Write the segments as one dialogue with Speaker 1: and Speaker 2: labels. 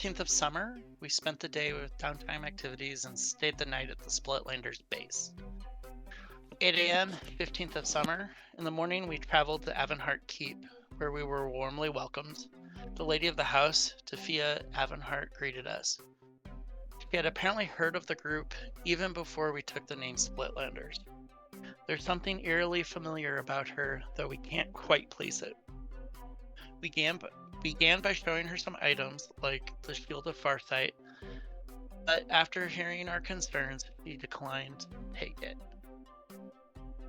Speaker 1: 15th of summer, we spent the day with downtime activities and stayed the night at the Splitlanders base. 8 a.m., 15th of summer. In the morning, we traveled to Avonheart Keep, where we were warmly welcomed. The lady of the house, Taphia Avonheart, greeted us. She had apparently heard of the group even before we took the name Splitlanders. There's something eerily familiar about her, though we can't quite place it. We began by showing her some items, like the Shield of Farsight, but after hearing our concerns, she declined to take it.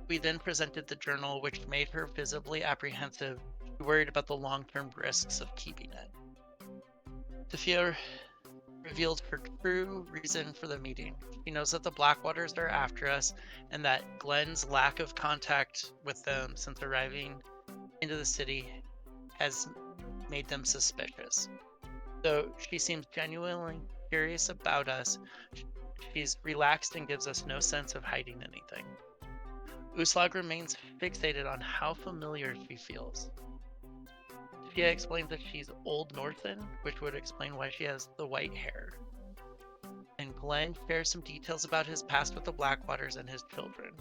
Speaker 1: We then presented the journal, which made her visibly apprehensive. She worried about the long-term risks of keeping it. Taphia revealed her true reason for the meeting. She knows that the Blackwaters are after us, and that Glenn's lack of contact with them since arriving into the city has made them suspicious. Though she seems genuinely curious about us, she's relaxed and gives us no sense of hiding anything. Uslag remains fixated on how familiar she feels. Taphia explains that she's Old Northen, which would explain why she has the white hair. And Glenn shares some details about his past with the Blackwaters and his children.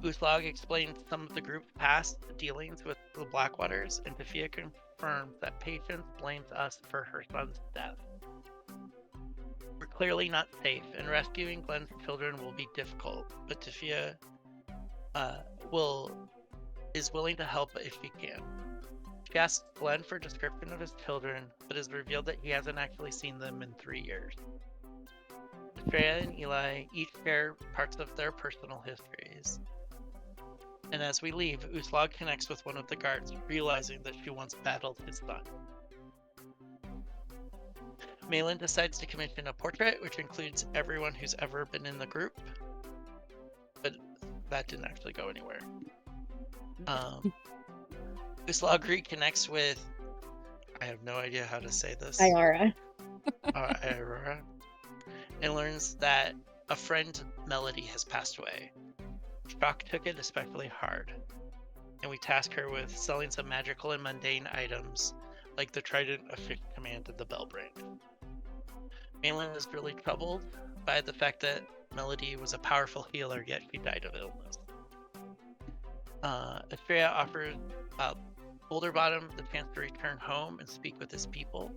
Speaker 1: Uslag explains some of the group's past dealings with the Blackwaters, and Taphia confirms that Patience blames us for her son's death. We're clearly not safe, and rescuing Glenn's children will be difficult, but Taphia is willing to help if she can. She asks Glenn for a description of his children, but is revealed that he hasn't actually seen them in 3 years. Estrella and Eli each share parts of their personal histories. And as we leave, Uslag connects with one of the guards, realizing that she once battled his son. Malin decides to commission a portrait, which includes everyone who's ever been in the group, but that didn't actually go anywhere. Uslag reconnects with, I have no idea how to say this.
Speaker 2: Ayara.
Speaker 1: Ayara. And learns that a friend, Melody, has passed away. Shock took it especially hard, and we task her with selling some magical and mundane items, like the trident of Fish Command and the Bellbrand. Malin is really troubled by the fact that Melody was a powerful healer, yet she died of illness. Estrella offers Boulderbottom the chance to return home and speak with his people.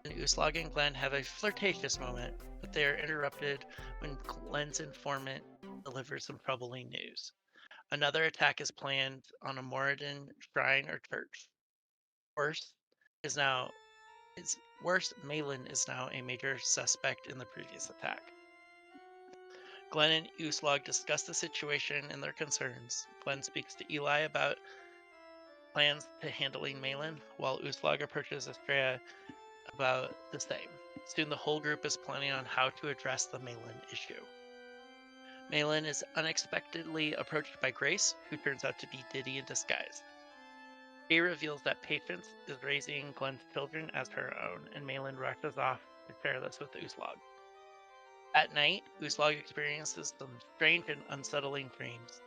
Speaker 1: And Uslag and Glenn have a flirtatious moment, but they are interrupted when Glenn's informant delivers some troubling news. Another attack is planned on a Moradin shrine or church. Worse, Malin is now a major suspect in the previous attack. Glenn and Uslag discuss the situation and their concerns. Glenn speaks to Eli about plans to handling Malin, while Uslag approaches Estrella about the same. Soon the whole group is planning on how to address the Malin issue. Malin is unexpectedly approached by Grace, who turns out to be Diddy in disguise. She reveals that Patience is raising Glenn's children as her own, and Malin rushes off to share this with Uslag. At night, Uslag experiences some strange and unsettling dreams.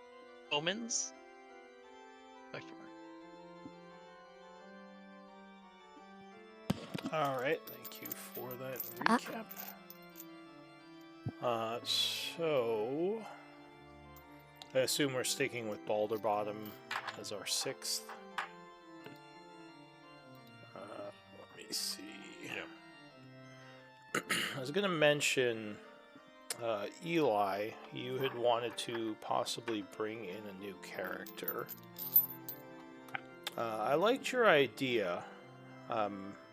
Speaker 1: Omens?
Speaker 3: Alright, thank you for that recap. So I assume we're sticking with Boulderbottom as our 6th. Let me see. Yeah. I was going to mention Eli. You had wanted to possibly bring in a new character. I liked your idea.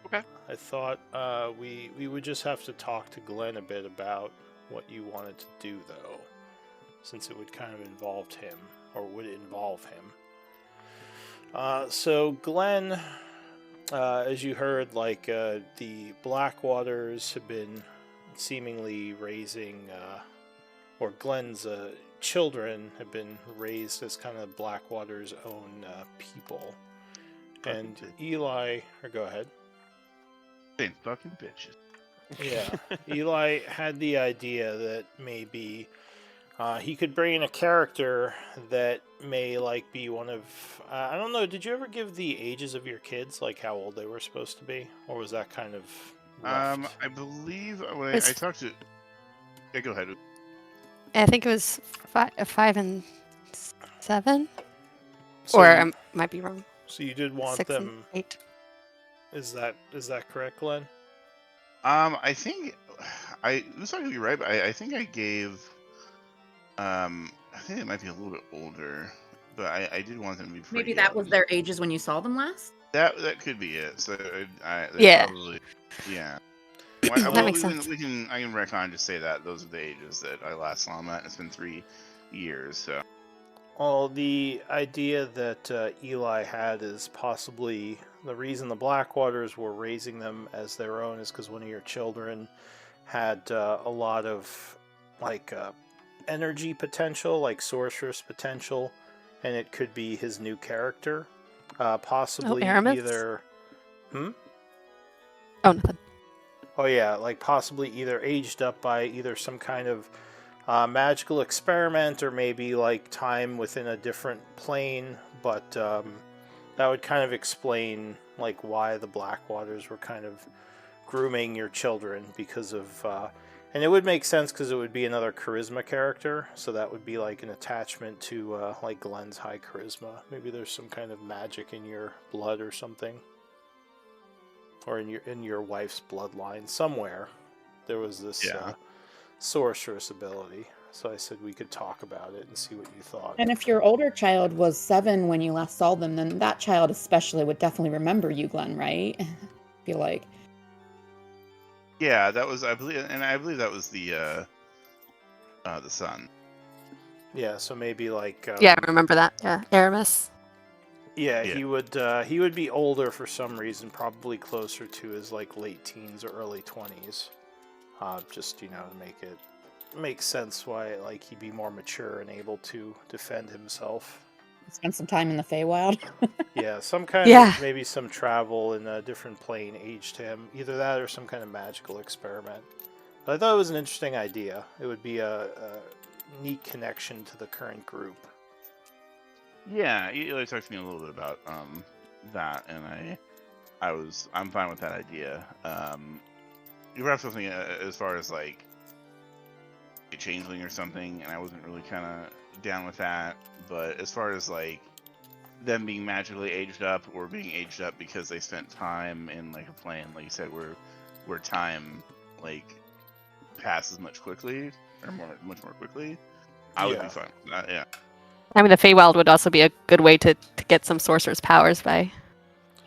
Speaker 4: Okay.
Speaker 3: I thought we would just have to talk to Glenn a bit about what you wanted to do, though, since it would kind of involve him, or would involve him. So Glenn, as you heard, the Blackwaters have been seemingly raising, or Glenn's children have been raised as kind of Blackwater's own people. And Eli, or go ahead.
Speaker 4: Fucking bitches.
Speaker 3: Yeah. Eli had the idea that maybe He could bring in a character that may like be one of I don't know. Did you ever give the ages of your kids, like how old they were supposed to be, or was that kind of left?
Speaker 4: I believe when I
Speaker 2: It's,
Speaker 4: talked to. Yeah, go ahead.
Speaker 2: I think it was 5 and 7,
Speaker 3: So
Speaker 2: or
Speaker 3: you,
Speaker 2: I might be wrong.
Speaker 3: so you did want
Speaker 2: 6 and
Speaker 3: them.
Speaker 2: 8.
Speaker 3: Is that correct, Glenn?
Speaker 4: I think it was not gonna be right, but I think I gave. I think it might be a little bit older, but I did want them to be pretty
Speaker 5: Maybe that was
Speaker 4: young.
Speaker 5: their ages when you saw them last.
Speaker 4: That could be it. So they
Speaker 2: Yeah.
Speaker 4: probably, yeah.
Speaker 2: That makes sense.
Speaker 4: I can retcon and just say that those are the ages that I last saw them at. It's been 3 years, so.
Speaker 3: Well, the idea that Eli had is possibly the reason the Blackwaters were raising them as their own is because one of your children had a lot of like energy potential, like sorceress potential, and it could be his new character. Possibly
Speaker 2: Aramis?
Speaker 3: either.
Speaker 2: Oh, nothing.
Speaker 3: Oh yeah, like possibly either aged up by either some kind of magical experiment or maybe like time within a different plane, but that would kind of explain like why the Blackwaters were kind of grooming your children because of and it would make sense because it would be another charisma character, so that would be like an attachment to like Glenn's high charisma. Maybe there's some kind of magic in your blood or something, or in your wife's bloodline somewhere. There was this sorceress ability, so I said we could talk about it and see what you thought.
Speaker 5: And if your older child was 7 when you last saw them, then that child especially would definitely remember you, Glenn, right? I feel like.
Speaker 4: Yeah, that was I believe that was the son.
Speaker 3: Yeah, so maybe like
Speaker 2: Yeah, I remember that. Yeah, Aramis.
Speaker 3: yeah,
Speaker 4: Yeah.
Speaker 3: he would be older for some reason, probably closer to his like late teens or early 20s. Just to make sense why like he'd be more mature and able to defend himself.
Speaker 5: Spend some time in the Feywild.
Speaker 3: Yeah, some kind
Speaker 2: Yeah.
Speaker 3: of maybe some travel in a different plane aged him. Either that or some kind of magical experiment. But I thought it was an interesting idea. It would be a neat connection to the current group.
Speaker 4: Yeah, Eli talked to me a little bit about that, and I'm fine with that idea. You brought up something as far as like a changeling or something, and I wasn't really kind of down with that. But as far as like them being magically aged up or being aged up because they spent time in like a plane, like you said, where time like passes much quickly or much more quickly, I would be fine with that. Yeah.
Speaker 2: I mean, the Feywild would also be a good way to get some sorcerer's powers by,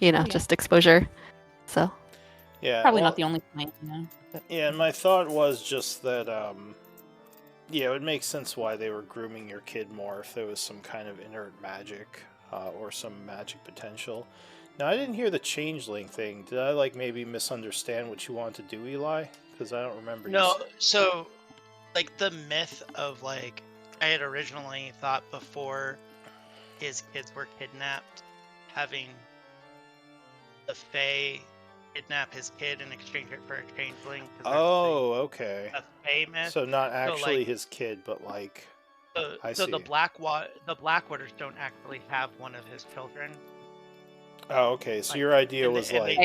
Speaker 2: just exposure. So.
Speaker 3: Yeah.
Speaker 5: Probably not the only point, But...
Speaker 3: Yeah, and my thought was just that, it would make sense why they were grooming your kid more if there was some kind of inert magic or some magic potential. Now, I didn't hear the changeling thing. Did I, like, maybe misunderstand what you wanted to do, Eli? Because I don't remember.
Speaker 1: No, so, like, the myth of, like, I had originally thought before his kids were kidnapped, having the Fae kidnap his kid and exchange it for a changeling.
Speaker 3: Oh, okay.
Speaker 1: A Fae myth.
Speaker 3: So not actually his kid, but like.
Speaker 1: So the Blackwaters don't actually have one of his children.
Speaker 3: Oh, okay. So your idea was like.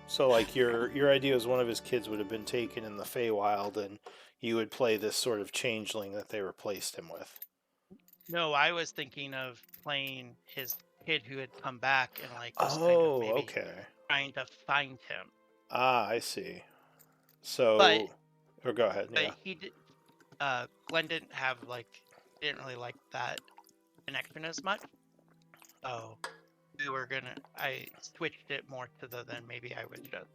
Speaker 3: So like your idea was one of his kids would have been taken in the Feywild, and you would play this sort of changeling that they replaced him with.
Speaker 1: No, I was thinking of playing his kid who had come back and like was trying to find him.
Speaker 3: Ah, I see. So, or go ahead.
Speaker 1: But he did. Glenn didn't didn't really like that connection as much. So I switched it more to then maybe I was just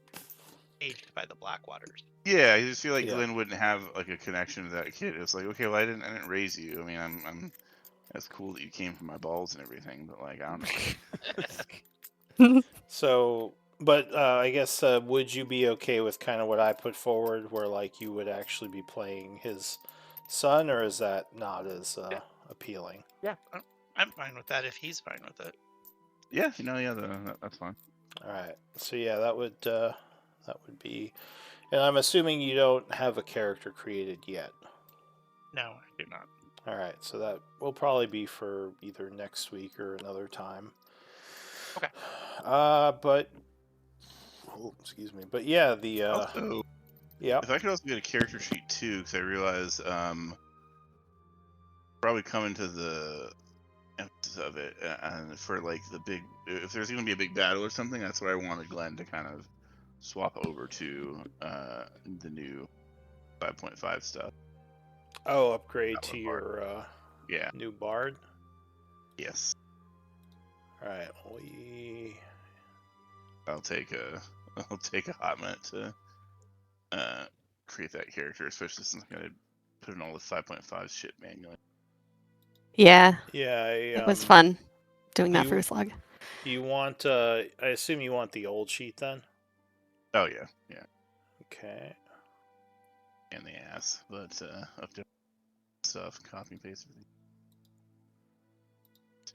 Speaker 1: aged by the Blackwaters.
Speaker 4: Yeah, I just feel like Glenn wouldn't have like a connection to that kid. It's like, okay, well, I didn't raise you. I mean, I'm that's cool that you came from my balls and everything, but like, I don't know.
Speaker 3: So, but I guess would you be okay with kind of what I put forward, where like you would actually be playing his son, or is that not as appealing?
Speaker 1: Yeah, I'm fine with that if he's fine with it.
Speaker 4: Yeah, that's fine.
Speaker 3: All right, so yeah, that would be, and I'm assuming you don't have a character created yet.
Speaker 1: No, I do not.
Speaker 3: All right, so that will probably be for either next week or another time.
Speaker 6: Okay.
Speaker 3: But excuse me. But yeah,
Speaker 4: Also,
Speaker 3: yeah.
Speaker 4: if I could also get a character sheet too, because I realize probably coming to the emphasis of it, and for like the big, if there's going to be a big battle or something, that's what I wanted Glenn to kind of swap over to the new 5.5 stuff.
Speaker 3: Oh, upgrade
Speaker 4: That
Speaker 3: to
Speaker 4: one
Speaker 3: your
Speaker 4: Yeah.
Speaker 3: new bard.
Speaker 4: Yes.
Speaker 3: All right,
Speaker 4: I'll take a hot minute to create that character, especially since I'm gonna put in all the 5.5 shit manually.
Speaker 2: Yeah,
Speaker 3: Yeah,
Speaker 2: it was fun doing that
Speaker 3: you-
Speaker 2: for Uslug.
Speaker 3: You want? I assume you want the old sheet then.
Speaker 4: Oh yeah, yeah,
Speaker 3: Okay.
Speaker 4: and the ass, but update stuff, copy and paste everything.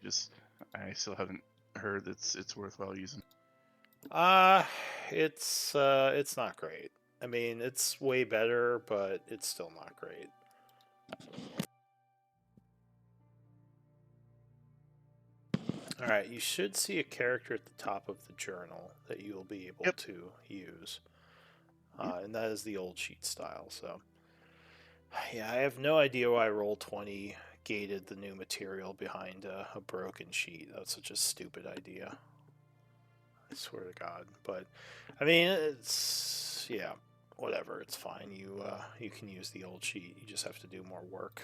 Speaker 4: Just, I still haven't heard that it's worthwhile using.
Speaker 3: It's not great. I mean, it's way better, but it's still not great. All right, you should see a character at the top of the journal that you will be able to use, and that is the old sheet style. So, yeah, I have no idea why Roll20 gated the new material behind a broken sheet. That's such a stupid idea. I swear to God. But I mean, it's whatever. It's fine. You can use the old sheet. You just have to do more work.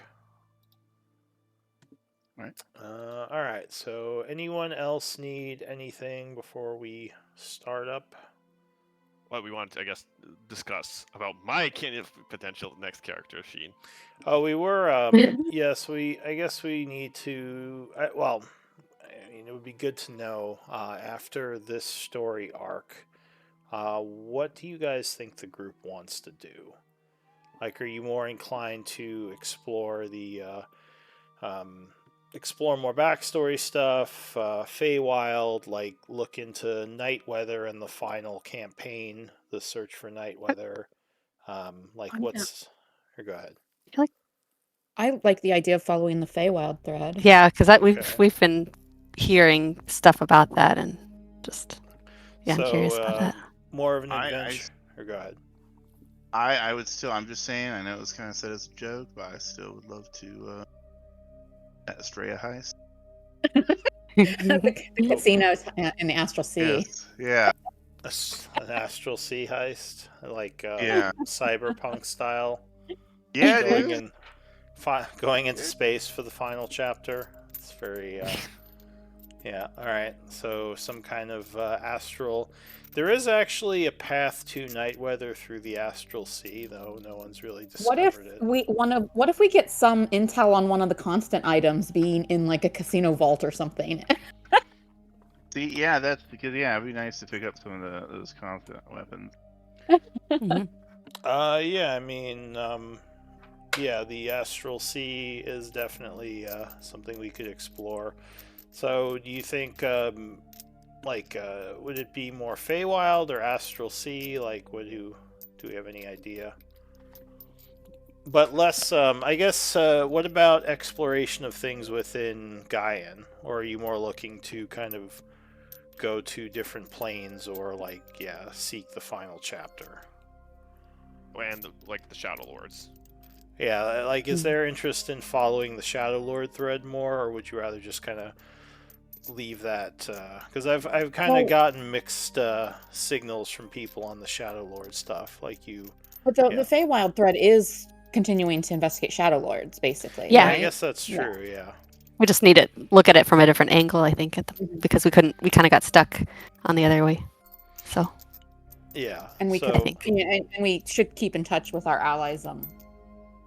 Speaker 4: Right.
Speaker 3: All right. So, anyone else need anything before we start up?
Speaker 6: What we want to, I guess, discuss about my potential next character sheet.
Speaker 3: Oh, we were. Yes, I guess we need to. Well, I mean, it would be good to know after this story arc. What do you guys think the group wants to do? Like, are you more inclined to explore explore more backstory stuff, Feywild, like look into Nightweather and the final campaign, the search for Nightweather? Like, what's? Or go ahead.
Speaker 5: I like the idea of following the Feywild thread.
Speaker 2: Yeah, because
Speaker 3: Okay.
Speaker 2: we've been hearing stuff about that, and just I'm curious about that.
Speaker 3: More of an adventure. Or go ahead.
Speaker 4: I would still. I'm just saying. I know it was kind of said as a joke, but I still would love to Estrella heist.
Speaker 5: The casinos in the Astral Sea.
Speaker 4: Yes. Yeah.
Speaker 3: An Astral Sea heist, like
Speaker 4: Yeah.
Speaker 3: cyberpunk style.
Speaker 4: Yeah,
Speaker 3: going
Speaker 4: dude.
Speaker 3: in, going into space for the final chapter. It's very, yeah. All right. So some kind of astral. There is actually a path to Nightweather through the Astral Sea, though no one's really discovered it.
Speaker 5: What if we get some intel on one of the constant items being in like a casino vault or something?
Speaker 4: See, yeah, that's because it'd be nice to pick up some of those constant weapons.
Speaker 3: Yeah. I mean, yeah, the Astral Sea is definitely something we could explore. So, do you think, would it be more Feywild or Astral Sea? Like, do we have any idea? But less, I guess, what about exploration of things within Gaian? Or are you more looking to kind of go to different planes or, seek the final chapter?
Speaker 6: And the Shadowlords.
Speaker 3: Yeah, is there interest in following the Shadowlord thread more, or would you rather just kind of leave that? Because I've kind of gotten mixed signals from people on the Shadowlord stuff, like you.
Speaker 5: But the Feywild thread is continuing to investigate Shadowlords, basically.
Speaker 2: Yeah.
Speaker 5: right?
Speaker 3: I guess that's true. Yeah.
Speaker 2: We just need to look at it from a different angle, I think, because we kind of got stuck on the other way. So.
Speaker 3: Yeah.
Speaker 5: And we
Speaker 3: so,
Speaker 5: and we should keep in touch with our allies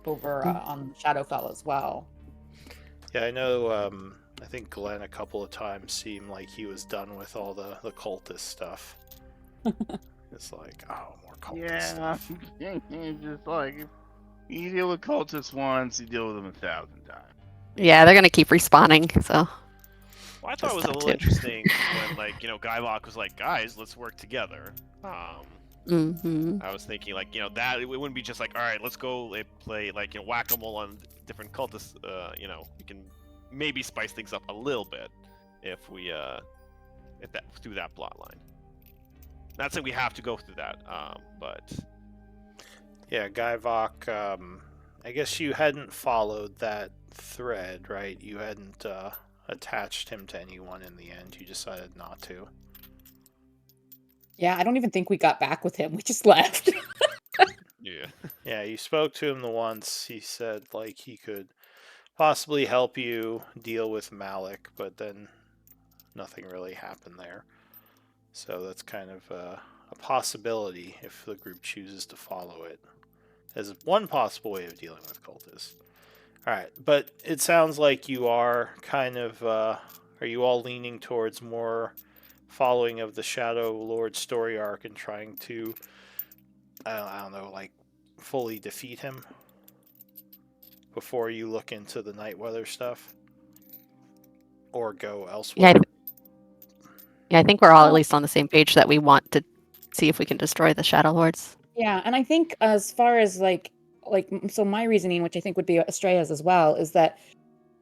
Speaker 5: over on Shadowfell as well.
Speaker 3: Yeah, I know. I think Glenn a couple of times seemed like he was done with all the cultist stuff. It's like, oh, more cultist stuff.
Speaker 4: Just like you deal with cultists once, you deal with them 1,000 times.
Speaker 2: Yeah, they're gonna keep respawning. So.
Speaker 6: Well, I thought it was a little interesting when, Guybach was like, "Guys, let's work together."
Speaker 2: Mm-hmm.
Speaker 6: I was thinking like that it wouldn't be just like, all right, let's go play like whack-a-mole on different cultists. We can maybe spice things up a little bit if we if that through that plot line. Not saying we have to go through that, but
Speaker 3: Yeah, Guyvok, I guess you hadn't followed that thread, right? You hadn't attached him to anyone in the end. You decided not to.
Speaker 5: Yeah, I don't even think we got back with him. We just left.
Speaker 6: yeah.
Speaker 3: Yeah, you spoke to him the once. He said, like, he could possibly help you deal with Malik, but then nothing really happened there. So that's kind of a possibility if the group chooses to follow it, as one possible way of dealing with cultists. Alright, but it sounds like you are kind of, are you all leaning towards more following of the Shadowlord story arc and trying to, I don't know, like, fully defeat him before you look into the night weather stuff? Or go elsewhere?
Speaker 2: Yeah, I think we're all at
Speaker 5: Well-
Speaker 2: least on the same page that we want to see if we can destroy the Shadow Lords.
Speaker 5: Yeah, and I think as far as so my reasoning, which I think would be Estrella's as well, is that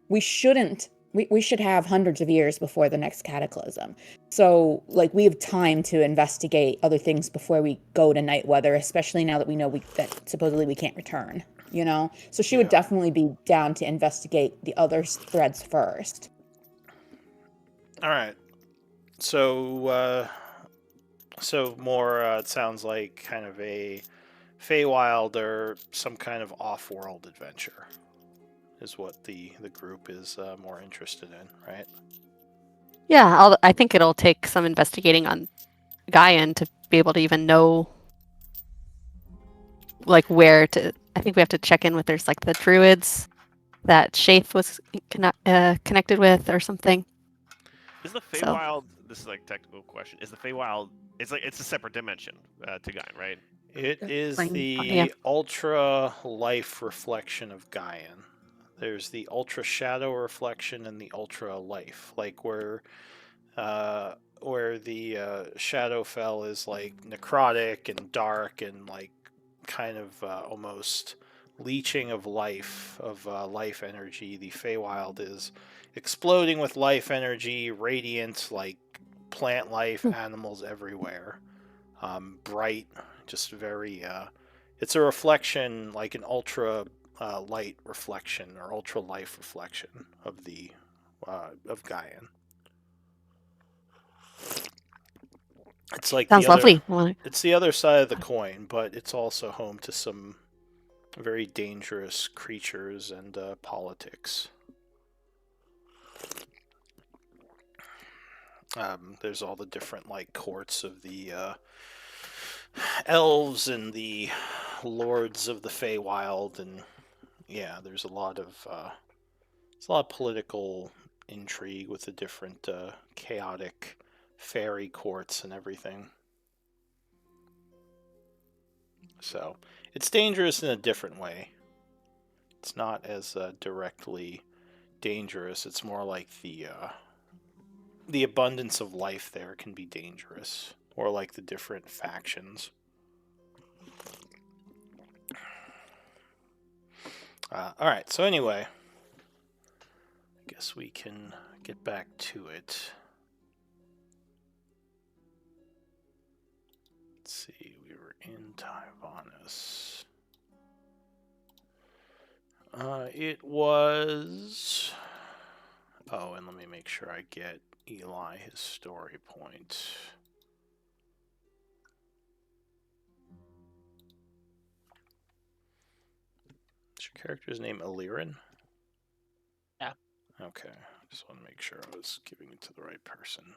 Speaker 5: we shouldn't we should have hundreds of years before the next cataclysm. So like we have time to investigate other things before we go to night weather, especially now that we know that supposedly we can't return, So she would definitely be down to investigate the other threads first.
Speaker 3: All right. So more, it sounds like kind of a Feywild or some kind of off-world adventure is what the group is more interested in, right?
Speaker 2: Yeah, I think it'll take some investigating on Gaian to be able to even know, like, where to. I think we have to check in with there's like the druids that Shaith was connected with or something.
Speaker 6: Is the
Speaker 2: So-
Speaker 6: Feywild? This is like a technical question. Is the Feywild? It's a separate dimension to Gaian, right?
Speaker 3: It is
Speaker 2: Like,
Speaker 3: the
Speaker 2: yeah.
Speaker 3: ultra life reflection of Gaian. There's the ultra shadow reflection and the ultra life, like where the Shadowfell is like necrotic and dark and like kind of almost leeching of life energy. The Feywild is exploding with life energy, radiant, like plant life, animals everywhere, bright, just very. It's a reflection, like an ultra light reflection or ultra life reflection of the of Gaian. It's like
Speaker 2: Sounds
Speaker 3: the other,
Speaker 2: lovely.
Speaker 3: it's the other side of the coin, but it's also home to some very dangerous creatures and politics. There's all the different like courts of the elves and the lords of the Feywild, and yeah, there's a lot of political intrigue with the different chaotic fairy courts and everything. So it's dangerous in a different way. It's not as directly dangerous. It's more like the abundance of life there can be dangerous, or like the different factions. All right. So anyway, I guess we can get back to it. Let's see. We were in Tyrannus. It was. Oh, and let me make sure I get Eli his story point. Is your character's name Illyrin?
Speaker 1: Yeah.
Speaker 3: Okay. Just want to make sure I was giving it to the right person.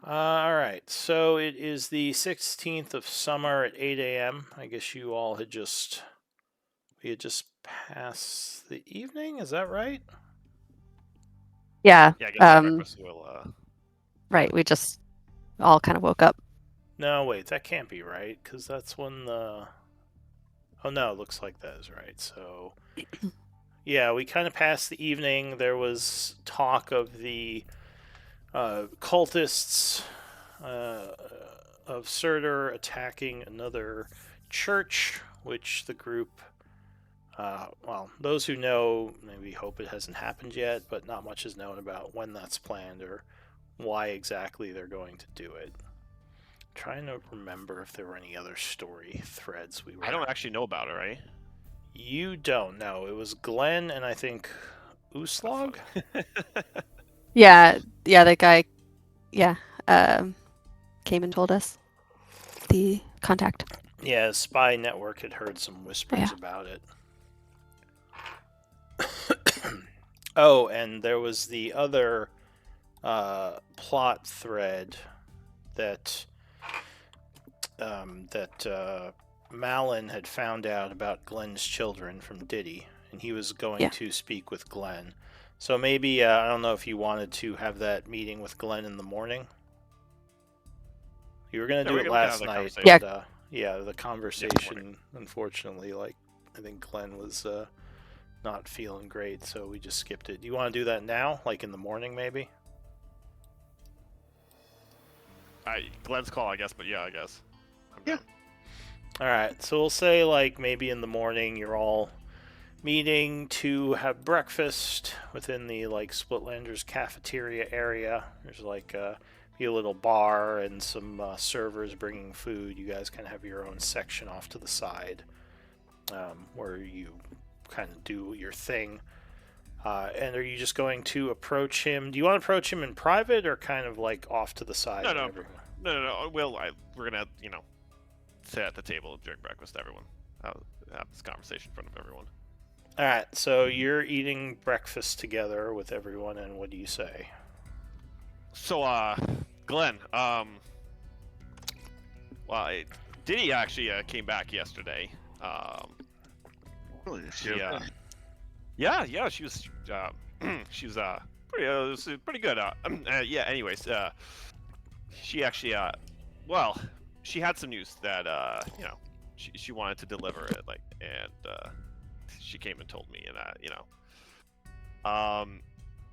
Speaker 3: Alright, so it is the 16th of summer at 8 a.m. I guess you all had just passed the evening, is that right?
Speaker 2: Yeah.
Speaker 6: Yeah, I guess that breakfast will.
Speaker 2: Right. We just all kind of woke up.
Speaker 3: No, wait, that can't be right, because that's when the... Oh no, it looks like that is right, so... Yeah, we kind of passed the evening. There was talk of the cultists of Surtur attacking another church, which the group, well, those who know maybe hope it hasn't happened yet, but not much is known about when that's planned or why exactly they're going to do it. I'm trying to remember if there were any other story threads we were.
Speaker 6: I don't actually know about it, right?
Speaker 3: You don't know. It was Glenn and I think Uslog?
Speaker 2: Yeah, that guy, came and told us. The contact.
Speaker 3: Yeah, Spy Network had heard some whispers
Speaker 2: Yeah.
Speaker 3: about it. Oh, and there was the other plot thread that Malin had found out about Glenn's children from Diddy, and he was going to speak with Glenn. So maybe, I don't know if you wanted to have that meeting with Glenn in the morning. You were going to do it last night, but the conversation, unfortunately, I think Glenn was not feeling great, so we just skipped it. Do you want to do that now, like in the morning, maybe?
Speaker 6: Glenn's call, I guess, but yeah, I guess.
Speaker 4: Yeah.
Speaker 3: Alright, so we'll say, maybe in the morning you're all meeting to have breakfast within the, Splitlanders cafeteria area. There's, a little bar and some servers bringing food. You guys kind of have your own section off to the side where you kind of do your thing. And are you just going to approach him? Do you want to approach him in private or kind of off to the side?
Speaker 6: No. We're gonna, sit at the table during breakfast. Everyone have this conversation in front of everyone.
Speaker 3: All right. So you're eating breakfast together with everyone, and what do you say?
Speaker 6: So, Glenn, Diddy actually came back yesterday.
Speaker 4: Really?
Speaker 6: Yeah, she was, she was pretty good. Anyways, she actually, she had some news that she wanted to deliver it, and she came and told me, and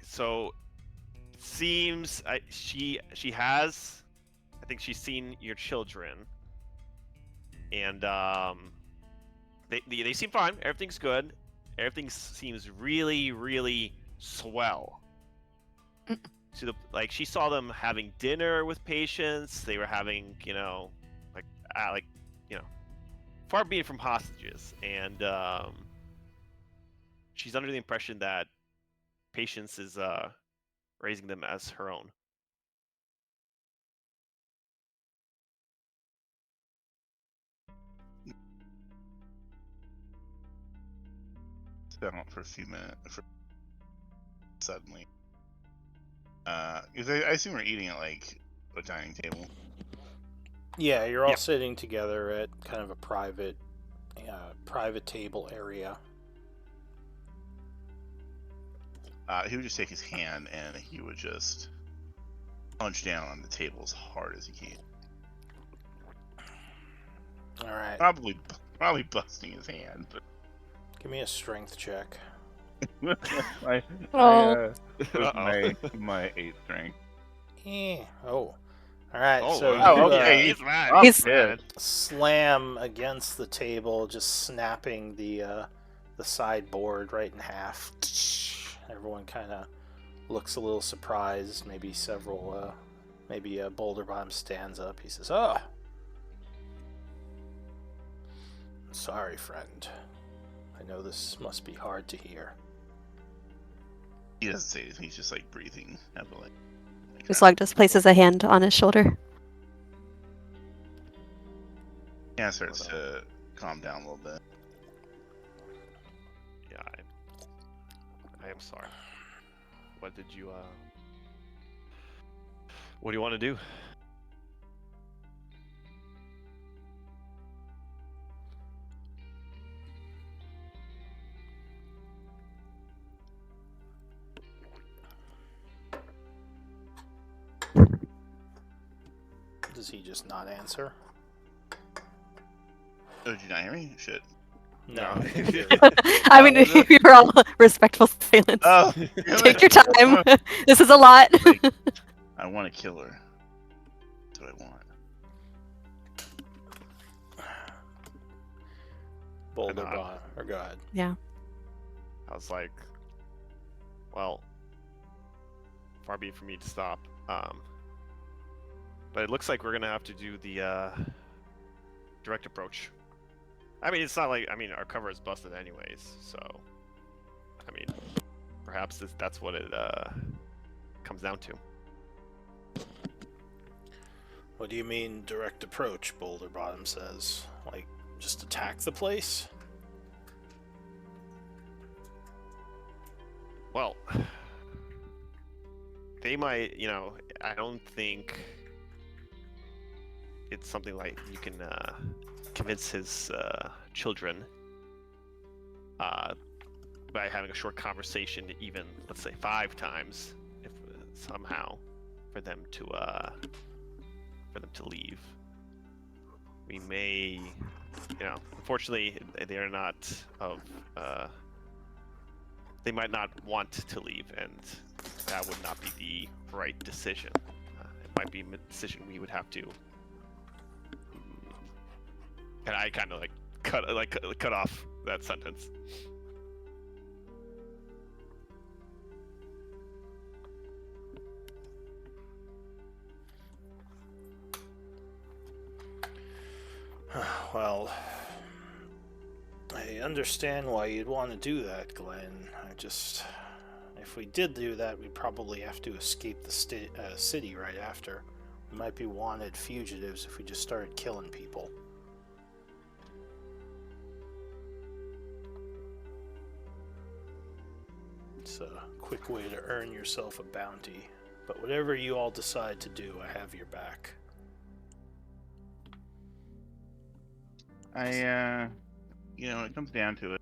Speaker 6: so it seems she has, I think she's seen your children, and they seem fine. Everything's good. Everything seems really, really swell. To she saw them having dinner with patients. They were having, far be it from hostages, and she's under the impression that Patience is raising them as her own.
Speaker 4: Down for a few minutes. Suddenly, because I assume we're eating at a dining table.
Speaker 3: Yeah, you're all sitting together at kind of a private table area.
Speaker 4: He would just take his hand and he would just punch down on the table as hard as he can.
Speaker 3: All right.
Speaker 4: Probably busting his hand, but.
Speaker 3: Give me a strength check.
Speaker 4: my 8th strength.
Speaker 3: All right.
Speaker 4: Okay.
Speaker 3: You
Speaker 4: He's mad.
Speaker 2: He's
Speaker 4: dead.
Speaker 3: slam against the table, just snapping the sideboard right in half. Everyone kind of looks a little surprised. Maybe Boulderbomb stands up. He says, "Oh, sorry, friend. I know this must be hard to hear."
Speaker 4: He doesn't say anything. He's just breathing heavily.
Speaker 2: Uslog just places a hand on his shoulder.
Speaker 4: Yeah, starts to calm down a little bit.
Speaker 6: Yeah, I am sorry. What do you want to do?
Speaker 3: Does he just not answer?
Speaker 4: Oh, did you not hear me? Shit.
Speaker 3: No.
Speaker 2: I mean, you're all respectful silence.
Speaker 4: Oh,
Speaker 2: Take your time. This is a lot.
Speaker 4: I want to kill her. That's what I want.
Speaker 3: Boulder
Speaker 6: nod.
Speaker 3: Bottom, or go ahead.
Speaker 2: Yeah.
Speaker 6: I was like, well, far be it for me to stop. But it looks like we're gonna have to do the direct approach. I mean, it's not like, I mean, our cover is busted anyways, so I mean, perhaps that's what it comes down to.
Speaker 3: What do you mean direct approach? Boulder Bottom says, like, just attack the place?
Speaker 6: Well, they might, you know, I don't think it's something like you can convince his children by having a short conversation, even, let's say, 5 times, if somehow, for them to leave. We may, you know, unfortunately, they are not of. They might not want to leave, and that would not be the right decision. It might be a decision we would have to. And I kind of cut off that sentence.
Speaker 3: Well, I understand why you'd want to do that, Glenn. If we did do that, we'd probably have to escape the city right after. We might be wanted fugitives if we just started killing people. It's a quick way to earn yourself a bounty. But whatever you all decide to do, I have your back.
Speaker 4: You know, when it comes down to it,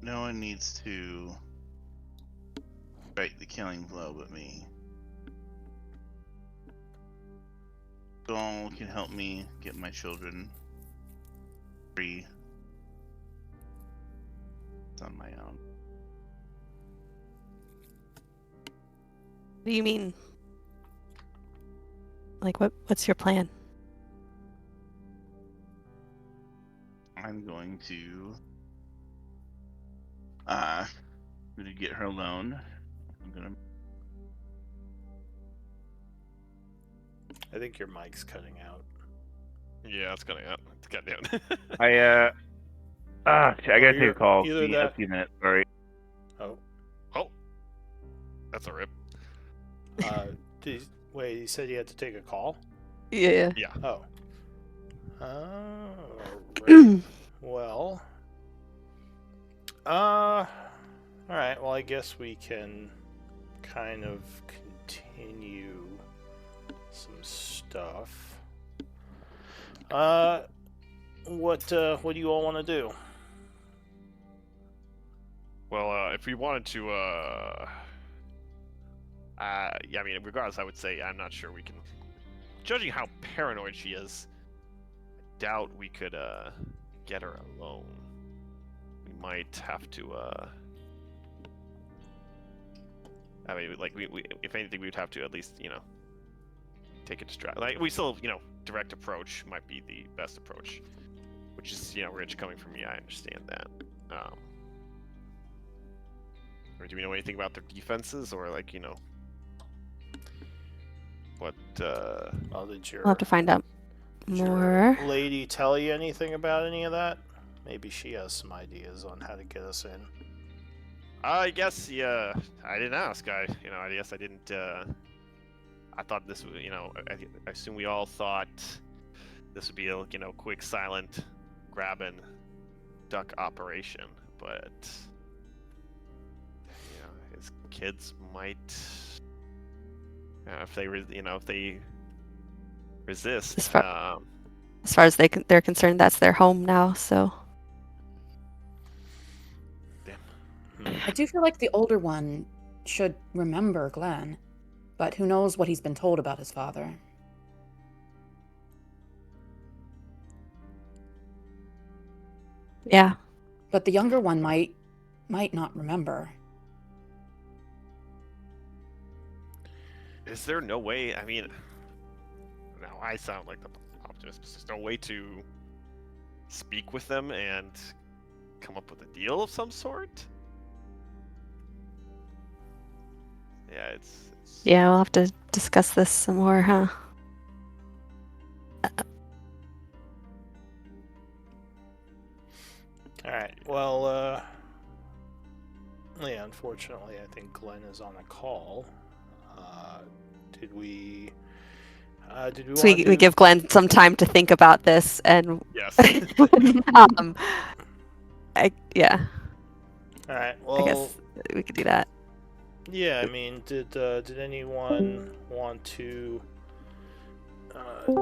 Speaker 4: no one needs to strike the killing blow but me. Dawn can help me get my children free. It's on my own.
Speaker 2: What do you mean? Like, what's your plan?
Speaker 4: I'm going to get her alone.
Speaker 3: I think your mic's cutting out.
Speaker 6: Yeah, it's gonna cut down.
Speaker 4: I gotta take a call.
Speaker 3: either
Speaker 4: Give me
Speaker 3: that-
Speaker 4: a few minutes. Sorry.
Speaker 3: Oh.
Speaker 6: Oh, that's a rip.
Speaker 3: Wait, you said you had to take a call?
Speaker 2: Yeah.
Speaker 6: Yeah.
Speaker 3: Oh. Right. Well. Alright, well, I guess we can kind of continue some stuff. What do you all want to do?
Speaker 6: Well, if we wanted to, yeah, I mean, regardless, I would say I'm not sure we can. Judging how paranoid she is, I doubt we could get her alone. We might have to. I mean, like we if anything, we would have to at least, you know, take a distract. Like we still, you know, direct approach might be the best approach, which is, you know, Rich coming from me. I understand that. Or do we know anything about their defenses, or like, you know, what?
Speaker 3: Well, did
Speaker 2: We'll have to find out
Speaker 3: your
Speaker 2: more.
Speaker 3: lady tell you anything about any of that? Maybe she has some ideas on how to get us in.
Speaker 6: I guess, yeah. I didn't ask. I guess I didn't. I thought this would, you know, I assume we all thought this would be a, you know, quick, silent, grab and duck operation, but you know, his kids might, if they resist.
Speaker 2: As far as they're concerned, that's their home now. So
Speaker 5: I do feel like the older one should remember Glenn, but who knows what he's been told about his father.
Speaker 2: yeah,
Speaker 5: But the younger one might not remember.
Speaker 6: Is there no way? I mean, now I sound like the optimist, but there's no way to speak with them and come up with a deal of some sort. Yeah, it's
Speaker 2: Yeah, we'll have to discuss this some more, huh?
Speaker 3: All right. Well, yeah. Unfortunately, I think Glenn is on a call. Did we? Did we
Speaker 2: So
Speaker 3: want to
Speaker 2: we give Glenn some time to think about this, and
Speaker 6: yes.
Speaker 2: yeah,
Speaker 3: All right.
Speaker 2: I
Speaker 3: Well,
Speaker 2: guess we could do that.
Speaker 3: yeah. I mean, did anyone want to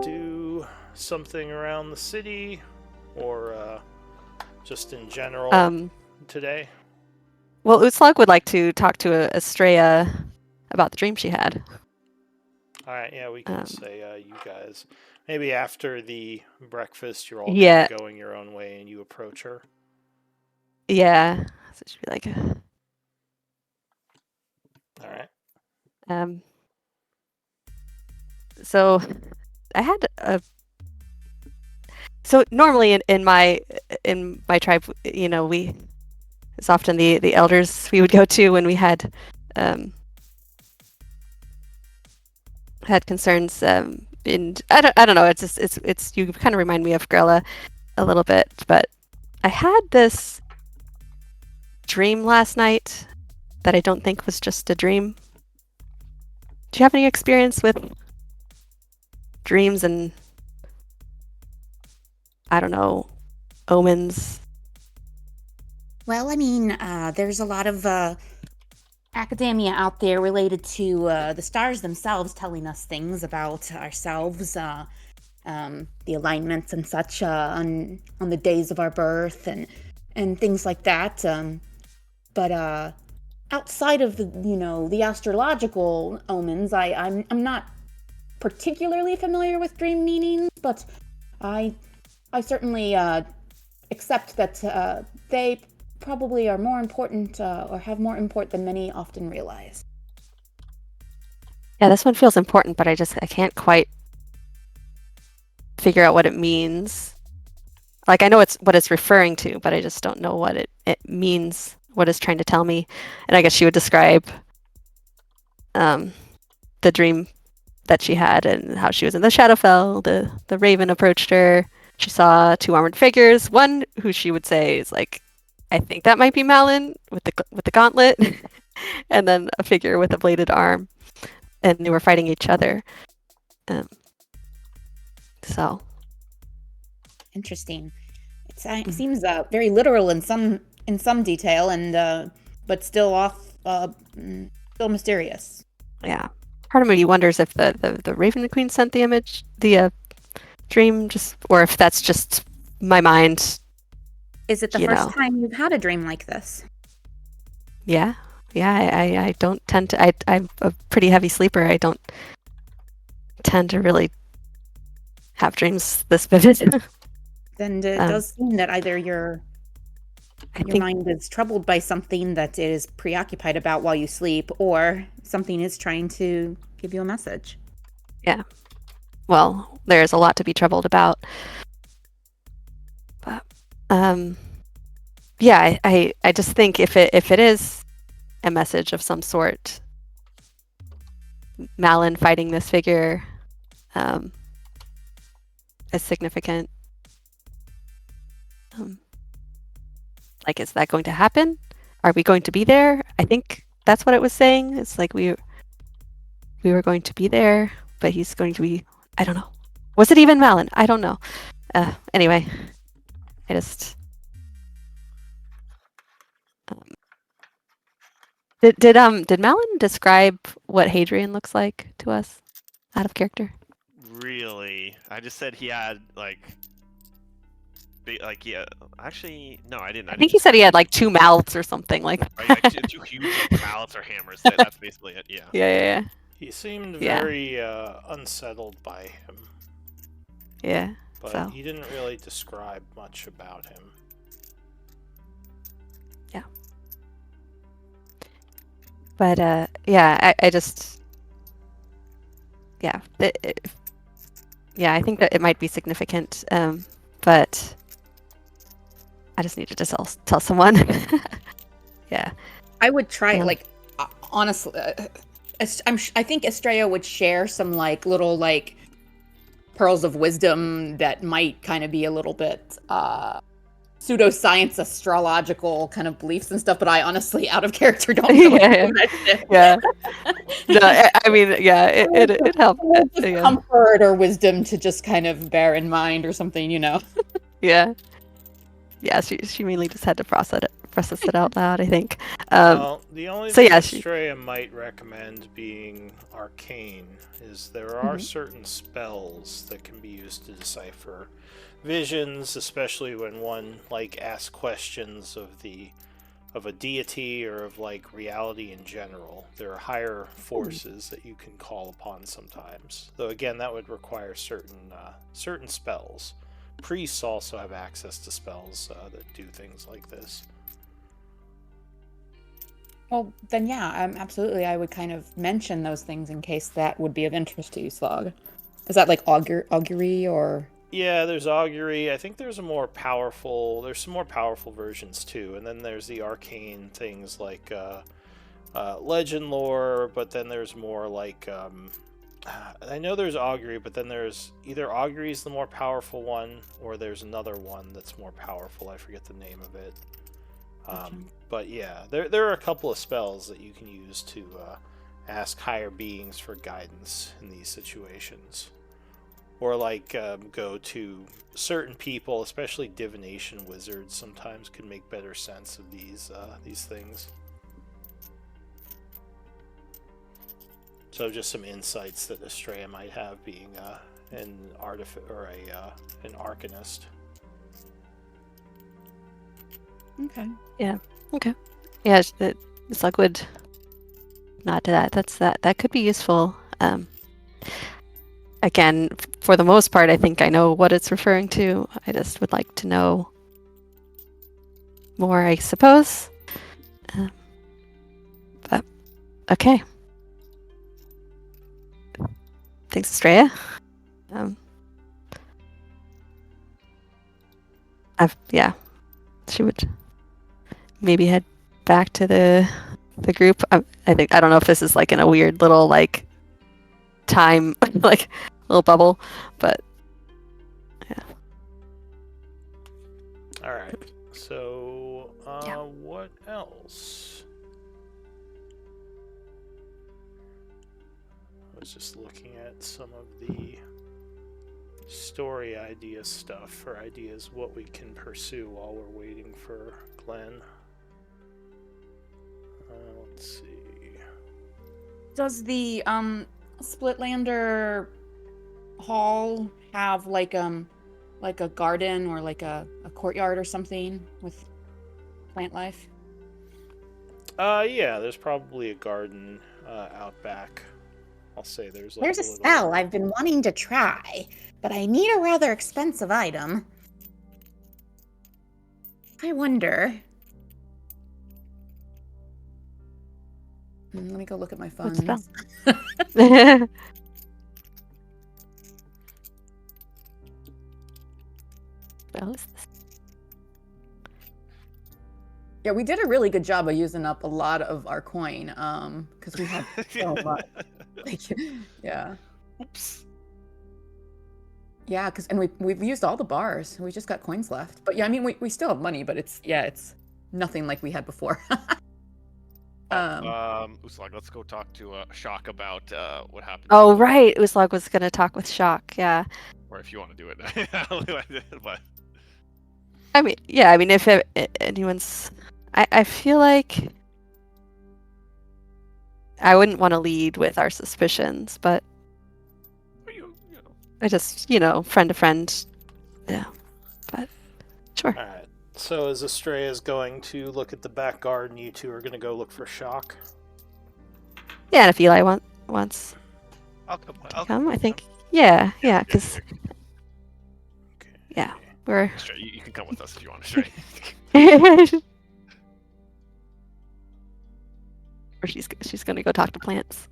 Speaker 3: do something around the city, or just in general today?
Speaker 2: Well, Utslag would like to talk to Estrella about the dream she had.
Speaker 3: All right. Yeah, we can say you guys. Maybe after the breakfast, you're all
Speaker 2: Yeah.
Speaker 3: kind of going your own way, and you approach her.
Speaker 2: Yeah, so it should be like,
Speaker 3: All right.
Speaker 2: So I had a. So normally in my tribe, you know, it's often the elders we would go to when we had concerns. In I don't know. It's just it's you kind of remind me of Grella a little bit, but I had this dream last night that I don't think was just a dream. Do you have any experience with dreams and, I don't know, omens?
Speaker 5: Well, I mean, there's a lot of academia out there related to the stars themselves telling us things about ourselves, the alignments and such on the days of our birth and things like that. But outside of the astrological omens, I'm not particularly familiar with dream meanings, but I certainly accept that they probably are more important or have more import than many often realize.
Speaker 2: Yeah, this one feels important, but I can't quite figure out what it means. Like, I know it's what it's referring to, but I just don't know what it means, what it's trying to tell me. And I guess she would describe the dream that she had and how she was in the Shadowfell. The raven approached her. She saw two armored figures. One who she would say is like, I think that might be Malin with the gauntlet, and then a figure with a bladed arm, and they were fighting each other. So
Speaker 5: interesting. It seems very literal in some detail, and but still still mysterious.
Speaker 2: Yeah, part of me wonders if the Raven Queen sent the image, the dream, or if that's just my mind.
Speaker 5: Is it the first time you've had a dream like this?
Speaker 2: Yeah. I don't tend to. I'm a pretty heavy sleeper. I don't tend to really have dreams this vivid.
Speaker 5: Then it does seem that either your mind is troubled by something that it is preoccupied about while you sleep, or something is trying to give you a message.
Speaker 2: Yeah. Well, there's a lot to be troubled about. But yeah, I just think if it is a message of some sort, Malin fighting this figure is significant. Like, is that going to happen? Are we going to be there? I think that's what it was saying. It's like we were going to be there, but he's going to be. I don't know. Was it even Malin? I don't know. Anyway, I just. Did Malin describe what Hadrian looks like to us, out of character?
Speaker 6: Really? I just said he had yeah. Actually, no, I didn't.
Speaker 2: I think he said he had like two mouths or something like that.
Speaker 6: Right, like two huge mallets or hammers. That's basically it. Yeah.
Speaker 2: Yeah.
Speaker 3: He seemed very unsettled by him.
Speaker 2: Yeah.
Speaker 3: But he didn't really describe much about him.
Speaker 2: Yeah. But I just I think that it might be significant. But I just needed to tell someone. Yeah.
Speaker 5: I would try
Speaker 2: Yeah.
Speaker 5: like honestly. I think Estrella would share some like little like pearls of wisdom that might kind of be a little bit pseudoscience, astrological kind of beliefs and stuff. But I honestly, out of character, don't know
Speaker 2: Yeah.
Speaker 5: that shit.
Speaker 2: Yeah. No, I mean, yeah, it helped.
Speaker 5: Words of
Speaker 2: Yeah.
Speaker 5: comfort or wisdom to just kind of bear in mind or something, you know.
Speaker 2: Yeah. Yeah, she mainly just had to process it out loud, I think.
Speaker 3: Well, the only
Speaker 2: so
Speaker 3: thing
Speaker 2: yeah,
Speaker 3: Estrella might recommend being arcane is there are certain spells that can be used to decipher visions, especially when one like asks questions of a deity or of like reality in general. There are higher forces that you can call upon sometimes. Though again, that would require certain spells. Priests also have access to spells that do things like this.
Speaker 5: Well, then yeah, absolutely. I would kind of mention those things in case that would be of interest to you, Slog. Is that like augury or?
Speaker 3: Yeah, there's augury. I think there's some more powerful versions too. And then there's the arcane things like legend lore, but then there's more like I know there's augury, but then there's either augury is the more powerful one, or there's another one that's more powerful. I forget the name of it. But yeah, there are a couple of spells that you can use to ask higher beings for guidance in these situations. Or like go to certain people, especially divination wizards sometimes can make better sense of these things. So just some insights that Estrella might have being an arcanist.
Speaker 5: Okay.
Speaker 2: Yeah. Okay. Yeah, Slug would nod to that. That could be useful. Again, for the most part, I think I know what it's referring to. I just would like to know more, I suppose. But okay. Thanks, Estrella. Yeah, she would maybe head back to the group. I don't know if this is like in a weird little like time like little bubble, but yeah.
Speaker 3: All right. So,
Speaker 2: Yeah.
Speaker 3: what else? I was just looking at some of the story idea stuff, or ideas what we can pursue while we're waiting for Glenn. Let's see.
Speaker 5: Does the Splitlander hall have like a garden or like a courtyard or something with plant life?
Speaker 3: Yeah, there's probably a garden out back. I'll say there's like
Speaker 7: There's a
Speaker 3: little...
Speaker 7: spell I've been wanting to try, but I need a rather expensive item. I wonder.
Speaker 5: Let me go look at my
Speaker 2: What
Speaker 5: funds.
Speaker 2: spell? Spell is this?
Speaker 5: Yeah, we did a really good job of using up a lot of our coin, because we had so much. Like, yeah.
Speaker 6: Oops.
Speaker 5: Yeah, and we've used all the bars. We just got coins left. But yeah, I mean, we still have money, but it's nothing like we had before.
Speaker 6: Uslag, let's go talk to Shock about what happened.
Speaker 2: Oh right, Uslag was gonna talk with Shock. Yeah.
Speaker 6: Or if you want to do it, but
Speaker 2: I mean, yeah. I mean, if anyone's, I feel like I wouldn't want to lead with our suspicions, but
Speaker 6: you know.
Speaker 2: I just, friend to friend. Yeah, but sure.
Speaker 3: All right. So as Estrella's going to look at the back garden, you two are going to go look for Shock.
Speaker 2: Yeah, and if Eli wants
Speaker 1: I'll come.
Speaker 2: to come, I think. Yeah, because
Speaker 3: Okay.
Speaker 2: yeah, we're.
Speaker 6: Sure, you can come with us if you want to. Sure.
Speaker 2: Or she's gonna go talk to plants.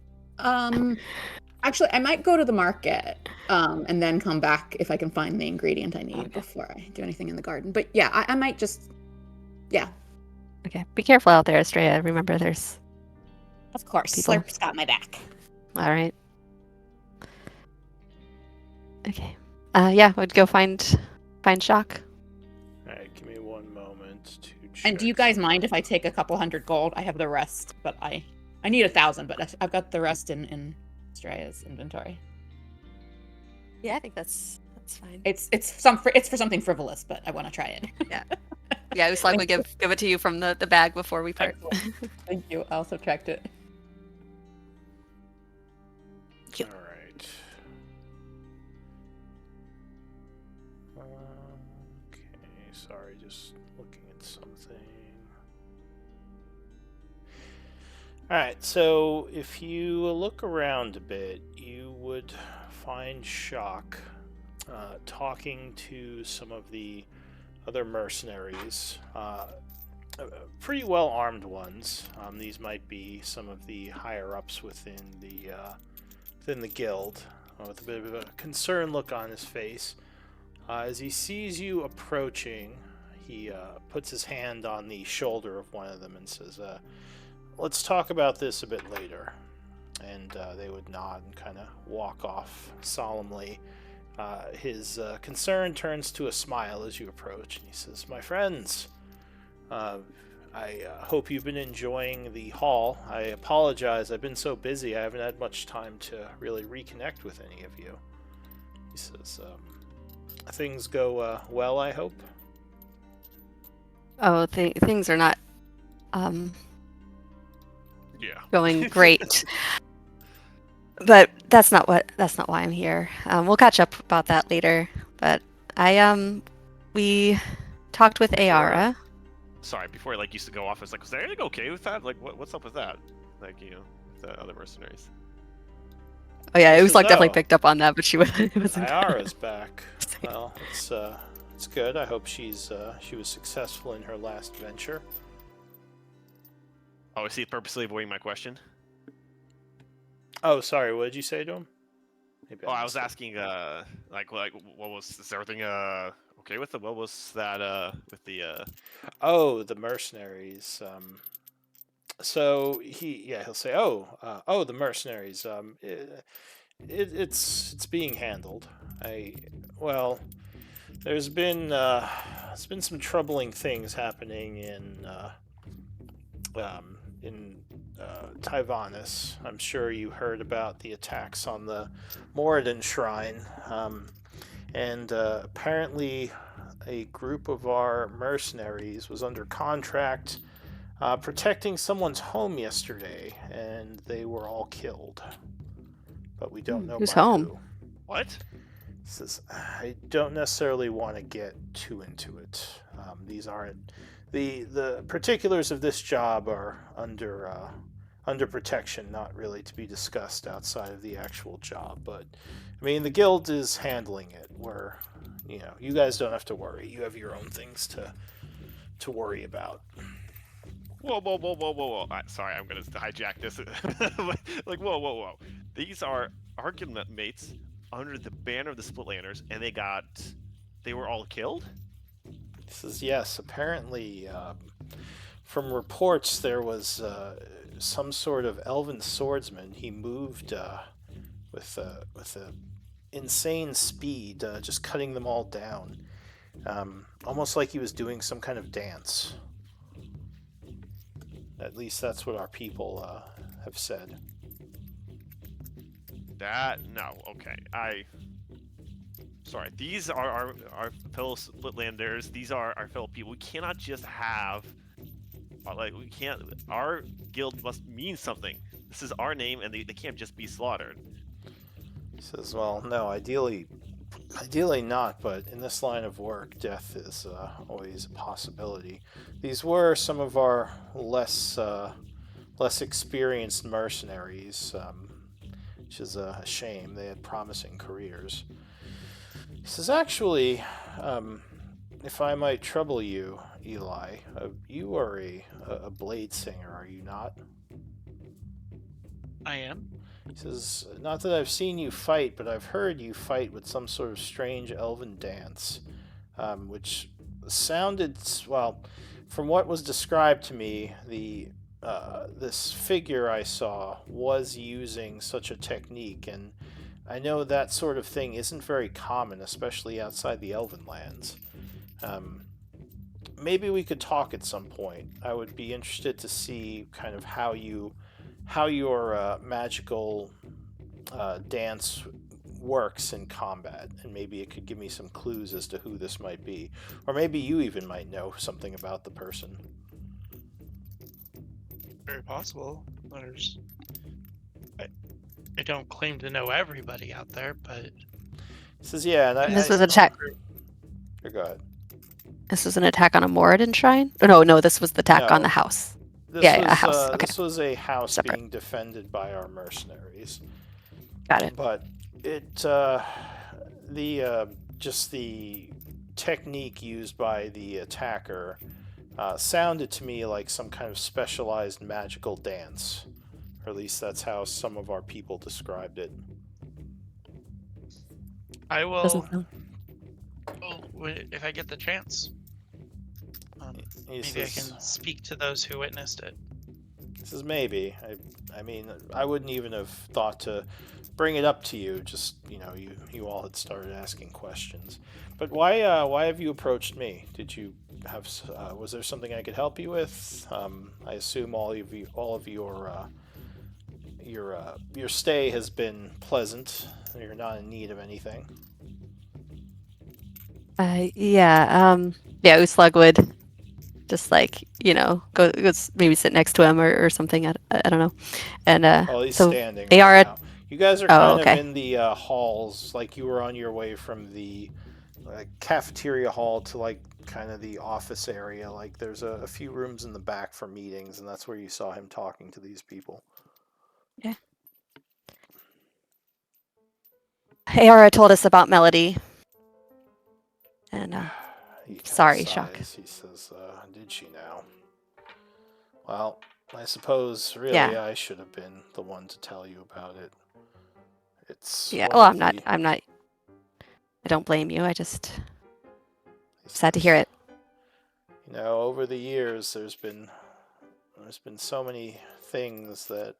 Speaker 5: Actually, I might go to the market and then come back if I can find the ingredient I need
Speaker 2: Okay.
Speaker 5: before I do anything in the garden. But yeah, I might just, yeah,
Speaker 2: Okay. Be careful out there, Estrella. Remember, there's.
Speaker 7: Of course,
Speaker 2: People.
Speaker 7: Slurp's got my back.
Speaker 2: All right. Okay. Yeah, would go find Shock.
Speaker 3: All right, give me one moment to check.
Speaker 5: And do you guys mind if I take a couple hundred gold? I have the rest, but I need 1,000, but I've got the rest in Estrella's inventory.
Speaker 2: Yeah, I think that's fine.
Speaker 5: It's for something frivolous, but I want to try it.
Speaker 2: Yeah, Uslag would give it to you from the bag before we part.
Speaker 5: Thank you. I also checked it.
Speaker 3: All right. Okay, sorry, just looking at something. All right, so if you look around a bit, you would find Shock talking to some of the other mercenaries, pretty well armed ones. These might be some of the higher ups within the guild, with a bit of a concerned look on his face. As he sees you approaching, he puts his hand on the shoulder of one of them and says, "Let's talk about this a bit later." And they would nod and kind of walk off solemnly. His concern turns to a smile as you approach, and he says, "My friends, I hope you've been enjoying the hall. I apologize, I've been so busy, I haven't had much time to really reconnect with any of you." He says, "Things go well, I hope?"
Speaker 2: Oh, things are not
Speaker 6: Yeah.
Speaker 2: going great. But that's not why I'm here. We'll catch up about that later. But we talked with Ayara.
Speaker 6: Sorry, before I used to go off, I was like, was there anything okay with that? Like, what's up with that? Like, with the other mercenaries.
Speaker 2: Oh yeah, it was
Speaker 3: Says,
Speaker 2: like definitely
Speaker 3: "Oh,
Speaker 2: picked up on that, but she wasn't.
Speaker 3: Ayara's back. Well, it's good. I hope she was successful in her last venture."
Speaker 6: Oh, is he purposely avoiding my question?
Speaker 3: Oh, sorry. What did you say to him? Maybe
Speaker 6: I was
Speaker 3: missed it.
Speaker 6: asking, is everything okay with it? What was that with the?
Speaker 3: Oh, the mercenaries. So he'll say, "Oh, the mercenaries. It's being handled. There's been some troubling things happening in Tyvanis. I'm sure you heard about the attacks on the Moradin Shrine, and apparently a group of our mercenaries was under contract protecting someone's home yesterday, and they were all killed. But we don't know
Speaker 2: Whose
Speaker 3: by
Speaker 2: home?
Speaker 3: who."
Speaker 6: What?
Speaker 3: Says, "I don't necessarily want to get too into it. These aren't the particulars of this job are under protection, not really to be discussed outside of the actual job. But I mean, the guild is handling it. You guys don't have to worry. You have your own things to worry about."
Speaker 6: Whoa! Sorry, I'm gonna hijack this. Whoa! These are our guild mates under the banner of the Splitlanders, and they were all killed?
Speaker 3: He says, "Yes, apparently, from reports, there was some sort of elven swordsman. He moved with a insane speed, just cutting them all down, almost like he was doing some kind of dance. At least that's what our people have said."
Speaker 6: No, okay. Sorry, these are our fellow Splitlanders. These are our fellow people. We cannot just have, our guild must mean something. This is our name, and they can't just be slaughtered.
Speaker 3: He says, "Well, no, ideally not, but in this line of work, death is always a possibility. These were some of our less experienced mercenaries, which is a shame. They had promising careers." He says, "Actually, if I might trouble you, Eli, you are a blade singer, are you not?"
Speaker 1: I am.
Speaker 3: He says, "Not that I've seen you fight, but I've heard you fight with some sort of strange elven dance, which sounded, well, from what was described to me, this figure I saw was using such a technique, and I know that sort of thing isn't very common, especially outside the Elven lands. Maybe we could talk at some point. I would be interested to see kind of how your magical dance works in combat, and maybe it could give me some clues as to who this might be, or maybe you even might know something about the person."
Speaker 1: Very possible. I don't claim to know everybody out there, but
Speaker 3: He says, "Yeah, and
Speaker 2: And this was an attack.
Speaker 3: Go ahead.
Speaker 2: This was an attack on a Moradin shrine? Oh, no, this was the attack on
Speaker 3: No.
Speaker 2: the house.
Speaker 3: This
Speaker 2: Yeah,
Speaker 3: was
Speaker 2: a house. Okay.
Speaker 3: This was a house
Speaker 2: Separate.
Speaker 3: being defended by our mercenaries.
Speaker 2: Got it.
Speaker 3: But it just the technique used by the attacker sounded to me like some kind of specialized magical dance, or at least that's how some of our people described it.
Speaker 1: I will.
Speaker 2: Doesn't sound.
Speaker 1: If I get the chance,
Speaker 3: He
Speaker 1: maybe I
Speaker 3: says,
Speaker 1: can speak to those who witnessed it.
Speaker 3: He says, "Maybe. I mean, I wouldn't even have thought to bring it up to you. Just, you all had started asking questions. But why have you approached me? Did you have was there something I could help you with? I assume all of your stay has been pleasant. You're not in need of anything."
Speaker 2: Yeah, Uslag would just go maybe sit next to him or something. I don't know. And
Speaker 3: Well, he's
Speaker 2: so
Speaker 3: standing
Speaker 2: AR
Speaker 3: right now. You guys are kind
Speaker 2: okay.
Speaker 3: of in the halls, like you were on your way from the cafeteria hall to like kind of the office area. Like there's a few rooms in the back for meetings, and that's where you saw him talking to these people.
Speaker 2: Okay. Ayara told us about Melody. And
Speaker 3: He kinda
Speaker 2: sorry,
Speaker 3: sighs.
Speaker 2: Shock.
Speaker 3: He says, "Did she now? Well, I suppose really
Speaker 2: Yeah.
Speaker 3: I should have been the one to tell you about it. It's
Speaker 2: Yeah.
Speaker 3: one
Speaker 2: Well,
Speaker 3: of
Speaker 2: I'm not. I don't blame you. I just
Speaker 3: he
Speaker 2: sad to hear
Speaker 3: says,
Speaker 2: it.
Speaker 3: Over the years, there's been so many things so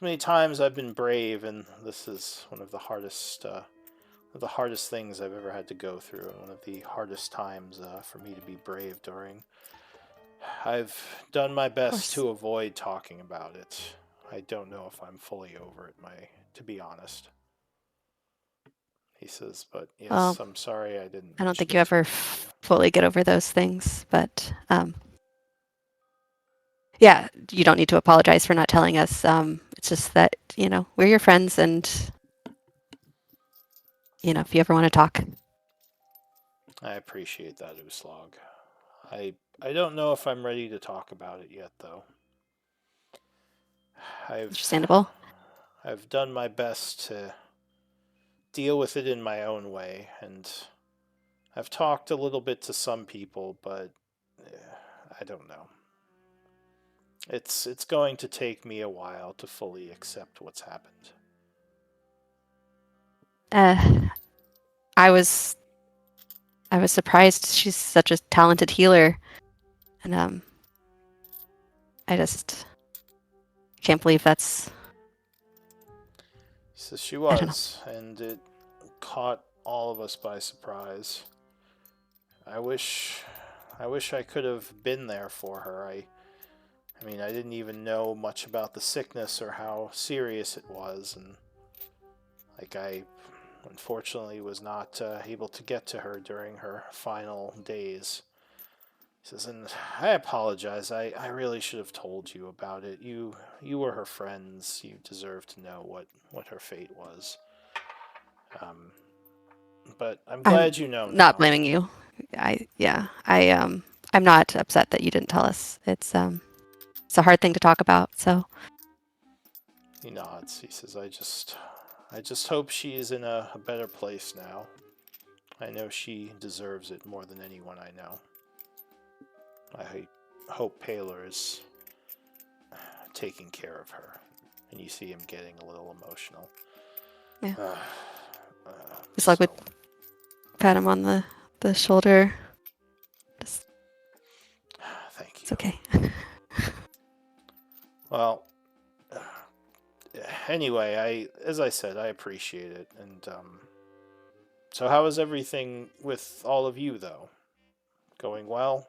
Speaker 3: many times I've been brave, and this is one of the hardest things I've ever had to go through, and one of the hardest times for me to be brave during. I've done my best to avoid talking about it. I don't know if I'm fully over it, to be honest." He says, "But yes,
Speaker 2: Well,
Speaker 3: I'm sorry I didn't."
Speaker 2: I don't think
Speaker 3: mention
Speaker 2: you
Speaker 3: it to
Speaker 2: ever fully get over those things, but yeah, you don't need to apologize for not telling us. It's just that we're your friends, and if you ever want to talk.
Speaker 3: I appreciate that, Uslag. I don't know if I'm ready to talk about it yet, though.
Speaker 2: Understandable.
Speaker 3: I've done my best to deal with it in my own way, and I've talked a little bit to some people, but I don't know. It's going to take me a while to fully accept what's happened.
Speaker 2: I was surprised. She's such a talented healer, and I just can't believe that's.
Speaker 3: He says she was, and it caught all of us by surprise. I wish I could have been there for her. I mean, I didn't even know much about the sickness or how serious it was, and I unfortunately was not able to get to her during her final days. He says, "And I apologize. I really should have told you about it. You were her friends. You deserve to know what her fate was. But I'm glad you know now."
Speaker 2: Not blaming you. I'm not upset that you didn't tell us. It's a hard thing to talk about. So
Speaker 3: he nods. He says, I just hope she is in a better place now. I know she deserves it more than anyone I know. I hope Paler is taking care of her." And you see him getting a little emotional.
Speaker 2: Yeah.
Speaker 3: Uh,
Speaker 2: Just like with pat him on the shoulder. Just,
Speaker 3: Thank you.
Speaker 2: it's okay.
Speaker 3: Well, anyway, as I said, I appreciate it. And so how is everything with all of you, though? Going well?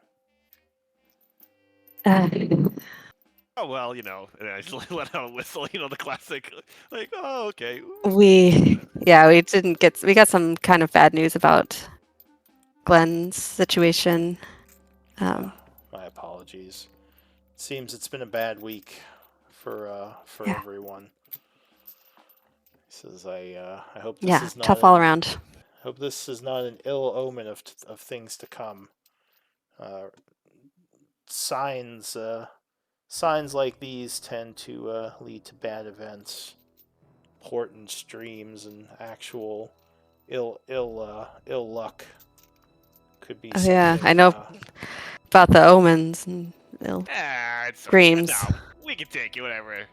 Speaker 6: Oh well, and I just let out a whistle. The classic, like, oh okay.
Speaker 2: we got some kind of bad news about Glenn's situation.
Speaker 3: My apologies. Seems it's been a bad week for
Speaker 2: Yeah.
Speaker 3: everyone. He says, I hope this
Speaker 2: Yeah,
Speaker 3: is not
Speaker 2: tough all around.
Speaker 3: hope this is not an ill omen of things to come. Signs like these tend to lead to bad events, important streams, and actual ill luck. Could be
Speaker 2: Oh yeah,
Speaker 3: something.
Speaker 2: I know about the omens and ill
Speaker 6: It's
Speaker 2: dreams.
Speaker 6: no, we can take it, whatever.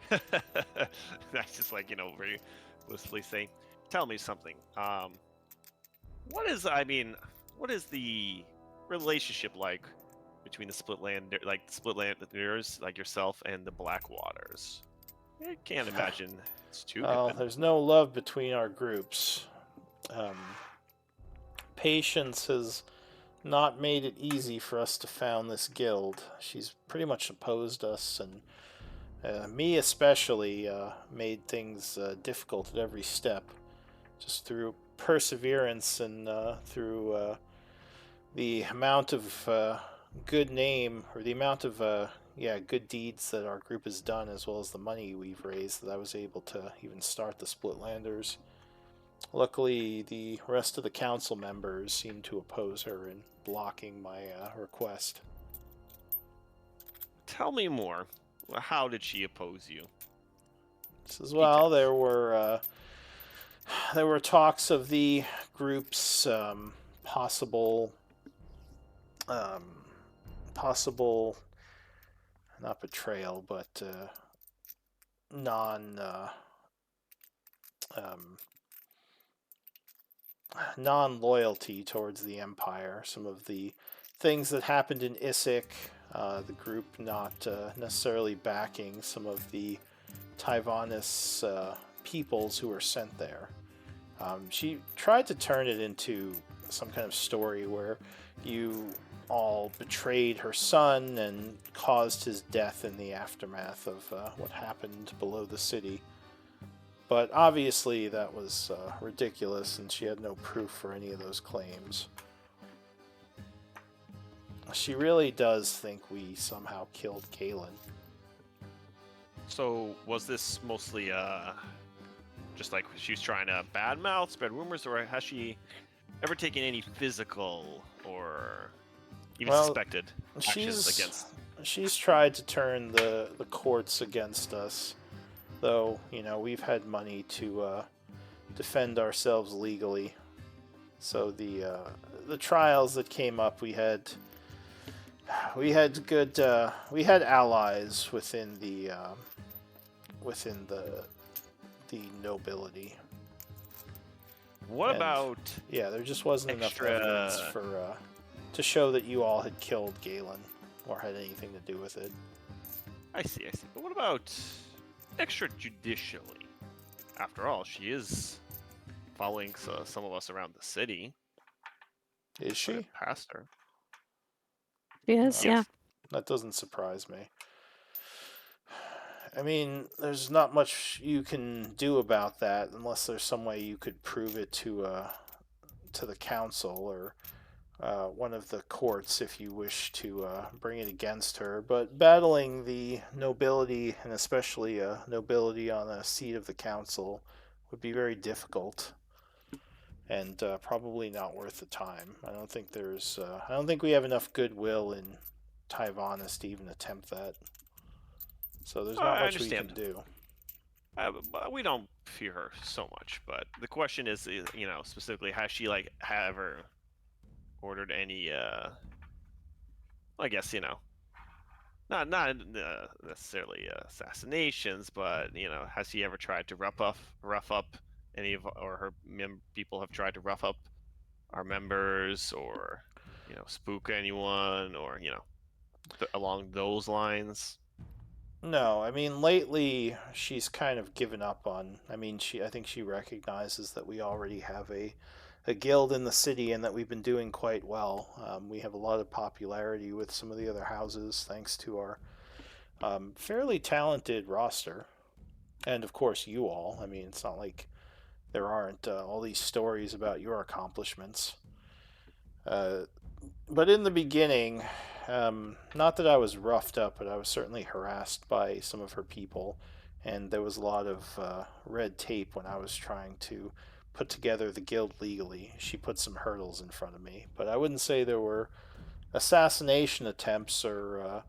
Speaker 6: That's just like very wistfully saying, "Tell me something. What is the relationship like between the Splitlanders, like yourself, and the Blackwaters? I can't imagine it's too
Speaker 3: Well,
Speaker 6: good.
Speaker 3: there's no love between our groups. Patience has not made it easy for us to found this guild. She's pretty much opposed us, and me especially made things difficult at every step. Just through perseverance and through the amount of good name, or the amount of good deeds that our group has done, as well as the money we've raised, that I was able to even start the Splitlanders. Luckily, the rest of the council members seem to oppose her in blocking my request.
Speaker 6: Tell me more. How did she oppose you?
Speaker 3: As well, there were talks of the group's possible not betrayal, but non non-loyalty towards the Empire. Some of the things that happened in Issyk, the group not necessarily backing some of the Taiwanese peoples who were sent there. She tried to turn it into some kind of story where you all betrayed her son and caused his death in the aftermath of what happened below the city. But obviously that was ridiculous, and she had no proof for any of those claims. She really does think we somehow killed Galen.
Speaker 6: So was this mostly just like she was trying to badmouth, spread rumors, or has she ever taken any physical or even suspected actions against?
Speaker 3: She's tried to turn the courts against us, though we've had money to defend ourselves legally. So the trials that came up, we had allies within the nobility.
Speaker 6: What about?
Speaker 3: Yeah, there just wasn't enough evidence for to show that you all had killed Galen or had anything to do with it.
Speaker 6: I see. But what about extrajudicially? After all, she is following some of us around the city.
Speaker 3: Is she?
Speaker 6: Past her.
Speaker 2: She is, yeah.
Speaker 3: That doesn't surprise me. I mean, there's not much you can do about that unless there's some way you could prove it to the council or one of the courts if you wish to bring it against her. But battling the nobility, and especially nobility on a seat of the council, would be very difficult and probably not worth the time. I don't think we have enough goodwill in Taiwanese to even attempt that. So there's not much we can do.
Speaker 6: We don't fear her so much, but the question is, specifically, has she ever ordered any? I guess not necessarily assassinations, but has he ever tried to rough up any of, or her people have tried to rough up our members, or spook anyone, or along those lines?
Speaker 3: No, I mean lately she's kind of given up on. I mean, I think she recognizes that we already have a guild in the city and that we've been doing quite well. We have a lot of popularity with some of the other houses thanks to our fairly talented roster, and of course you all. I mean, it's not like there aren't all these stories about your accomplishments. Uh, but in the beginning, not that I was roughed up, but I was certainly harassed by some of her people, and there was a lot of red tape when I was trying to put together the guild legally. She put some hurdles in front of me, but I wouldn't say there were assassination attempts or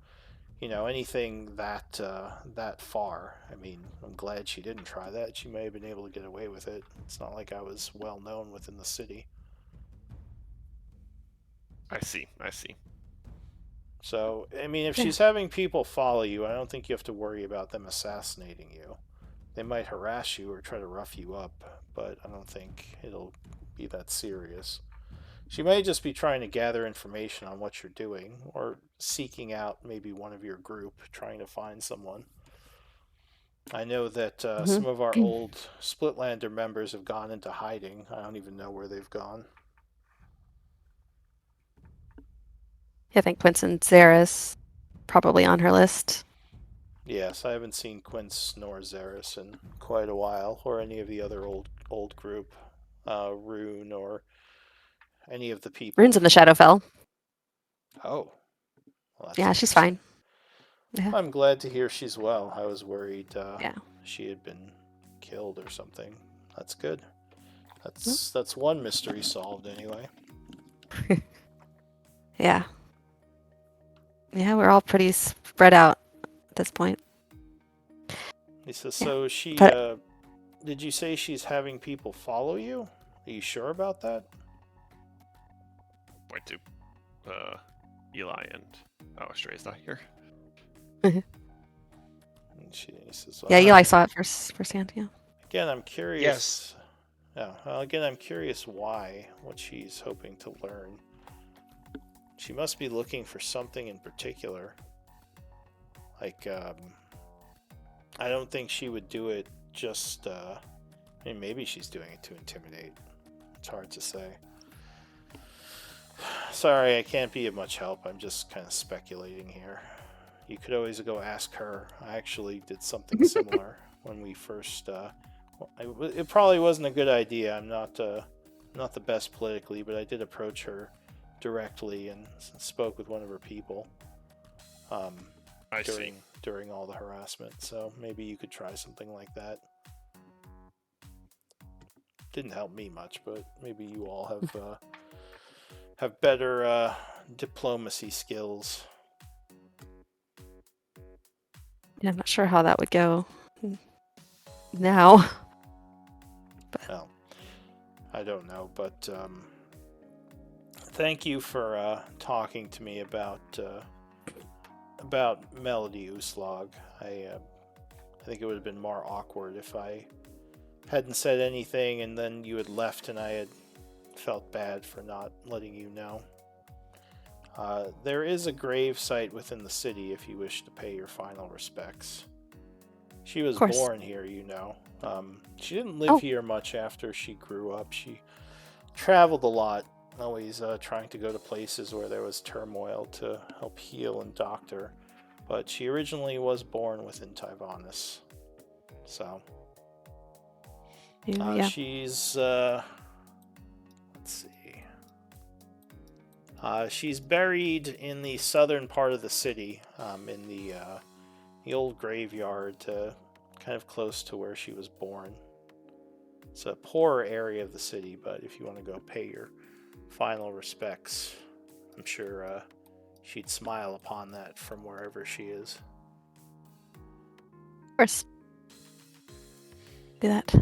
Speaker 3: anything that far. I mean, I'm glad she didn't try that. She may have been able to get away with it. It's not like I was well known within the city.
Speaker 6: I see. I see.
Speaker 3: So, I mean, if she's having people follow you, I don't think you have to worry about them assassinating you. They might harass you or try to rough you up, but I don't think it'll be that serious. She may just be trying to gather information on what you're doing, or seeking out maybe one of your group, trying to find someone. I know that some of our old Splitlander members have gone into hiding. I don't even know where they've gone.
Speaker 2: I think Quince and Zaris probably on her list.
Speaker 3: Yes, I haven't seen Quince nor Zaris in quite a while, or any of the other old group, Rune or any of the people.
Speaker 2: Rune's in the Shadowfell.
Speaker 3: Oh, well,
Speaker 2: Yeah, she's fine. Yeah.
Speaker 3: I'm glad to hear she's well. I was worried
Speaker 2: Yeah.
Speaker 3: she had been killed or something. That's good. That's one mystery solved anyway.
Speaker 2: Yeah. Yeah, we're all pretty spread out at this point.
Speaker 3: Lisa, so she,
Speaker 2: But-
Speaker 3: did you say she's having people follow you? Are you sure about that?
Speaker 6: Point to Eli and Stray's not here.
Speaker 3: And she says,
Speaker 2: Yeah, Eli saw it firsthand. Yeah.
Speaker 3: Again, I'm curious. Yeah. Well, again, I'm curious why, what she's hoping to learn. She must be looking for something in particular. Like, I don't think she would do it just, I mean, maybe she's doing it to intimidate. It's hard to say. Sorry, I can't be of much help. I'm just kind of speculating here. You could always go ask her. I actually did something similar when we first, it probably wasn't a good idea. I'm not the best politically, but I did approach her directly and spoke with one of her people during all the harassment. So maybe you could try something like that. Didn't help me much, but maybe you all have better diplomacy skills.
Speaker 2: Yeah, I'm not sure how that would go now.
Speaker 3: Well, I don't know, but thank you for talking to me about Melody Uslag. I think it would have been more awkward if I hadn't said anything and then you had left and I had felt bad for not letting you know. There is a grave site within the city if you wish to pay your final respects. She was born here, you know. She didn't live here much after she grew up. She traveled a lot, always trying to go to places where there was turmoil to help heal and doctor. But she originally was born within Tyvanis. So, she's, let's see. She's buried in the southern part of the city, in the old graveyard, kind of close to where she was born. It's a poorer area of the city, but if you want to go pay your final respects, I'm sure she'd smile upon that from wherever she is.
Speaker 2: Of course. Do that.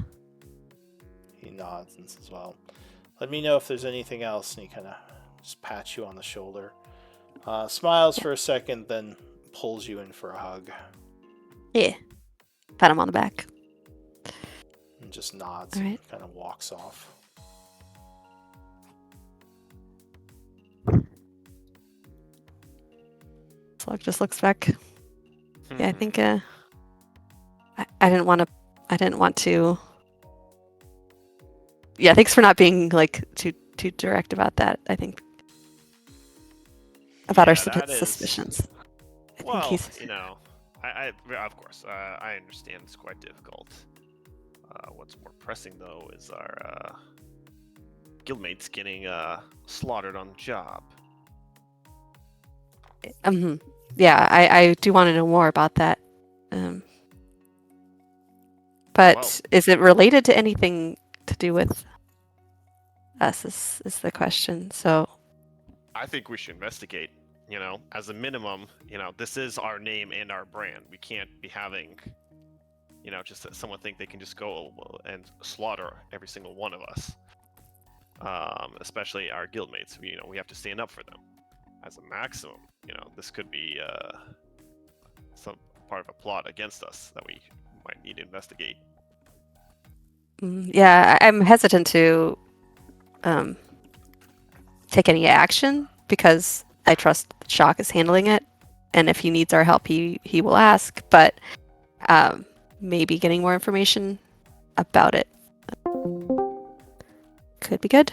Speaker 3: He nods and says, well, let me know if there's anything else, and he kind of just pats you on the shoulder. Smiles for a second, then pulls you in for a hug
Speaker 2: Yeah. Pat him on the back.
Speaker 3: and just nods
Speaker 2: All
Speaker 3: and
Speaker 2: right.
Speaker 3: kind of walks off.
Speaker 2: Slug just looks back. Yeah, I think I didn't want to. Yeah, thanks for not being like too direct about that. I think about our
Speaker 6: that is-
Speaker 2: suspicions. I think
Speaker 6: Well,
Speaker 2: he's
Speaker 6: I of course, I understand it's quite difficult. What's more pressing, though, is our guildmates getting slaughtered on the job.
Speaker 2: Yeah, I do want to know more about that. But
Speaker 6: Well-
Speaker 2: is it related to anything to do with us? Is the question. So
Speaker 6: I think we should investigate. As a minimum, this is our name and our brand. We can't be having, just that someone think they can just go and slaughter every single one of us. Especially our guildmates. We have to stand up for them. As a maximum, this could be some part of a plot against us that we might need to investigate.
Speaker 2: yeah, I'm hesitant to take any action because I trust Shock is handling it, and if he needs our help, he will ask. But maybe getting more information about it could be good.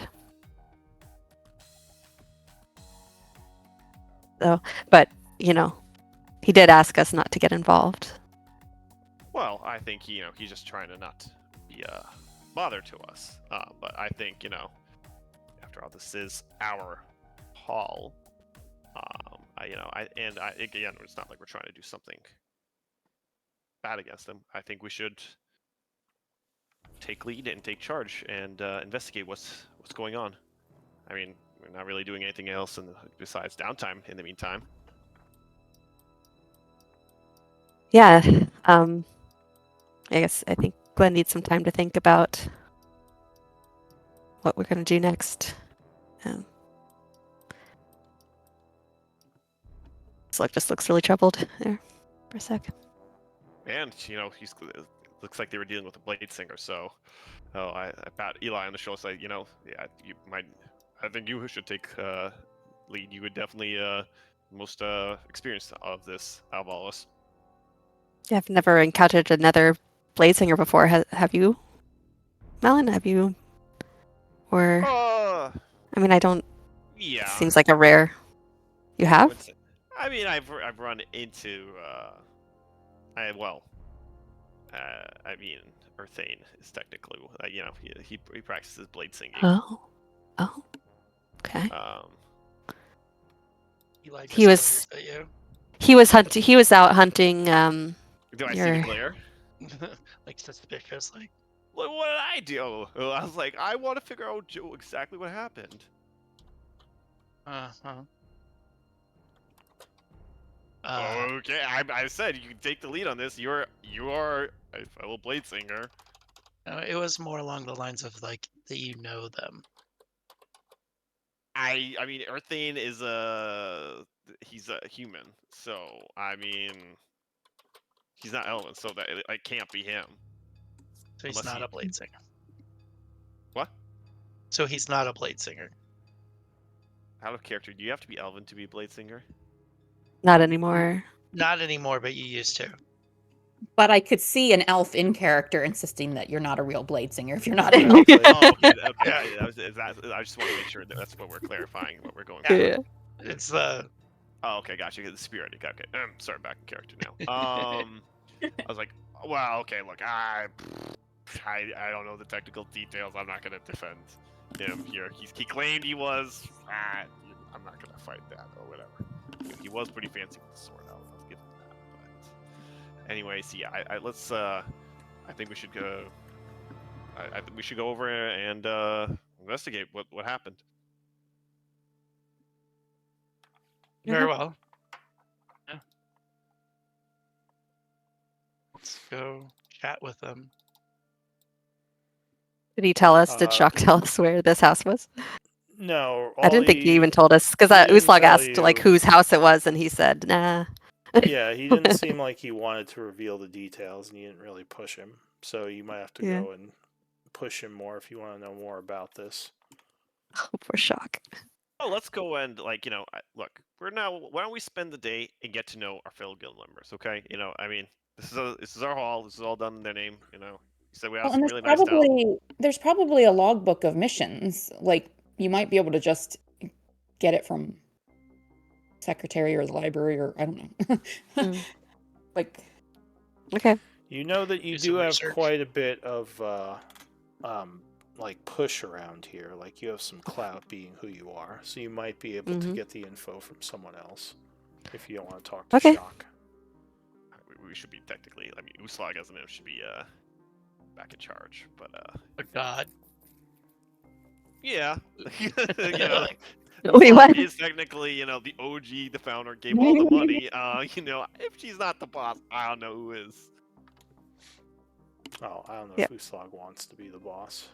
Speaker 2: So, but he did ask us not to get involved.
Speaker 6: Well, I think he's just trying to not be a bother to us. But I think after all, this is our hall. Again, it's not like we're trying to do something bad against them. I think we should take lead and take charge and investigate what's going on. I mean, we're not really doing anything else besides downtime in the meantime.
Speaker 2: Yeah. I think Glenn needs some time to think about what we're going to do next. Slug just looks really troubled there for a sec.
Speaker 6: And he's looks like they were dealing with a blade singer. So, I pat Eli on the shoulder, say, yeah, you might. I think you should take lead. You would definitely most experienced of this out of all of us.
Speaker 2: Yeah, I've never encountered another blade singer before. Have you, Melon? Have you? Or I mean, I don't.
Speaker 6: Yeah.
Speaker 2: It seems like a rare. You have?
Speaker 6: I mean, I've run into. I mean, Earthane is technically, he practices blade singing.
Speaker 2: Oh. Okay.
Speaker 1: Eli
Speaker 2: He
Speaker 1: just
Speaker 2: was-
Speaker 1: glares at you.
Speaker 2: He was out hunting.
Speaker 6: Do I see the
Speaker 2: your-
Speaker 6: glare?
Speaker 1: Like suspiciously.
Speaker 6: What did I do? I was like, I want to figure out exactly what happened. Okay, I said you can take the lead on this. You are a fellow blade singer.
Speaker 1: It was more along the lines of like that you know them.
Speaker 6: I mean, Earthane is he's a human, so I mean, he's not Elven, so that it can't be him.
Speaker 1: So he's
Speaker 6: Unless
Speaker 1: not
Speaker 6: he-
Speaker 1: a blade singer.
Speaker 6: What?
Speaker 1: So he's not a blade singer.
Speaker 6: Out of character, do you have to be Elven to be a blade singer?
Speaker 2: Not anymore.
Speaker 1: Not anymore, but you used to.
Speaker 5: But I could see an elf in character insisting that you're not a real blade singer if you're not
Speaker 3: Yeah,
Speaker 5: an elf.
Speaker 6: Oh, okay.
Speaker 1: Yeah.
Speaker 6: I just want to make sure that's what we're clarifying, what we're going
Speaker 1: Yeah.
Speaker 6: for.
Speaker 1: It's the
Speaker 6: Oh, okay, gotcha. The spirit. Okay, sorry, back in character now. I was like, well, okay, look, I don't know the technical details. I'm not gonna defend him here. He claimed he was. I'm not gonna fight that or whatever. He was pretty fancy with the sword. I'll give him that. But anyways, yeah, let's. I think we should go. I think we should go over and investigate what happened.
Speaker 1: very well. Yeah. Let's go chat with them.
Speaker 2: Did he tell us? Did Shock tell us where this house was?
Speaker 3: No,
Speaker 2: I didn't think he
Speaker 3: Ollie-
Speaker 2: even told us because
Speaker 3: he didn't
Speaker 2: Uslag
Speaker 3: tell
Speaker 2: asked like
Speaker 3: you.
Speaker 2: whose house it was, and he said, "Nah."
Speaker 3: Yeah, he didn't seem like he wanted to reveal the details, and you didn't really push him. So you might have to
Speaker 2: Yeah.
Speaker 3: go and push him more if you want to know more about this.
Speaker 2: For shock.
Speaker 6: Oh, let's go and look. We're now. Why don't we spend the day and get to know our fellow guild members? Okay. I mean, this is our hall. This is all done in their name. You said we have
Speaker 5: Well,
Speaker 6: some
Speaker 5: and
Speaker 6: really nice town.
Speaker 5: there's probably a logbook of missions. Like you might be able to just get it from secretary or the library or I don't know.
Speaker 2: Mm.
Speaker 5: Like
Speaker 2: Okay.
Speaker 3: You know that you
Speaker 1: Do
Speaker 3: do
Speaker 1: some
Speaker 3: have
Speaker 1: research.
Speaker 3: quite a bit of like push around here. Like you have some clout being who you are, so you might be able to
Speaker 2: Mhm.
Speaker 3: get the info from someone else if you don't want to talk to
Speaker 2: Okay.
Speaker 3: Shock.
Speaker 6: We should be technically. I mean, Uslag as an imp should be back in charge, but
Speaker 1: A god.
Speaker 6: yeah.
Speaker 2: Wait, what?
Speaker 6: Is technically the OG, the founder, gave all the money. If she's not the boss, I don't know who is.
Speaker 3: Oh, I don't know
Speaker 2: Yep.
Speaker 3: if Uslag wants to be the boss.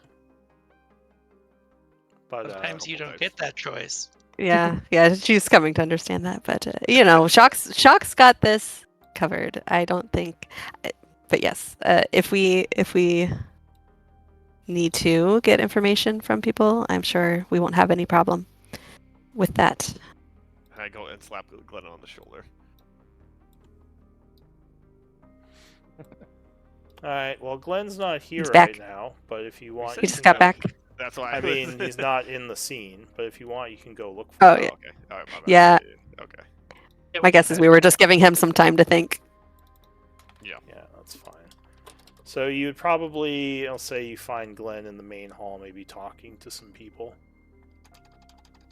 Speaker 3: But
Speaker 1: Sometimes you
Speaker 6: couple
Speaker 1: don't
Speaker 6: types.
Speaker 1: get that choice.
Speaker 2: Yeah, she's coming to understand that, but Shock's got this covered. I don't think, but yes, if we need to get information from people, I'm sure we won't have any problem with that.
Speaker 6: I go and slap Glenn on the shoulder.
Speaker 3: all right, well, Glenn's not here
Speaker 2: He's
Speaker 3: right
Speaker 2: back.
Speaker 3: now. But if you want,
Speaker 2: He
Speaker 3: you
Speaker 2: just
Speaker 3: can
Speaker 2: got
Speaker 3: go-
Speaker 2: back.
Speaker 6: That's why.
Speaker 3: I mean, he's not in the scene. But if you want, you can go look for
Speaker 2: Oh,
Speaker 3: him.
Speaker 2: yeah.
Speaker 6: Okay. All right. My bad.
Speaker 2: Yeah.
Speaker 6: Okay.
Speaker 1: Yeah,
Speaker 2: My guess is we were just giving him some time to think.
Speaker 3: Yeah, that's fine. So you would probably, I'll say, you find Glenn in the main hall, maybe talking to some people.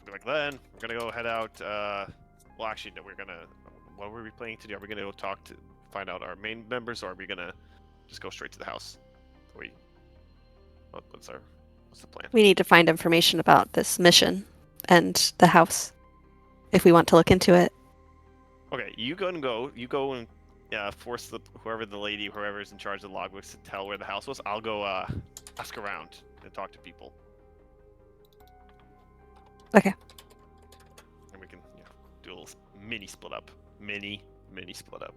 Speaker 6: Be like, Glenn, we're gonna go head out. Well, actually, no, we're gonna. What were we planning to do? Are we gonna go find out our main members, or are we gonna just go straight to the house? What's the plan?
Speaker 2: We need to find information about this mission and the house if we want to look into it.
Speaker 6: Okay, you go and force whoever's in charge of the logbooks to tell where the house was. I'll go ask around and talk to people.
Speaker 2: Okay.
Speaker 6: And we can do a little mini split up. Mini split up.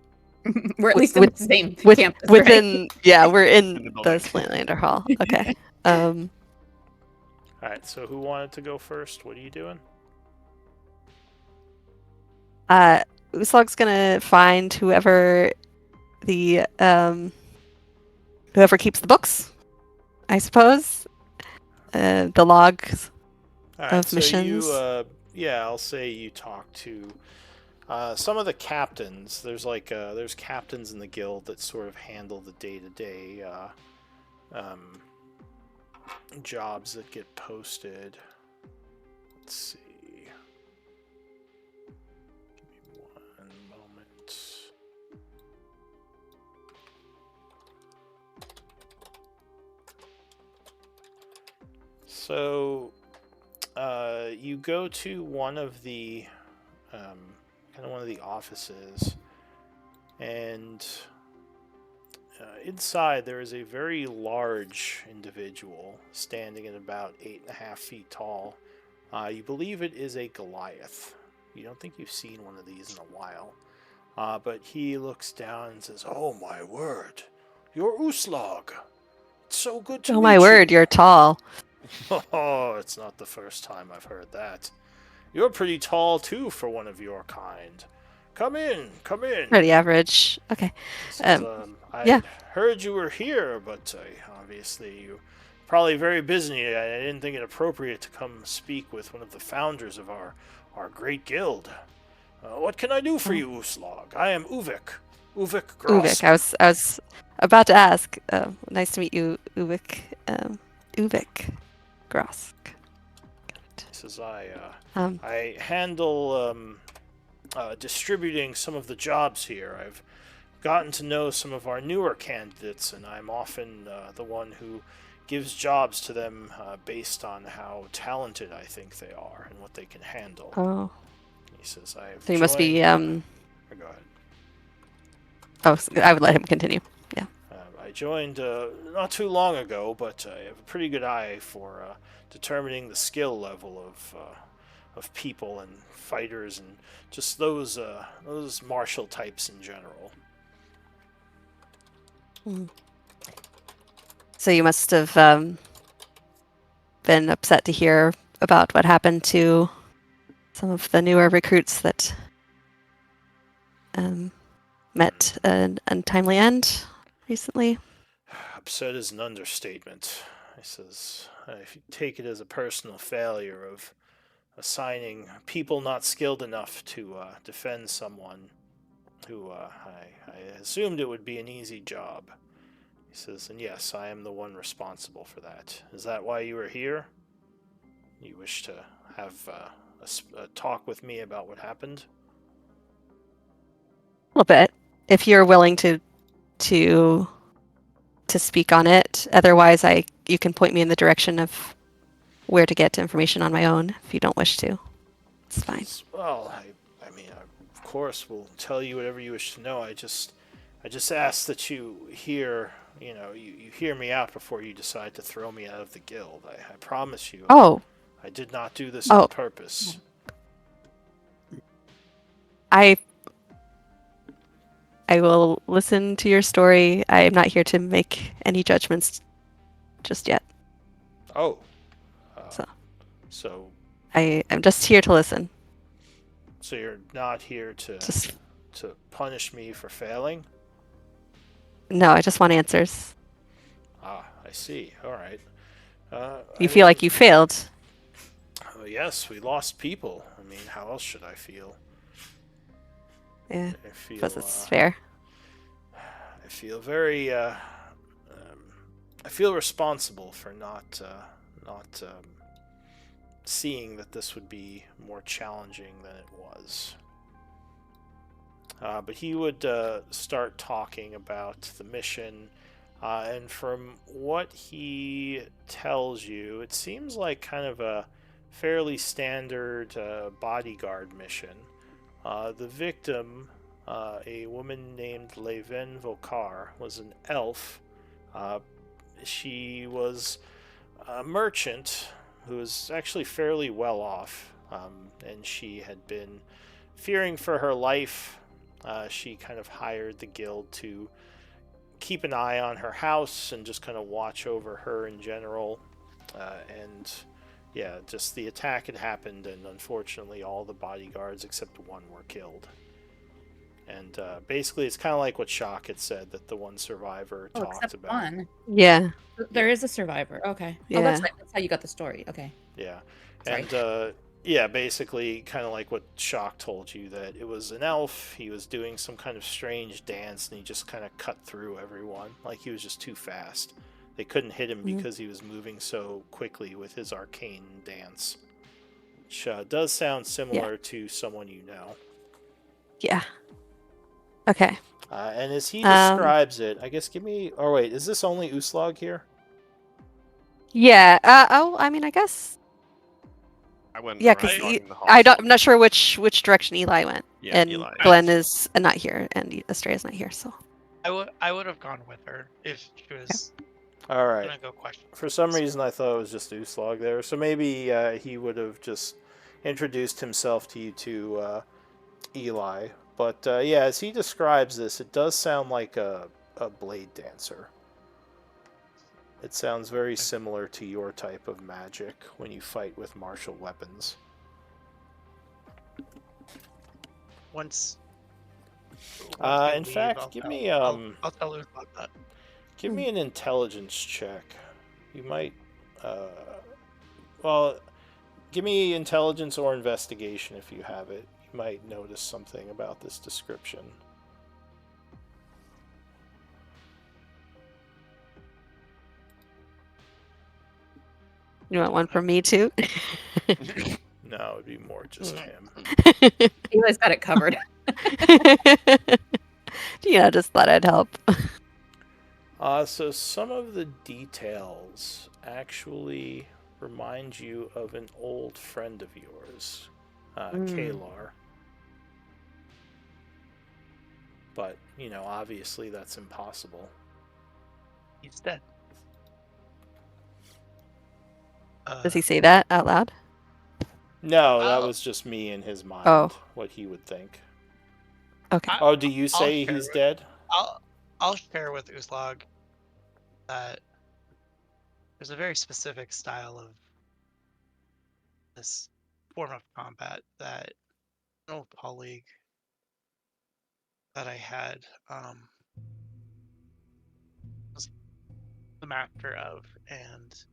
Speaker 5: we're at least
Speaker 2: With-
Speaker 5: in the same
Speaker 2: With
Speaker 5: campus,
Speaker 2: within, yeah, we're
Speaker 6: In
Speaker 2: in
Speaker 6: the
Speaker 2: the
Speaker 6: building.
Speaker 2: Splitlander Hall. Okay.
Speaker 3: All right, so who wanted to go first? What are you doing?
Speaker 2: Uslog's gonna find whoever whoever keeps the books, I suppose. The logs.
Speaker 3: All right,
Speaker 2: Of
Speaker 3: so
Speaker 2: missions?
Speaker 3: I'll say you talk to some of the captains. There's captains in the guild that sort of handle the day-to-day jobs that get posted. Let's see. Give me one moment. So, you go to one of the offices, and inside there is a very large individual standing at about 8.5 feet tall. You believe it is a Goliath. You don't think you've seen one of these in a while. But he looks down and says, "Oh my word, you're Uslag. It's so good to
Speaker 2: Oh
Speaker 3: meet
Speaker 2: my word,
Speaker 3: you."
Speaker 2: you're tall.
Speaker 3: Oh, it's not the first time I've heard that. You're pretty tall, too, for one of your kind. Come in, come in.
Speaker 2: Pretty average. Okay.
Speaker 3: Says, I
Speaker 2: yeah.
Speaker 3: heard you were here, but obviously you're probably very busy. I didn't think it appropriate to come speak with one of the founders of our great guild. What can I do for you, Uslag? I am Uvik. Uvik Grosk.
Speaker 2: Uvik. I was about to ask. Nice to meet you, Uvik. Uvik Grosk.
Speaker 3: He says, I
Speaker 2: Um,
Speaker 3: handle distributing some of the jobs here. I've gotten to know some of our newer candidates, and I'm often the one who gives jobs to them based on how talented I think they are and what they can handle.
Speaker 2: oh,
Speaker 3: He says, I have
Speaker 2: so you must be.
Speaker 3: Go ahead.
Speaker 2: Oh, I would let him continue. Yeah.
Speaker 3: I joined not too long ago, but I have a pretty good eye for determining the skill level of people and fighters and just those martial types in general.
Speaker 2: So you must have been upset to hear about what happened to some of the newer recruits that met an untimely end recently.
Speaker 3: Upset is an understatement. He says, if you take it as a personal failure of assigning people not skilled enough to defend someone who I assumed it would be an easy job. He says, and yes, I am the one responsible for that. Is that why you were here? You wish to have a talk with me about what happened?
Speaker 2: A little bit, if you're willing to speak on it. Otherwise, you can point me in the direction of where to get information on my own. If you don't wish to, it's fine.
Speaker 3: Well, I mean, of course, we'll tell you whatever you wish to know. I just ask that you hear, you hear me out before you decide to throw me out of the guild. I promise you.
Speaker 2: Oh.
Speaker 3: I did not do this on purpose.
Speaker 2: I will listen to your story. I am not here to make any judgments just yet.
Speaker 3: Oh.
Speaker 2: So I am just here to listen.
Speaker 3: So you're not here to punish me for failing?
Speaker 2: No, I just want answers.
Speaker 3: Ah, I see. All right.
Speaker 2: You feel like you failed?
Speaker 3: Oh, yes, we lost people. I mean, how else should I feel?
Speaker 2: Yeah, because it's fair.
Speaker 3: I feel very. I feel responsible for not seeing that this would be more challenging than it was. But he would start talking about the mission, and from what he tells you, it seems like kind of a fairly standard bodyguard mission. The victim, a woman named Leven Vokar, was an elf. She was a merchant who was actually fairly well off, and she had been fearing for her life. She kind of hired the guild to keep an eye on her house and just kind of watch over her in general. And yeah, just the attack had happened, and unfortunately all the bodyguards except one were killed. And basically it's kind of like what Shock had said, that the one survivor talked about.
Speaker 5: One.
Speaker 2: Yeah.
Speaker 5: There is a survivor. Okay.
Speaker 2: Yeah.
Speaker 5: Oh, that's right. That's how you got the story. Okay.
Speaker 3: Yeah.
Speaker 5: Sorry.
Speaker 3: And yeah, basically kind of like what Shock told you, that it was an elf. He was doing some kind of strange dance, and he just kind of cut through everyone. Like he was just too fast. They couldn't hit him because he was moving so quickly with his arcane dance. Which does sound similar to someone you know.
Speaker 2: Yeah. Okay.
Speaker 3: And as he describes it, I guess give me... Oh, wait, is this only Uslag here?
Speaker 2: Yeah. I mean, I guess...
Speaker 6: I went
Speaker 2: Yeah,
Speaker 6: around
Speaker 2: because
Speaker 6: talking the
Speaker 2: I'm not sure which direction Eli went.
Speaker 6: Yeah,
Speaker 2: and
Speaker 6: Eli.
Speaker 2: Glenn is not here, and Estrella's not here, so...
Speaker 1: I would have gone with her if she was
Speaker 3: All right.
Speaker 1: gonna go question.
Speaker 3: For some reason, I thought it was just Uslag there. So maybe he would have just introduced himself to you two, Eli. But yeah, as he describes this, it does sound like a blade dancer. It sounds very similar to your type of magic when you fight with martial weapons.
Speaker 1: Once
Speaker 3: in fact, give me
Speaker 1: I'll tell her about that.
Speaker 3: give me an intelligence check. You might well, give me intelligence or investigation if you have it. You might notice something about this description.
Speaker 2: You want one from me, too?
Speaker 3: No, it'd be more just him.
Speaker 5: Eli's got it covered.
Speaker 2: Yeah, just thought I'd help.
Speaker 3: So some of the details actually remind you of an old friend of yours, Kalar. But, obviously that's impossible.
Speaker 1: He's dead.
Speaker 2: Does he say that out loud?
Speaker 3: No, that
Speaker 1: I'll-
Speaker 3: was just me in his mind.
Speaker 2: Oh.
Speaker 3: What he would think.
Speaker 2: Okay.
Speaker 3: Oh, do you
Speaker 1: I'll
Speaker 3: say
Speaker 1: share
Speaker 3: he's
Speaker 1: with-
Speaker 3: dead?
Speaker 1: I'll share with Uzlog that there's a very specific style of this form of combat that an old colleague that I had was the master of, and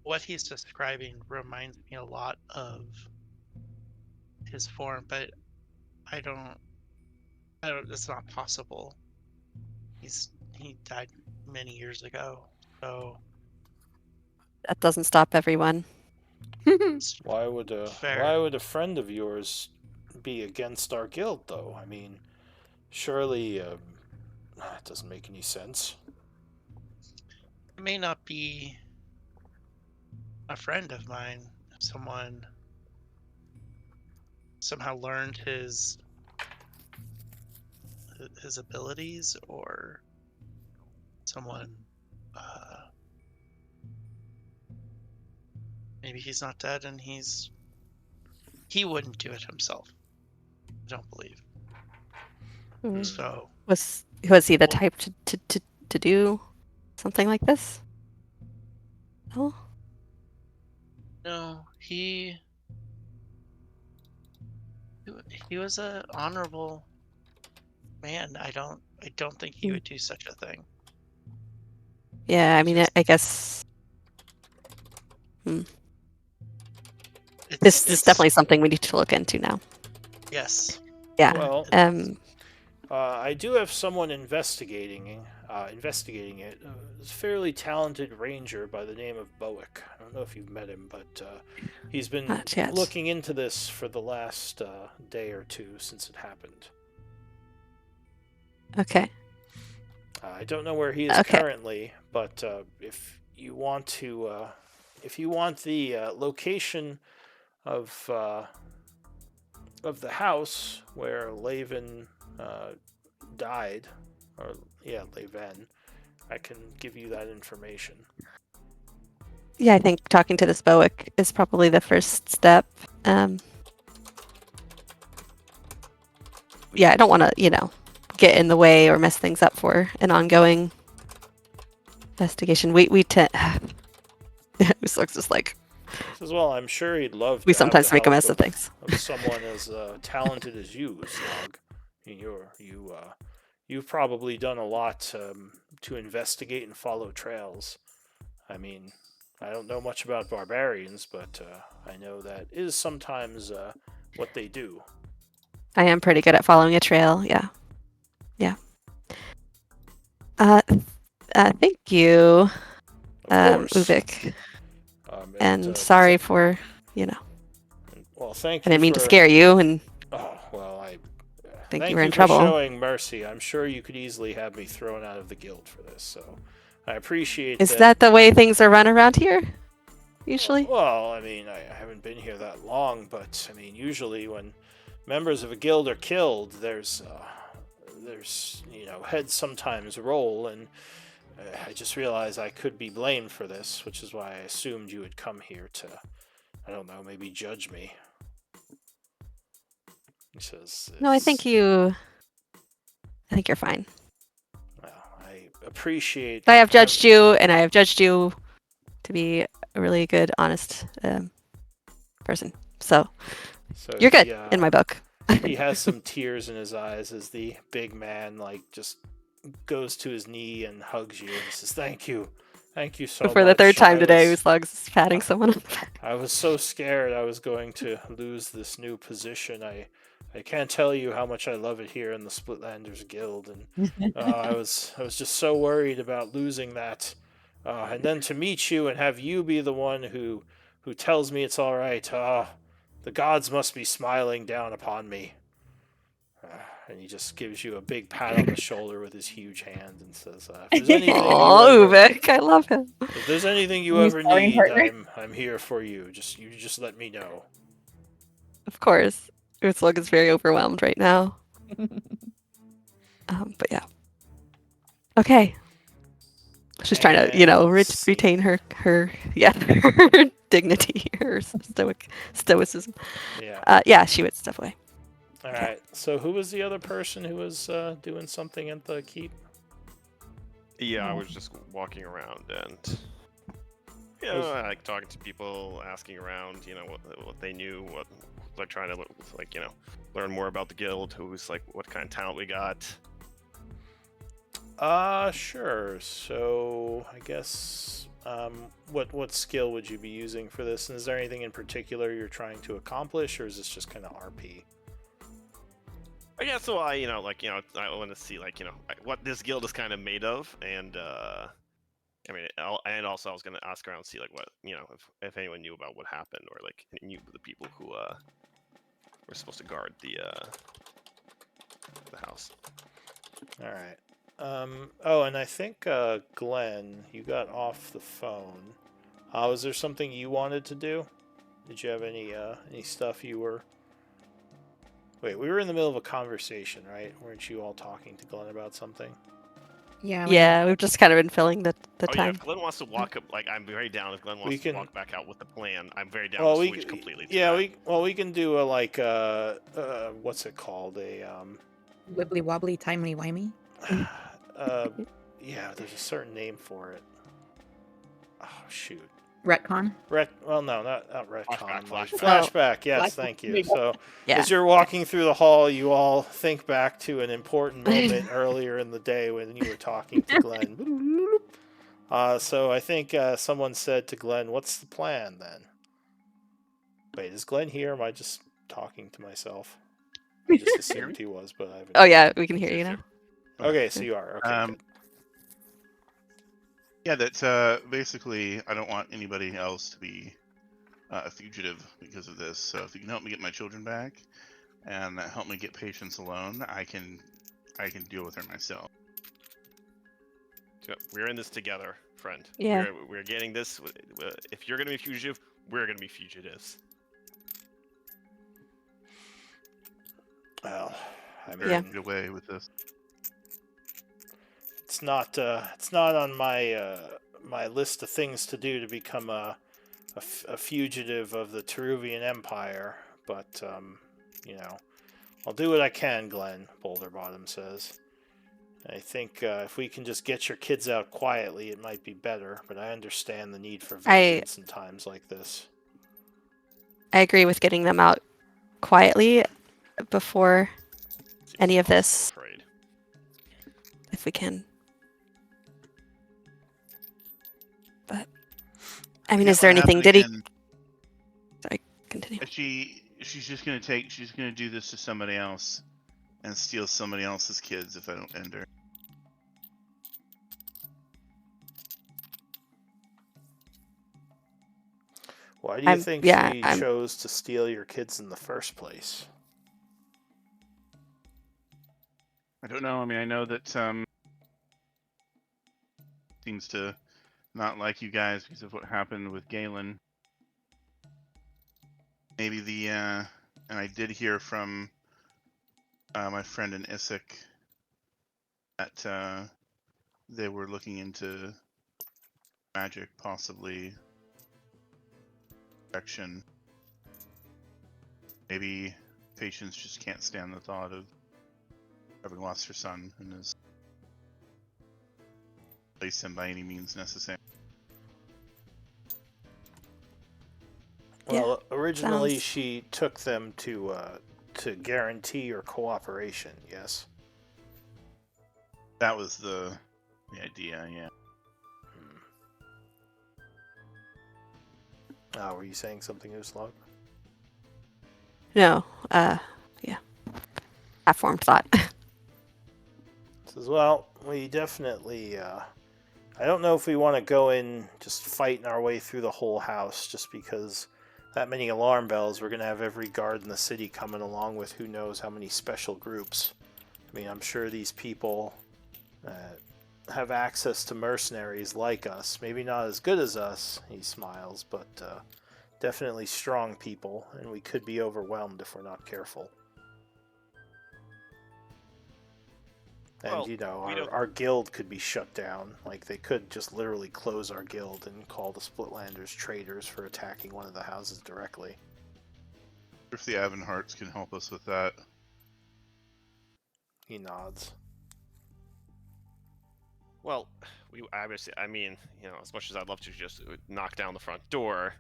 Speaker 1: what he's describing reminds me a lot of his form, but I don't. It's not possible. He died many years ago, so
Speaker 2: That doesn't stop everyone.
Speaker 1: it's
Speaker 3: Why would
Speaker 1: fair.
Speaker 3: a friend of yours be against our guild, though? I mean, surely it doesn't make any sense.
Speaker 1: It may not be a friend of mine if someone somehow learned his abilities, or someone maybe he's not dead and he wouldn't do it himself. I don't believe.
Speaker 2: Mm.
Speaker 1: So
Speaker 2: Was he the type to do something like this? Oh,
Speaker 1: no, he was a honorable man. I don't think he would do such a thing.
Speaker 2: yeah. I mean,
Speaker 1: Just-
Speaker 2: I guess this
Speaker 1: It's
Speaker 2: is definitely something we need to look into now.
Speaker 1: yes.
Speaker 2: Yeah.
Speaker 3: Well, I do have someone investigating it. A fairly talented ranger by the name of Bowick. I don't know if you've met him, but he's been
Speaker 2: Not yet.
Speaker 3: looking into this for the last day or two since it happened.
Speaker 2: Okay.
Speaker 3: I don't know where he is
Speaker 2: Okay.
Speaker 3: currently, but if you want the location of the house where Laven died, or Laven, I can give you that information.
Speaker 2: Yeah, I think talking to this Bowick is probably the first step. Yeah, I don't want to, get in the way or mess things up for an ongoing investigation. We tend. This looks just like
Speaker 3: Says, well, I'm sure he'd love.
Speaker 2: we
Speaker 3: to have
Speaker 2: sometimes
Speaker 3: the
Speaker 2: make a
Speaker 3: help
Speaker 2: mess of things.
Speaker 3: of someone as talented as you, Slog. You've probably done a lot to investigate and follow trails. I mean, I don't know much about barbarians, but I know that is sometimes what they do.
Speaker 2: I am pretty good at following a trail. Yeah. Thank you,
Speaker 3: Of course.
Speaker 2: Uvik, and
Speaker 3: and
Speaker 2: sorry for
Speaker 3: well, thank
Speaker 2: I
Speaker 3: you
Speaker 2: didn't mean to
Speaker 3: for-
Speaker 2: scare you, and
Speaker 3: Oh well, I
Speaker 2: think
Speaker 3: thank
Speaker 2: you were in
Speaker 3: for
Speaker 2: trouble.
Speaker 3: showing mercy. I'm sure you could easily have me thrown out of the guild for this, so I appreciate
Speaker 2: Is that the way things are run around here? Usually.
Speaker 3: Well, I mean, I haven't been here that long, but I mean, usually when members of a guild are killed, there's heads sometimes roll, and I just realized I could be blamed for this, which is why I assumed you would come here to, I don't know, maybe judge me. He says,
Speaker 2: No, I think you're fine.
Speaker 3: Well, I appreciate.
Speaker 2: I have judged you, and I have judged you to be a really good, honest person. So you're good in my book.
Speaker 3: He has some tears in his eyes as the big man just goes to his knee and hugs you and says, "Thank you so much."
Speaker 2: For the third time today, Uslug's patting someone on the back.
Speaker 3: I was so scared I was going to lose this new position. I can't tell you how much I love it here in the Splitlanders Guild, and I was just so worried about losing that. And then to meet you and have you be the one who tells me it's all right. The gods must be smiling down upon me. And he just gives you a big pat on the shoulder with his huge hand and says, "If there's anything
Speaker 2: Oh, Uvik, I love him.
Speaker 3: if there's anything you
Speaker 5: New
Speaker 3: ever
Speaker 5: sparring
Speaker 3: need,
Speaker 5: partner.
Speaker 3: I'm here for you. You just let me know."
Speaker 2: Of course, Uslug is very overwhelmed right now. But yeah. Okay. She's trying to, you know,
Speaker 3: And see.
Speaker 2: retain her her dignity, her stoicism.
Speaker 3: Yeah.
Speaker 2: Yeah, she would step away.
Speaker 3: All right. So who was the other person who was doing something at the keep?
Speaker 6: Yeah, I was just walking around and I like talking to people, asking around, what they knew, what like trying to like learn more about the guild, who's like what kind of talent we got.
Speaker 3: Sure. So I guess what skill would you be using for this? And is there anything in particular you're trying to accomplish, or is this just kind of RP?
Speaker 6: Yeah, so I want to see what this guild is kind of made of, and and also I was gonna ask around, see like what if anyone knew about what happened, or like knew the people who were supposed to guard the house.
Speaker 3: All right. Oh, and I think Glenn, you got off the phone. Was there something you wanted to do? Did you have any stuff you were? Wait, we were in the middle of a conversation, right? Weren't you all talking to Glenn about something?
Speaker 5: Yeah.
Speaker 2: Yeah, we've just kind of been filling the
Speaker 6: Yeah,
Speaker 2: time.
Speaker 6: if Glenn wants to walk up, like I'm very down. If Glenn wants to walk back out with the plan, I'm very down to switch completely.
Speaker 3: We can do a what's it called?
Speaker 5: Wibbly wobbly, timely wimey.
Speaker 3: Yeah, there's a certain name for it. Oh shoot.
Speaker 5: Retcon.
Speaker 3: Well, no, not retcon.
Speaker 6: Flashback.
Speaker 3: Flashback. Yes, thank you. So,
Speaker 2: Yeah.
Speaker 3: as you're walking through the hall, you all think back to an important moment earlier in the day when you were talking to Glenn. So I think someone said to Glenn, "What's the plan then?" Wait, is Glenn here? Or am I just talking to myself? I just assumed he was, but I haven't.
Speaker 2: Oh yeah, we can hear you now.
Speaker 3: Okay, so you are. Okay, good.
Speaker 4: Yeah, that's basically, I don't want anybody else to be a fugitive because of this. So if you can help me get my children back and help me get Patience alone, I can deal with her myself.
Speaker 6: We're in this together, friend.
Speaker 2: Yeah.
Speaker 6: We're getting this. If you're gonna be fugitive, we're gonna be fugitives.
Speaker 3: Well, I mean,
Speaker 4: Get away with this.
Speaker 3: It's not on my my list of things to do to become a fugitive of the Teruvian Empire, but I'll do what I can, Glenn, Boulderbottom says. I think if we can just get your kids out quietly, it might be better, but I understand the need for vengeance in times like this.
Speaker 2: I agree with getting them out quietly before any of this,
Speaker 6: Afraid.
Speaker 2: if we can. But I mean, is there anything? Did he? Sorry, continue.
Speaker 4: She's just gonna do this to somebody else and steal somebody else's kids if I don't end her.
Speaker 3: Why do you think she chose to steal your kids in the first place?
Speaker 4: I don't know. I mean, I know that seems to not like you guys because of what happened with Galen. Maybe and I did hear from my friend in Issac that they were looking into magic, possibly protection. Maybe Patience just can't stand the thought of having lost her son and has replaced him by any means necessary.
Speaker 3: Well, originally she took them to guarantee your cooperation. Yes.
Speaker 4: That was the idea. Yeah.
Speaker 3: Were you saying something, Uslog?
Speaker 2: No. Yeah. Half-formed thought.
Speaker 3: Says, well, we definitely. I don't know if we want to go in just fighting our way through the whole house, just because that many alarm bells. We're gonna have every guard in the city coming along with who knows how many special groups. I mean, I'm sure these people have access to mercenaries like us. Maybe not as good as us, he smiles, but definitely strong people, and we could be overwhelmed if we're not careful. And,
Speaker 6: Well,
Speaker 3: you know,
Speaker 6: we don't-
Speaker 3: our guild could be shut down. Like, they could just literally close our guild and call the Splitlanders traitors for attacking one of the houses directly.
Speaker 4: If the Avonhearts can help us with that.
Speaker 3: He nods.
Speaker 6: Well, we obviously. I mean, you know, as much as I'd love to just knock down the front door,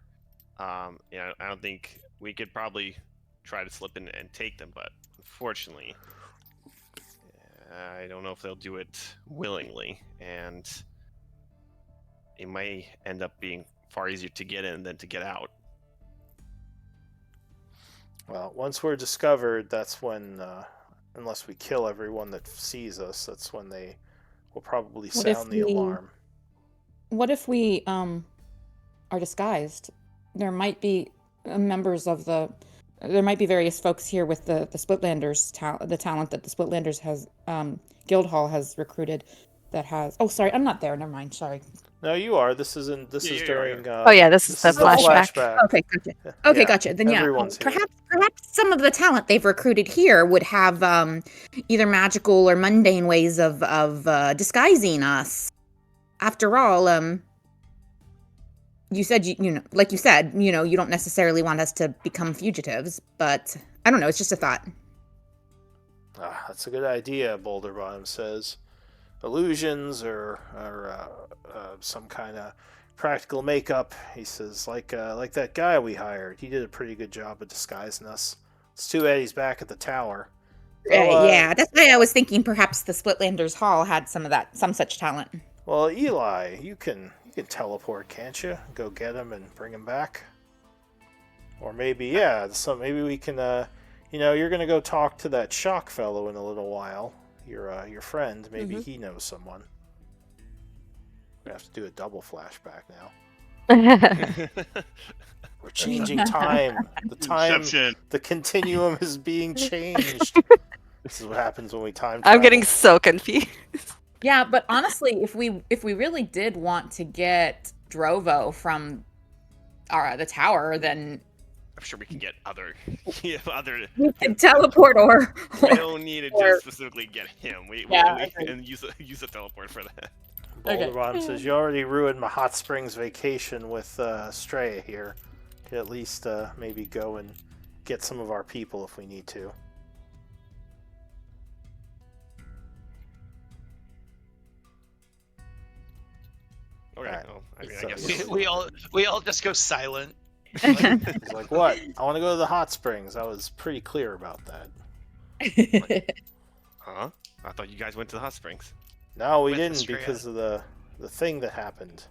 Speaker 6: you know, I don't think we could probably try to slip in and take them. But unfortunately, I don't know if they'll do it willingly, and it may end up being far easier to get in than to get out.
Speaker 3: Well, once we're discovered, that's when, unless we kill everyone that sees us, that's when they will probably
Speaker 5: What if
Speaker 3: sound the
Speaker 5: we-
Speaker 3: alarm.
Speaker 5: What if we are disguised? There might be members of the. There might be various folks here with the Splitlanders the talent that the Splitlanders has Guildhall has recruited. That has. Oh, sorry, I'm not there. Never mind. Sorry.
Speaker 3: No, you are. This is
Speaker 6: Yeah,
Speaker 3: during.
Speaker 2: Oh, yeah, this is the flashback.
Speaker 7: Okay, gotcha. Okay,
Speaker 3: Yeah,
Speaker 7: gotcha. Then yeah,
Speaker 3: everyone's here.
Speaker 7: perhaps some of the talent they've recruited here would have either magical or mundane ways of disguising us. After all, you said you know, like you said, you know, you don't necessarily want us to become fugitives, but I don't know. It's just a thought.
Speaker 3: That's a good idea, Boulder Bottom says. Illusions or some kind of practical makeup. He says, like that guy we hired. He did a pretty good job of disguising us. It's too bad he's back at the tower.
Speaker 7: Yeah, that's why I was thinking perhaps the Splitlanders Hall had some such talent.
Speaker 3: Well, Eli, you can teleport, can't you? Go get him and bring him back. Or maybe, maybe we can. You know, you're gonna go talk to that shock fellow in a little while. Your friend. Maybe he knows someone. We have to do a double flashback now. We're changing time.
Speaker 4: Inception.
Speaker 3: The continuum is being changed. This is what happens when we time travel.
Speaker 2: I'm getting so confused.
Speaker 5: Yeah, but honestly, if we really did want to get Drovo from the tower, then
Speaker 6: I'm sure we can get other. Yeah, other.
Speaker 7: You can teleport or
Speaker 6: We don't need to just specifically get him. We can use a teleport for that.
Speaker 3: Boulder Bottom says, you already ruined my hot springs vacation with Straya here. Could at least maybe go and get some of our people if we need to.
Speaker 6: Okay.
Speaker 3: Alright.
Speaker 6: Well, I mean,
Speaker 3: So-
Speaker 6: I guess
Speaker 1: We all just go silent.
Speaker 3: He's like, what? I want to go to the hot springs. I was pretty clear about that.
Speaker 6: Huh? I thought you guys went to the hot springs.
Speaker 3: No, we
Speaker 1: With
Speaker 3: didn't
Speaker 1: Estrella.
Speaker 3: because of the thing that happened.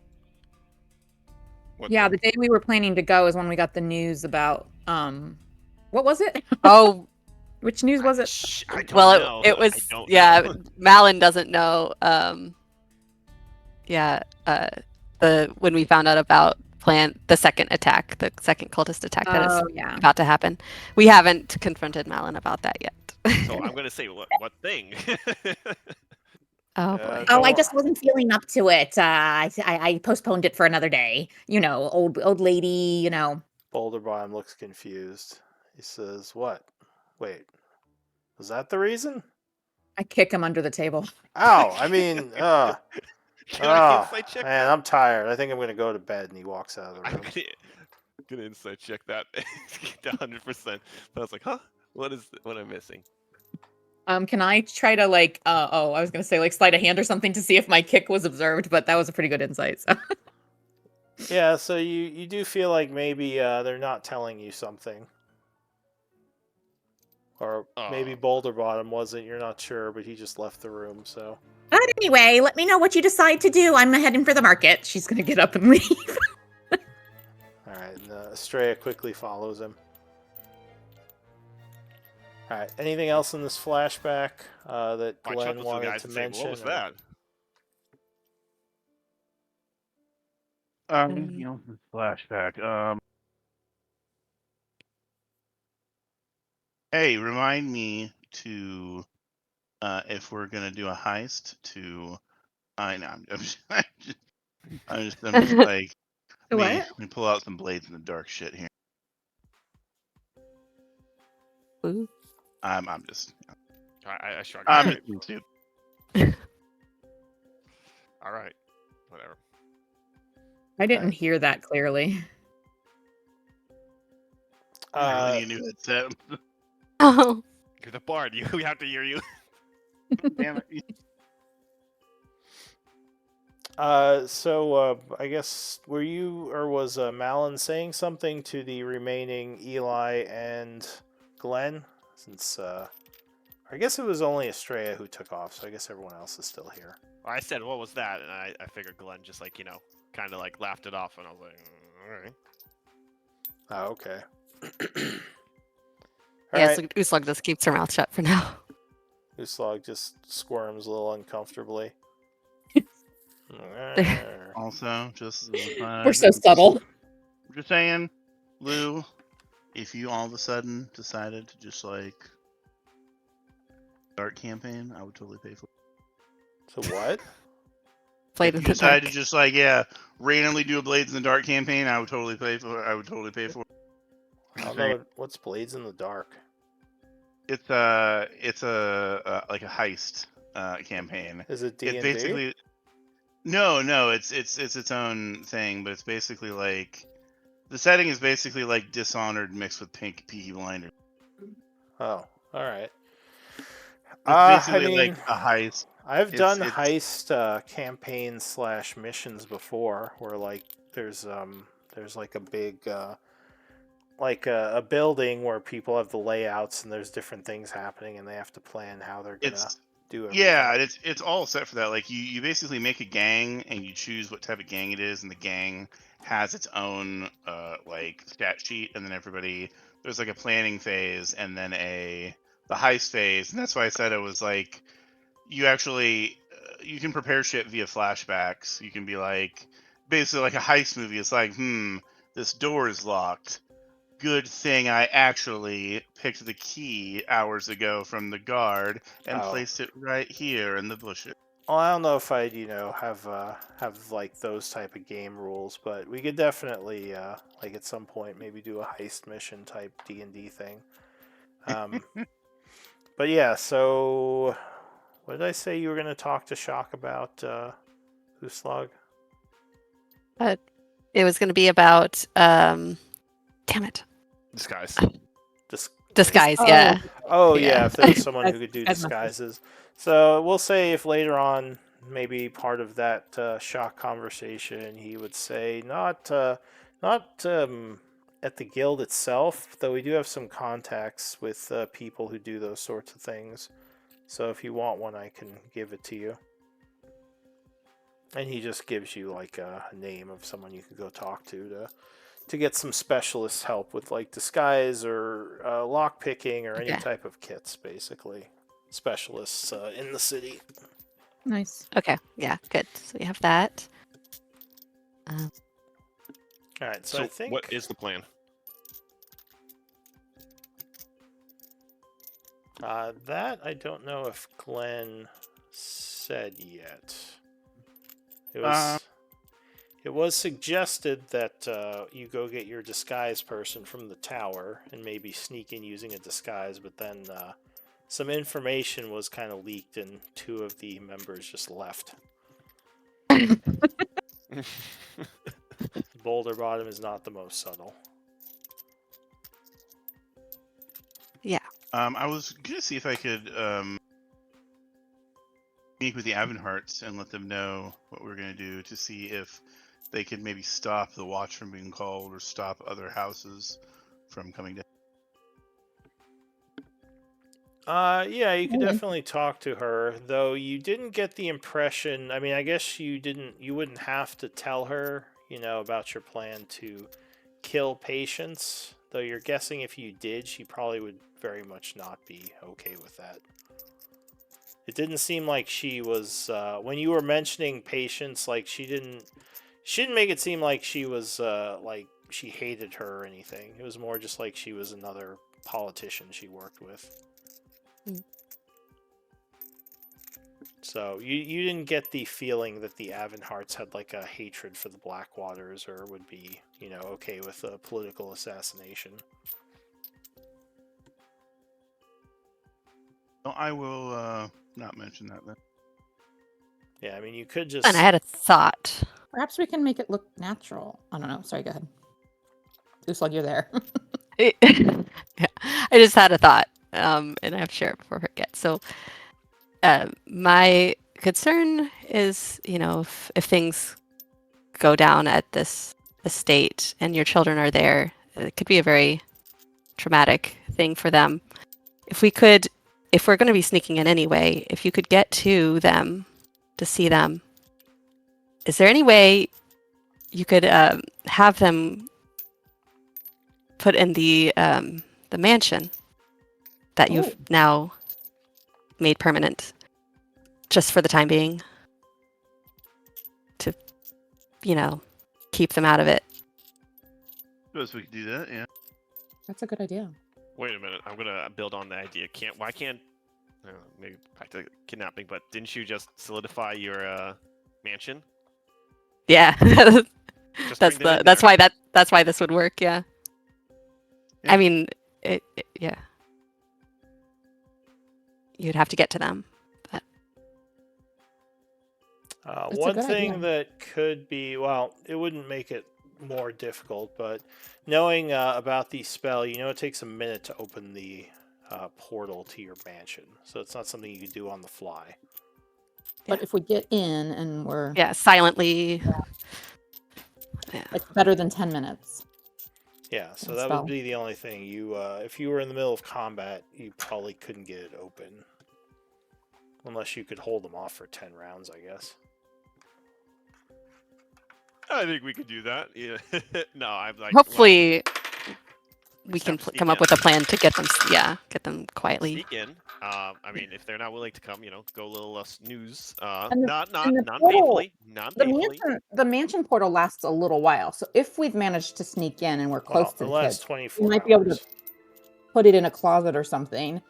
Speaker 6: What
Speaker 5: yeah, the day we were planning to go is when we got the news about what was it?
Speaker 2: Oh,
Speaker 5: Which news was it?
Speaker 6: I don't
Speaker 2: well,
Speaker 6: know.
Speaker 2: it was,
Speaker 6: I don't
Speaker 2: yeah,
Speaker 6: know.
Speaker 2: Malin doesn't know. When we found out about the second attack, the second cultist attack that is
Speaker 5: Yeah.
Speaker 2: about to happen. We haven't confronted Malin about that yet.
Speaker 6: So I'm gonna say what thing?
Speaker 2: Oh,
Speaker 3: Yeah,
Speaker 2: boy.
Speaker 7: Oh, I
Speaker 3: don't-
Speaker 7: just wasn't feeling up to it. I postponed it for another day. You know, old lady. You know.
Speaker 3: Boulder Bottom looks confused. He says, what? Wait. Was that the reason?
Speaker 5: I kick him under the table.
Speaker 3: Ow! I mean,
Speaker 6: Can I insight check
Speaker 3: man,
Speaker 6: that?
Speaker 3: I'm tired. I think I'm gonna go to bed. And he walks out of the
Speaker 6: I'm
Speaker 3: room.
Speaker 6: gonna insight check that 100%. But I was like, huh? What am I missing?
Speaker 5: Can I try to I was gonna say sleight of hand or something to see if my kick was observed, but that was a pretty good insight. So.
Speaker 3: Yeah, so you do feel like maybe they're not telling you something. Or maybe Boulder Bottom wasn't, you're not sure, but he just left the room, so.
Speaker 7: But anyway, let me know what you decide to do. I'm heading for the market.
Speaker 5: She's gonna get up and leave.
Speaker 3: Alright, and Estrella quickly follows him. Alright, anything else in this flashback that
Speaker 6: I
Speaker 3: Glenn
Speaker 6: chuckled to the
Speaker 3: wanted
Speaker 6: guys
Speaker 3: to
Speaker 6: and say,
Speaker 3: mention?
Speaker 6: what was
Speaker 3: or-
Speaker 6: that?
Speaker 4: You know, flashback. Hey, remind me to, if we're gonna do a heist, to. I know. I'm just like.
Speaker 7: What?
Speaker 4: Let me pull out some blades in the dark shit here.
Speaker 2: Ooh.
Speaker 4: I'm just.
Speaker 6: I shrugged.
Speaker 4: I'm just too.
Speaker 6: All right, whatever.
Speaker 7: I didn't hear that clearly.
Speaker 4: I really knew headset.
Speaker 2: Oh,
Speaker 6: You're the bard. We have to hear you.
Speaker 4: Damn it.
Speaker 3: So I guess were you or was Malin saying something to the remaining Eli and Glenn? Since I guess it was only Estrella who took off, so I guess everyone else is still here.
Speaker 6: I said, "What was that?" And I figured Glenn just like kind of like laughed it off, and I was like, "All right."
Speaker 3: Oh, okay.
Speaker 2: yeah.
Speaker 3: Alright.
Speaker 2: So Uslug just keeps her mouth shut for now.
Speaker 3: Uslog just squirms a little uncomfortably.
Speaker 4: Also, just
Speaker 7: We're so subtle.
Speaker 4: just saying, Lou, if you all of a sudden decided to just like start campaign, I would totally pay for it.
Speaker 3: So what?
Speaker 2: Played
Speaker 4: If
Speaker 2: in
Speaker 4: you
Speaker 2: the dark.
Speaker 4: decided to just like randomly do a Blades in the Dark campaign, I would totally pay for it. I would totally pay for it.
Speaker 3: I don't know what's Blades in the Dark.
Speaker 4: It's a like a heist campaign.
Speaker 3: Is it
Speaker 4: It's
Speaker 3: D&D?
Speaker 4: basically no, it's its own thing, but it's basically like the setting is basically like Dishonored mixed with Peaky Blinders.
Speaker 3: Oh, all right.
Speaker 4: It's
Speaker 3: I
Speaker 4: basically
Speaker 3: mean,
Speaker 4: like a heist.
Speaker 3: I've
Speaker 4: It's
Speaker 3: done heist campaigns / missions before, where like there's like a big like a building where people have the layouts and there's different things happening and they have to plan how they're gonna do everything.
Speaker 4: Yeah, it's all set for that. Like you basically make a gang and you choose what type of gang it is, and the gang has its own like stat sheet, and then there's like a planning phase and then the heist phase, and that's why I said it was like you actually you can prepare shit via flashbacks. You can be like basically like a heist movie. It's like this door is locked. Good thing I actually picked the key hours ago from the guard and placed it right here in the bushes.
Speaker 3: Well, I don't know if I'd have like those type of game rules, but we could definitely like at some point maybe do a heist mission type D&D thing. But yeah, so what did I say you were going to talk to Shock about, Uslog?
Speaker 2: But it was going to be about damn it,
Speaker 6: Disguise.
Speaker 2: disguise.
Speaker 7: Oh.
Speaker 2: Yeah.
Speaker 3: Oh
Speaker 2: Yeah.
Speaker 3: yeah, if there was someone who could do
Speaker 7: That's nothing.
Speaker 3: disguises. So we'll say if later on, maybe part of that Shock conversation, he would say not at the guild itself, though we do have some contacts with people who do those sorts of things. So if you want one, I can give it to you. And he just gives you like a name of someone you could go talk to get some specialist help with like disguise or lock picking or any
Speaker 2: Okay.
Speaker 3: type of kits, basically. Specialists in the city.
Speaker 7: Nice.
Speaker 2: Okay. Yeah. Good. So we have that.
Speaker 3: All right, so I think
Speaker 6: what is the plan?
Speaker 3: that I don't know if Glenn said yet. It was suggested that you go get your disguise person from the tower and maybe sneak in using a disguise, but then some information was kind of leaked and two of the members just left. Boulder Bottom is not the most subtle.
Speaker 2: Yeah.
Speaker 4: I was gonna see if I could meet with the Avonhearts and let them know what we're gonna do to see if they could maybe stop the watch from being called or stop other houses from coming down.
Speaker 3: Yeah, you could definitely talk to her, though you didn't get the impression. I mean, I guess you wouldn't have to tell her, about your plan to kill patients, though you're guessing if you did, she probably would very much not be okay with that. It didn't seem like she was, when you were mentioning patients, like she didn't make it seem like she was, like she hated her or anything. It was more just like she was another politician she worked with. So you didn't get the feeling that the Avonhearts had like a hatred for the Blackwaters or would be, okay with a political assassination.
Speaker 4: Well, I will not mention that then.
Speaker 3: Yeah, I mean, you could just.
Speaker 2: And I had a thought.
Speaker 7: Perhaps we can make it look natural. I don't know. Sorry, go ahead. Uslug, you're there.
Speaker 2: Yeah, I just had a thought, and I have to share it before I forget. So, my concern is, if things go down at this estate and your children are there, it could be a very traumatic thing for them. If we're going to be sneaking in anyway, if you could get to them to see them, is there any way you could have them put in the mansion that you've now made permanent, just for the time being, to keep them out of it?
Speaker 4: Suppose we could do that, yeah.
Speaker 7: That's a good idea.
Speaker 6: Wait a minute. I'm gonna build on the idea. Why can't? Maybe back to kidnapping. But didn't you just solidify your mansion?
Speaker 2: Yeah.
Speaker 6: Just
Speaker 2: that's
Speaker 6: bring them in
Speaker 2: that's
Speaker 6: there.
Speaker 2: why that's why this would work. Yeah.
Speaker 4: Yeah.
Speaker 2: I mean, yeah. You'd have to get to them. But
Speaker 7: That's a
Speaker 3: One
Speaker 7: good
Speaker 3: thing
Speaker 7: idea.
Speaker 3: that could be, well, it wouldn't make it more difficult, but knowing about the spell, it takes a minute to open the portal to your mansion. So it's not something you can do on the fly.
Speaker 7: But if we get in and we're
Speaker 2: yeah, silently. Yeah.
Speaker 7: like better than 10 minutes.
Speaker 3: Yeah, so
Speaker 7: And
Speaker 3: that
Speaker 7: spell.
Speaker 3: would be the only thing. If you were in the middle of combat, you probably couldn't get it open. Unless you could hold them off for 10 rounds, I guess.
Speaker 6: I think we could do that. Yeah. No, I'm like.
Speaker 2: Hopefully, we
Speaker 6: just
Speaker 2: can
Speaker 6: have to
Speaker 2: come
Speaker 6: sneak
Speaker 2: up with a plan to get them quietly.
Speaker 6: Sneak in. I mean, if they're not willing to come, go a little less news.
Speaker 7: And the-
Speaker 6: Not
Speaker 7: and the
Speaker 6: non-painfully.
Speaker 7: The mansion portal lasts a little while. So if we've managed to sneak in and we're close
Speaker 3: Well,
Speaker 7: to
Speaker 3: it
Speaker 7: the
Speaker 3: lasts
Speaker 7: kids,
Speaker 3: 24
Speaker 7: we might be able to
Speaker 3: hours.
Speaker 7: put it in a closet or something,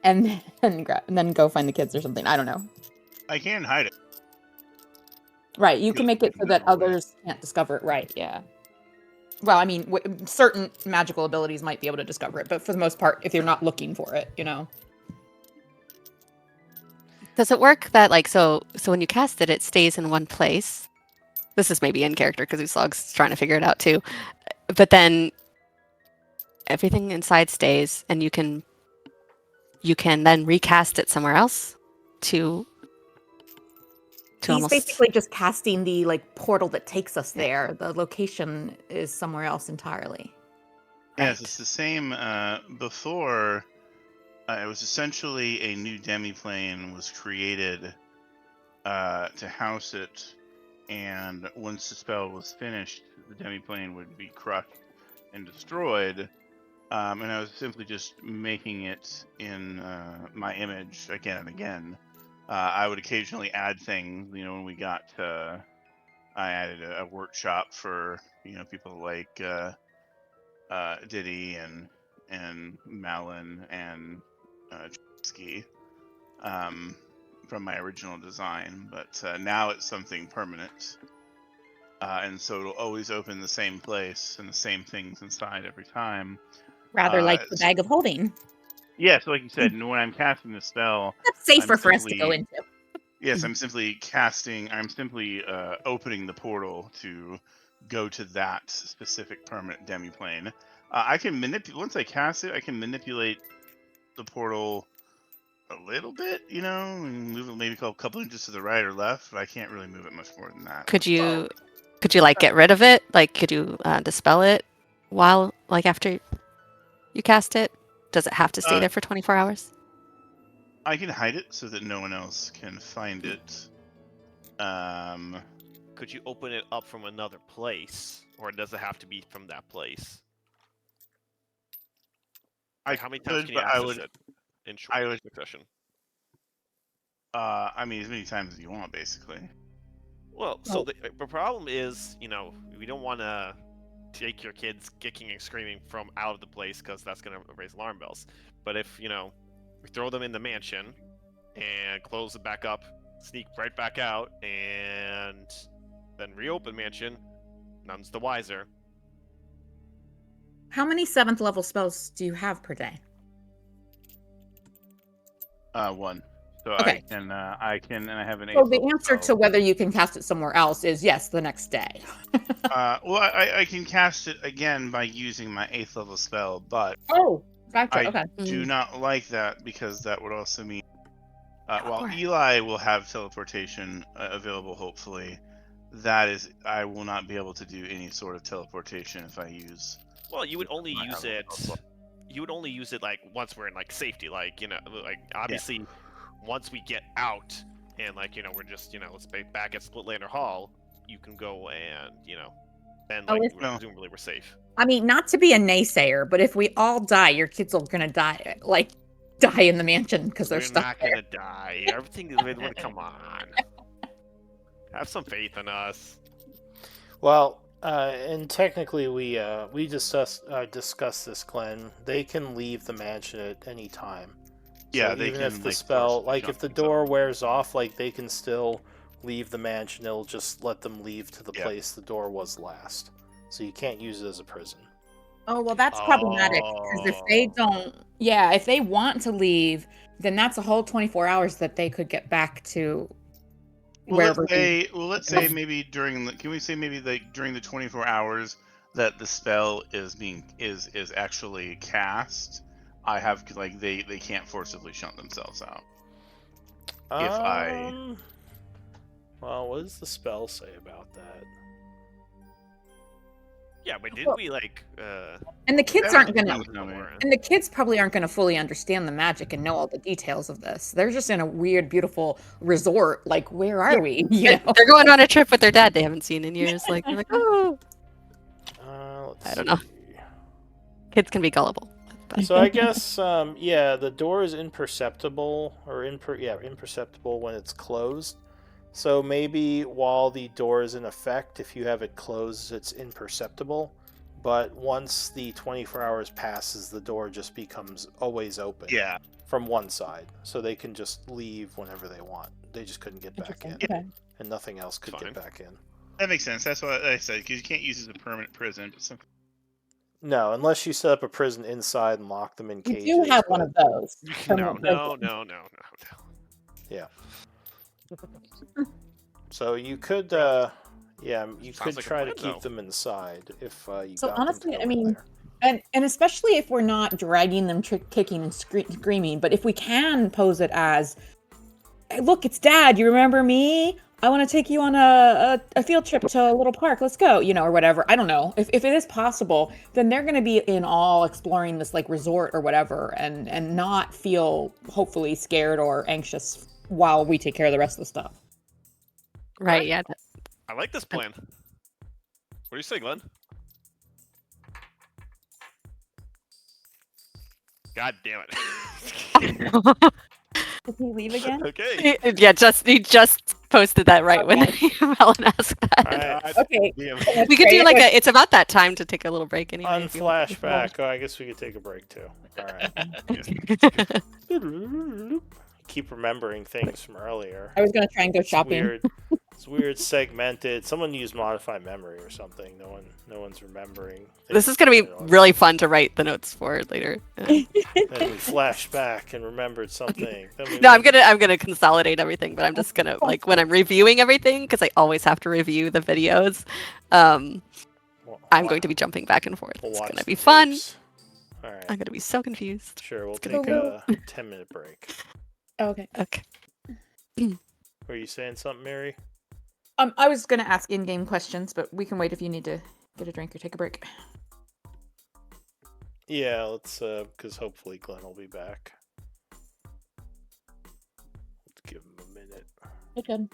Speaker 7: and then go find the kids or something. I don't know.
Speaker 4: I can hide it.
Speaker 7: Right, you can
Speaker 4: Good
Speaker 7: make it so that
Speaker 4: invisible way.
Speaker 7: others can't discover it. Right, yeah. Well, I mean, certain magical abilities might be able to discover it, but for the most part, if you're not looking for it,
Speaker 2: Does it work that so when you cast it, it stays in one place? This is maybe in character because Uslog's trying to figure it out too. But then everything inside stays, and you can then recast it somewhere else to
Speaker 7: He's
Speaker 2: almost
Speaker 7: basically just casting the portal that takes us
Speaker 2: Yeah.
Speaker 7: there. The location is somewhere else entirely.
Speaker 4: Yes, it's the same. Before, it was essentially a new demiplane was created to house it, and once the spell was finished, the demiplane would be crushed and destroyed. And I was simply just making it in my image again and again. I would occasionally add things. When we got to, I added a workshop for people like Diddy and Malin and Ski from my original design, but now it's something permanent, and so it'll always open the same place and the same things inside every time.
Speaker 7: Rather like the bag of holding.
Speaker 4: Yeah, so like you said, when I'm casting the spell,
Speaker 7: That's safer
Speaker 4: I'm
Speaker 7: for us to go
Speaker 4: simply-
Speaker 7: into.
Speaker 4: Yes, I'm simply opening the portal to go to that specific permanent demiplane. I can manipulate, once I cast it, I can manipulate the portal a little bit, and move it maybe a couple inches to the right or left, but I can't really move it much more than that.
Speaker 2: Could you get rid of it? Could you dispel it while after you cast it? Does it have to stay there for 24 hours?
Speaker 4: I can hide it so that no one else can find it.
Speaker 6: Could you open it up from another place, or does it have to be from that place? How many times can you access it in short succession?
Speaker 4: I mean, as many times as you want, basically.
Speaker 6: Well, so the problem is, we don't want to take your kids kicking and screaming from out of the place because that's going to raise alarm bells. But if, we throw them in the mansion and close it back up, sneak right back out, and then reopen mansion, none's the wiser.
Speaker 7: How many 7th level spells do you have per day?
Speaker 4: 1. So
Speaker 7: Okay.
Speaker 4: I have an.
Speaker 7: So
Speaker 4: eighth
Speaker 7: the
Speaker 4: level
Speaker 7: answer to
Speaker 4: spell.
Speaker 7: whether you can cast it somewhere else is yes, the next day.
Speaker 4: Well, I can cast it again by using my 8th level spell, but
Speaker 7: Oh, gotcha.
Speaker 4: I
Speaker 7: Okay.
Speaker 4: do not like that because that would also mean. While
Speaker 2: course.
Speaker 4: Eli will have teleportation available, hopefully, that is, I will not be able to do any sort of teleportation if I use.
Speaker 6: Well, you would only
Speaker 4: my
Speaker 6: use
Speaker 4: other
Speaker 6: it.
Speaker 4: spell.
Speaker 6: You would only use it like once we're in like safety, like like obviously, once we get out and like we're just let's say back at Splitlander Hall, you can go and then
Speaker 7: Oh,
Speaker 6: like
Speaker 7: if-
Speaker 6: presumably we're safe.
Speaker 7: I mean, not to be a naysayer, but if we all die, your kids are gonna die, like die in the mansion because they're
Speaker 6: We're
Speaker 7: stuck
Speaker 6: not
Speaker 7: there.
Speaker 6: gonna die. Everything is. Come on, have some faith in us.
Speaker 3: Well, and technically we discussed this, Glenn. They can leave the mansion at any time. So
Speaker 4: Yeah, they
Speaker 3: even
Speaker 4: can,
Speaker 3: if the
Speaker 4: like,
Speaker 3: spell,
Speaker 4: forcibly
Speaker 3: like
Speaker 4: jump
Speaker 3: if the
Speaker 4: themselves.
Speaker 3: door wears off, like they can still leave the mansion. It'll just let them leave to the
Speaker 4: Yeah.
Speaker 3: place the door was last. So you can't use it as a prison.
Speaker 7: Oh, well, that's problematic because if they don't, yeah, if they want to leave, then that's a whole 24 hours that they could get back to
Speaker 4: Well,
Speaker 7: wherever.
Speaker 4: let's say maybe during the. Can we say maybe like during the 24 hours that the spell is actually cast? I have like they can't forcibly shunt themselves out. If I.
Speaker 3: Well, what does the spell say about that?
Speaker 6: Yeah, but didn't we like?
Speaker 7: And the kids
Speaker 4: Yeah,
Speaker 7: aren't
Speaker 4: we
Speaker 7: gonna.
Speaker 4: can do that, man.
Speaker 7: And the kids probably aren't going to fully understand the magic and know all the details of this. They're just in a weird, beautiful resort. Like, where are we? You know?
Speaker 2: They're going on a trip with their dad they haven't seen in years. Like, they're like, oh,
Speaker 3: Let's
Speaker 2: I don't know.
Speaker 3: see.
Speaker 2: Kids can be gullible.
Speaker 3: So I guess, yeah, the door is imperceptible, or imperceptible when it's closed. So maybe while the door is in effect, if you have it closed, it's imperceptible. But once the 24 hours passes, the door just becomes always open.
Speaker 4: Yeah.
Speaker 3: From one side, so they can just leave whenever they want. They just couldn't get back in,
Speaker 7: Okay.
Speaker 3: and nothing else could
Speaker 6: Fine.
Speaker 3: get back in.
Speaker 4: That makes sense. That's what I said because you can't use it as a permanent prison. But some...
Speaker 3: No, unless you set up a prison inside and lock them in
Speaker 7: You
Speaker 3: cages.
Speaker 7: do have one
Speaker 3: but-
Speaker 7: of those.
Speaker 6: No.
Speaker 3: Yeah. So you could, you
Speaker 6: Sounds
Speaker 3: could
Speaker 6: like a
Speaker 3: try to
Speaker 6: plan,
Speaker 3: keep
Speaker 6: though.
Speaker 3: them inside if you
Speaker 7: So
Speaker 3: got
Speaker 7: honestly,
Speaker 3: them to
Speaker 7: I
Speaker 3: go in
Speaker 7: mean,
Speaker 3: there.
Speaker 7: and especially if we're not dragging them, kicking and screaming, but if we can pose it as, hey, look, it's Dad. You remember me? I want to take you on a field trip to a little park. Let's go, or whatever. I don't know. If it is possible, then they're going to be in awe exploring this like resort or whatever, and not feel hopefully scared or anxious while we take care of the rest of the stuff.
Speaker 2: Right, yeah.
Speaker 6: I like this plan. What do you say, Glenn? God damn it.
Speaker 7: Did he leave again?
Speaker 6: Okay.
Speaker 2: Yeah, he just posted that right when Helen asked that.
Speaker 3: Alright,
Speaker 7: Okay.
Speaker 6: Damn.
Speaker 2: We could do like it's about that time to take a little break anyway.
Speaker 3: on
Speaker 2: if you want.
Speaker 3: flashback. Oh, I guess we could take a break too. Alright. Keep remembering things from earlier.
Speaker 7: I was gonna try and go shopping.
Speaker 3: Weird. It's weird segmented. Someone used modified memory or something. No one's remembering.
Speaker 2: This is gonna be really fun to write the notes for later.
Speaker 3: Then we flashed back and remembered something. Then we
Speaker 2: No, I'm
Speaker 3: went-
Speaker 2: gonna consolidate everything, but I'm just gonna like when I'm reviewing everything because I always have to review the videos. I'm going to be jumping back and forth.
Speaker 3: We'll
Speaker 2: It's
Speaker 3: watch
Speaker 2: gonna
Speaker 3: the
Speaker 2: be fun.
Speaker 3: tapes. All right.
Speaker 2: I'm gonna be so confused.
Speaker 3: Sure, we'll
Speaker 2: gonna
Speaker 3: take
Speaker 2: be
Speaker 3: a 10-minute break.
Speaker 7: Okay.
Speaker 2: Okay.
Speaker 3: Were you saying something, Mary?
Speaker 7: I was gonna ask in-game questions, but we can wait if you need to get a drink or take a break.
Speaker 3: Yeah, let's because hopefully Glenn will be back. Let's give him a minute.
Speaker 7: Okay.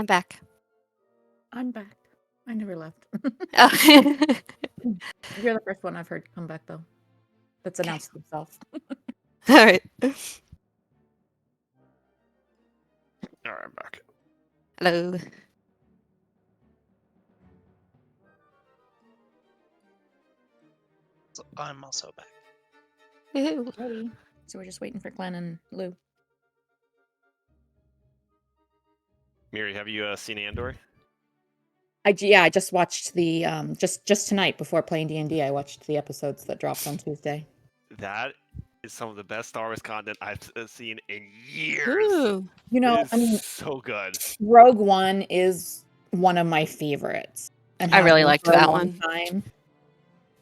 Speaker 2: I'm back.
Speaker 7: I'm back. I never left.
Speaker 2: Oh.
Speaker 7: You're the first one I've heard come back though. That's
Speaker 2: Okay.
Speaker 7: announced themselves.
Speaker 2: All right.
Speaker 6: All right, I'm back.
Speaker 2: Hello.
Speaker 1: So I'm also back.
Speaker 2: Woohoo.
Speaker 7: Ready. So we're just waiting for Glenn and Lou.
Speaker 6: Miri, have you seen Andor?
Speaker 7: I just watched the just tonight before playing D&D. I watched the episodes that dropped on Tuesday.
Speaker 6: That is some of the best Star Wars content I've seen in years.
Speaker 2: Ooh.
Speaker 7: You know,
Speaker 6: It is
Speaker 7: I mean,
Speaker 6: so good.
Speaker 7: Rogue One is one of my favorites, and
Speaker 2: I
Speaker 7: has
Speaker 2: really
Speaker 7: been
Speaker 2: liked
Speaker 7: for a
Speaker 2: that
Speaker 7: long
Speaker 2: one.
Speaker 7: time.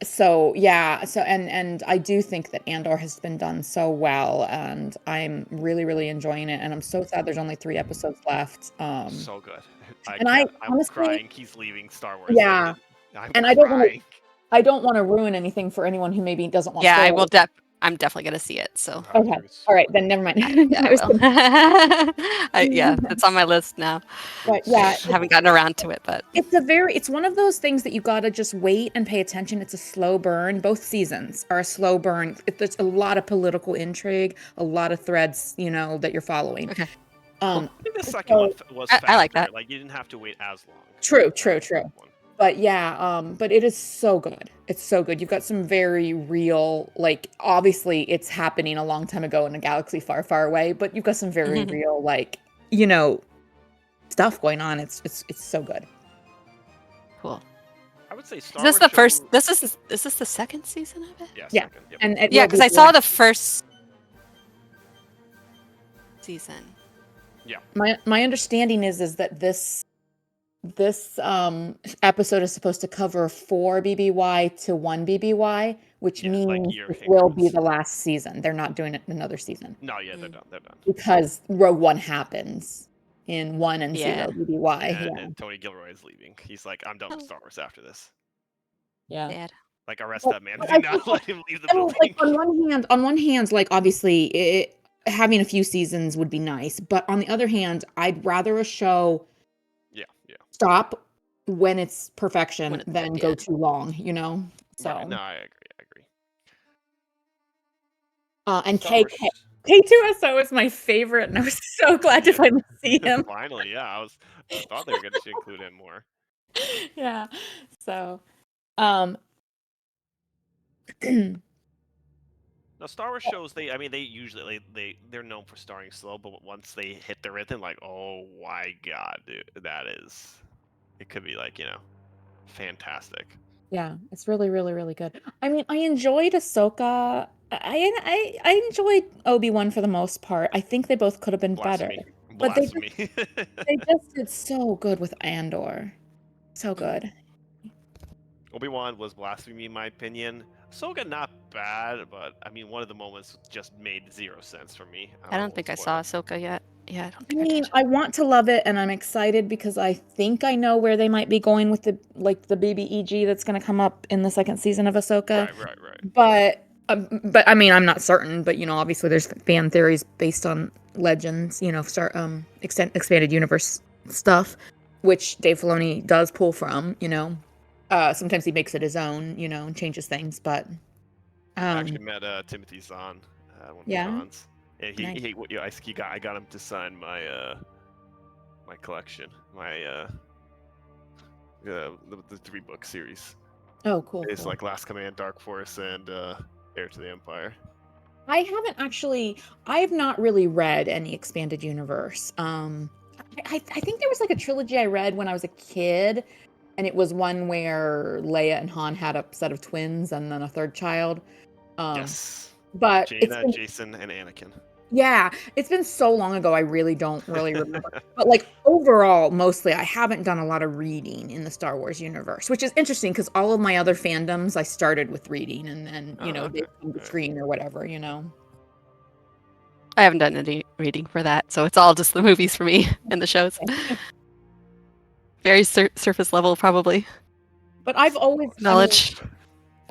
Speaker 7: So yeah, and I do think that Andor has been done so well, and I'm really enjoying it. And I'm so sad there's only 3 episodes left.
Speaker 6: So good.
Speaker 7: And I
Speaker 6: I'm
Speaker 7: honestly,
Speaker 6: crying. He's leaving Star Wars.
Speaker 7: yeah,
Speaker 6: I'm
Speaker 7: and
Speaker 6: crying.
Speaker 7: I don't want to ruin anything for anyone who maybe doesn't want.
Speaker 2: Yeah, I
Speaker 7: spoilers.
Speaker 2: will. I'm definitely gonna see it. So
Speaker 7: Okay, all right, then never mind.
Speaker 2: yeah, I
Speaker 7: I was
Speaker 2: will.
Speaker 7: gonna-
Speaker 2: Yeah, it's on my list now.
Speaker 7: But yeah,
Speaker 2: I haven't gotten around to it, but
Speaker 7: it's one of those things that you gotta just wait and pay attention. It's a slow burn. Both seasons are a slow burn. There's a lot of political intrigue, a lot of threads, that you're following.
Speaker 2: okay.
Speaker 6: I think the second one was faster.
Speaker 2: I like that.
Speaker 6: Like you didn't have to wait as long.
Speaker 7: True.
Speaker 6: One.
Speaker 7: But yeah, but it is so good. It's so good. You've got some very real, like, obviously it's happening a long time ago in a galaxy far, far away, but you've got some very real, like, stuff going on. It's so good.
Speaker 2: Cool.
Speaker 6: I would say Star
Speaker 2: Is this
Speaker 6: Wars
Speaker 2: the first?
Speaker 6: show-
Speaker 2: Is this the second season of it?
Speaker 6: Yeah.
Speaker 7: Yeah.
Speaker 6: Second, yep.
Speaker 7: And it
Speaker 2: Yeah,
Speaker 7: will
Speaker 2: because
Speaker 7: be
Speaker 2: I saw
Speaker 7: last.
Speaker 2: the first season.
Speaker 7: My understanding is that this episode is supposed to cover 4 BBY to 1 BBY, which
Speaker 6: Yeah, like
Speaker 7: means
Speaker 6: year
Speaker 7: it will be
Speaker 6: increments.
Speaker 7: the last season. They're not doing it another season
Speaker 6: No, yeah, they're done. They're done.
Speaker 7: because Rogue One happens in 1 and
Speaker 2: Yeah.
Speaker 7: 0 BBY.
Speaker 6: And Tony Gilroy is leaving. He's like, I'm done with Star Wars after this.
Speaker 7: Yeah.
Speaker 2: Dad.
Speaker 6: Like, arrest
Speaker 7: Well,
Speaker 6: that man.
Speaker 7: but
Speaker 6: Do
Speaker 7: I
Speaker 6: not
Speaker 7: think-
Speaker 6: let him leave the
Speaker 7: I mean,
Speaker 6: building.
Speaker 7: like on one hand, like obviously having a few seasons would be nice, but on the other hand, I'd rather a show
Speaker 6: Yeah.
Speaker 7: stop when it's perfection
Speaker 2: When it's
Speaker 7: than
Speaker 2: good,
Speaker 7: go
Speaker 2: yeah.
Speaker 7: too long, So
Speaker 6: Right. No, I agree.
Speaker 7: and
Speaker 6: Star Wars-
Speaker 7: K2SO is my favorite, and I was so glad to finally see him.
Speaker 6: Finally, yeah. I thought they were going to include him more.
Speaker 7: Yeah. So,
Speaker 6: Now, Star Wars shows, they usually they're known for starting slow, but once they hit the rhythm, like, oh my god, dude, it could be like, fantastic.
Speaker 7: yeah, it's really good. I mean, I enjoyed Ahsoka. I enjoyed Obi-Wan for the most part. I think they both could have been better.
Speaker 6: Blasphemy.
Speaker 7: But they
Speaker 6: Blasphemy.
Speaker 7: They just did so good with Andor. So good.
Speaker 6: Obi-Wan was blasphemy in my opinion. Ahsoka not bad, but I mean one of the moments just made 0 sense for me.
Speaker 2: I don't think I saw Ahsoka yet. Yeah, I don't
Speaker 7: I
Speaker 2: think I
Speaker 7: mean,
Speaker 2: did.
Speaker 7: I want to love it, and I'm excited because I think I know where they might be going with the BBEG that's going to come up in the second season of Ahsoka.
Speaker 6: Right.
Speaker 7: But I mean, I'm not certain. But obviously, there's fan theories based on legends. Expanded universe stuff, which Dave Filoni does pull from. Sometimes he makes it his own. And changes things. But
Speaker 6: I actually met Timothy Zahn at one of the cons. And I got him to sign my my collection, my the 3-book series.
Speaker 7: Oh, cool.
Speaker 6: It's like Last Command, Dark Force, and Heir to the Empire.
Speaker 7: I have not really read any expanded universe. I think there was like a trilogy I read when I was a kid, and it was one where Leia and Han had a set of twins and then a third child.
Speaker 6: Yes.
Speaker 7: But
Speaker 6: Jaina, Jason, and Anakin.
Speaker 7: Yeah, it's been so long ago, I really don't remember. But like overall, mostly, I haven't done a lot of reading in the Star Wars universe, which is interesting because all of my other fandoms I started with reading, and then they came to screen or whatever.
Speaker 2: I haven't done any reading for that, so it's all just the movies for me and the shows. Very surface level, probably.
Speaker 7: But I've always
Speaker 2: knowledge.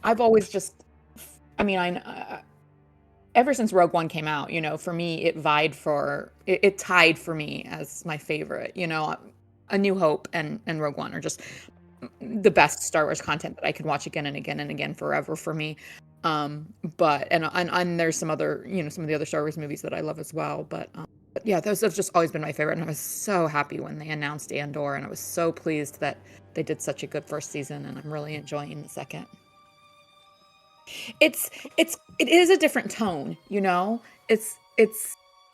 Speaker 7: I've always just, ever since Rogue One came out, for me, it tied for me as my favorite.
Speaker 5: A New Hope and Rogue One are just the best Star Wars content that I could watch again and again and again forever for me. But there's some other, some of the other Star Wars movies that I love as well. But yeah, those have just always been my favorite, and I was so happy when they announced Andor, and I was so pleased that they did such a good first season, and I'm really enjoying the second. It is a different tone, It's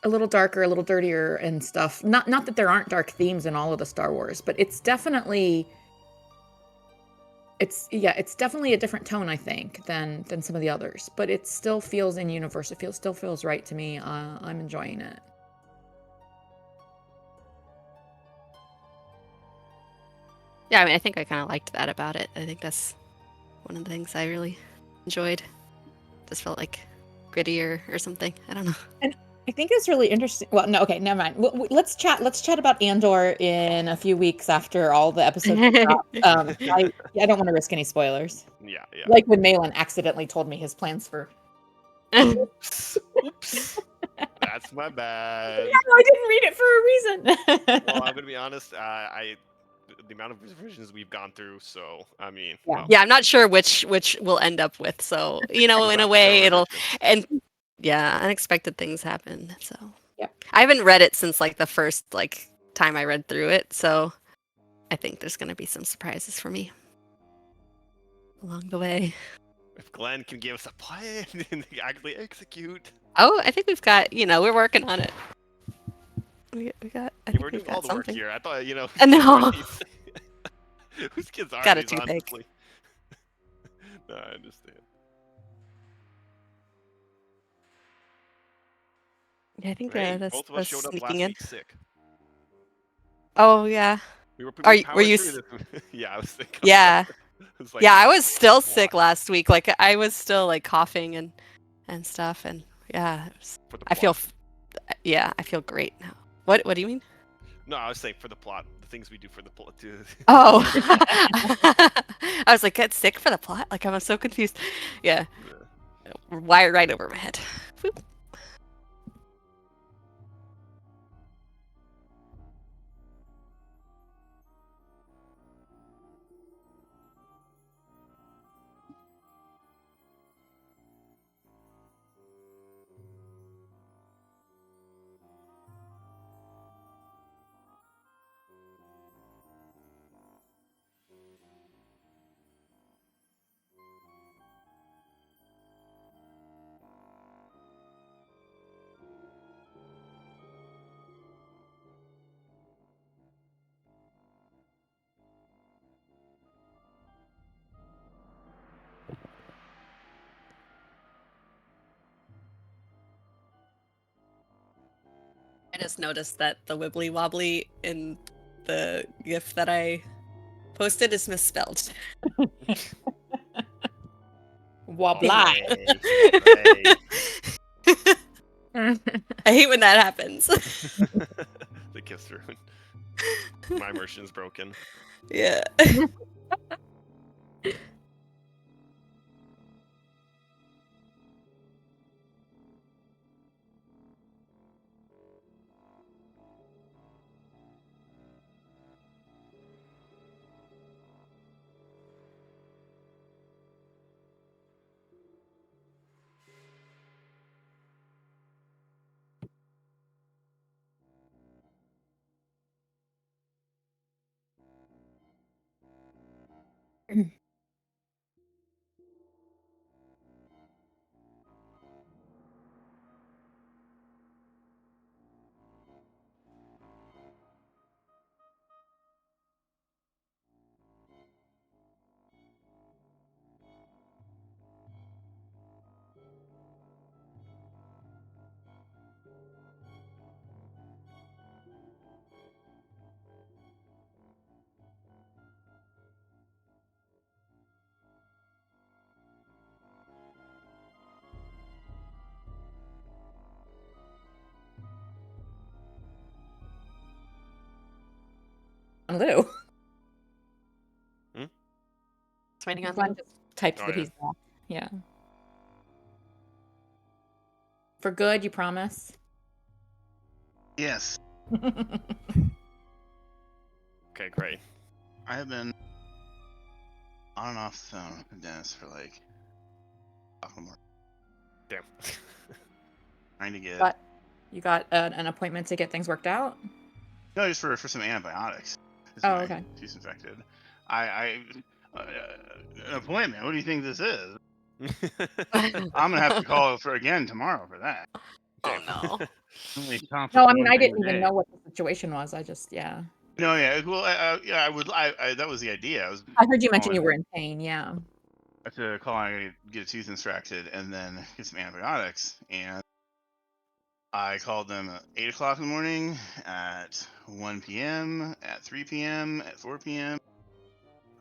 Speaker 5: a little darker, a little dirtier and stuff. Not that there aren't dark themes in all of the Star Wars, but it's definitely a different tone, I think, than some of the others. But it still feels in universe. It still feels right to me. I'm enjoying it.
Speaker 2: Yeah, I mean, I think I kind of liked that about it. I think that's one of the things I really enjoyed. Just felt like grittier or something. I don't know.
Speaker 5: And I think it's really interesting. Well, no, okay, never mind. Let's chat about Andor in a few weeks after all the episodes drop. I don't want to risk any spoilers.
Speaker 6: Yeah.
Speaker 5: Like when Malin accidentally told me his plans for.
Speaker 6: Oops. That's my bad.
Speaker 5: Yeah, I didn't read it for a reason.
Speaker 6: Well, I'm gonna be honest. The amount of revisions we've gone through. So I mean,
Speaker 5: Yeah.
Speaker 6: well,
Speaker 2: Yeah, I'm not sure which we'll end up with. So in a way, it'll unexpected things happen. So
Speaker 5: Yep.
Speaker 2: I haven't read it since like the first time I read through it. So I think there's gonna be some surprises for me along the way.
Speaker 6: if Glenn can give us a plan and actually execute.
Speaker 2: Oh, I think we've got. We're working on it. We got. I think
Speaker 6: We're
Speaker 2: we've
Speaker 6: doing all
Speaker 2: got
Speaker 6: the work
Speaker 2: something.
Speaker 6: here. I thought,
Speaker 2: No.
Speaker 6: Whose kids are
Speaker 2: Got a
Speaker 6: these,
Speaker 2: toothache.
Speaker 6: honestly? No, I understand.
Speaker 2: Yeah, I think
Speaker 6: Hey,
Speaker 2: that's
Speaker 6: both of us showed up last
Speaker 2: sneaking in.
Speaker 6: week sick.
Speaker 2: Oh yeah.
Speaker 6: We
Speaker 2: Were
Speaker 6: powered
Speaker 2: you?
Speaker 6: through this. Yeah, I was sick.
Speaker 2: Yeah.
Speaker 6: It's like,
Speaker 2: Yeah, I was still
Speaker 6: why?
Speaker 2: sick last week. Like I was still coughing and stuff. And yeah,
Speaker 6: For the
Speaker 2: I feel.
Speaker 6: plot.
Speaker 2: Yeah, I feel great now. What do you mean?
Speaker 6: No, I was saying for the plot, the things we do for the plot too.
Speaker 2: Oh. I was like, get sick for the plot? Like I'm so confused. Yeah. Wired right over my head. Whoop. I just noticed that the wibbly wobbly in the GIF that I posted is misspelled.
Speaker 5: Wobbly.
Speaker 2: I hate when that happens.
Speaker 6: The GIF's ruined. My immersion's broken.
Speaker 2: Yeah.
Speaker 5: Lou.
Speaker 2: It's waiting on
Speaker 5: Glenn
Speaker 2: Lou.
Speaker 5: just typed
Speaker 6: Oh,
Speaker 5: that
Speaker 6: yeah.
Speaker 5: he's back. Yeah. For good, you promise?
Speaker 4: Yes.
Speaker 6: Okay, great.
Speaker 4: I have been on and off the phone with Dennis for like half an hour.
Speaker 6: Damn.
Speaker 4: Trying to get
Speaker 7: You got an appointment to get things worked out?
Speaker 4: no, just for some antibiotics. 'Cause
Speaker 7: Oh,
Speaker 4: my
Speaker 7: okay.
Speaker 4: She's infected. An appointment. What do you think this is? I'm gonna have to call for again tomorrow for that.
Speaker 2: Oh no.
Speaker 4: Only
Speaker 7: No,
Speaker 4: accomplish
Speaker 7: I mean
Speaker 4: one
Speaker 7: I
Speaker 4: thing
Speaker 7: didn't
Speaker 4: a
Speaker 7: even
Speaker 4: day.
Speaker 7: know what the situation was. I just yeah.
Speaker 4: No, yeah. Well, yeah. I would. That was the idea. I was
Speaker 7: I heard you mention you
Speaker 4: calling
Speaker 7: were in pain. Yeah.
Speaker 4: to call and get a tooth extracted and then get some antibiotics. And I called them at 8 o'clock in the morning, at 1 p.m., at 3 p.m., at 4 p.m.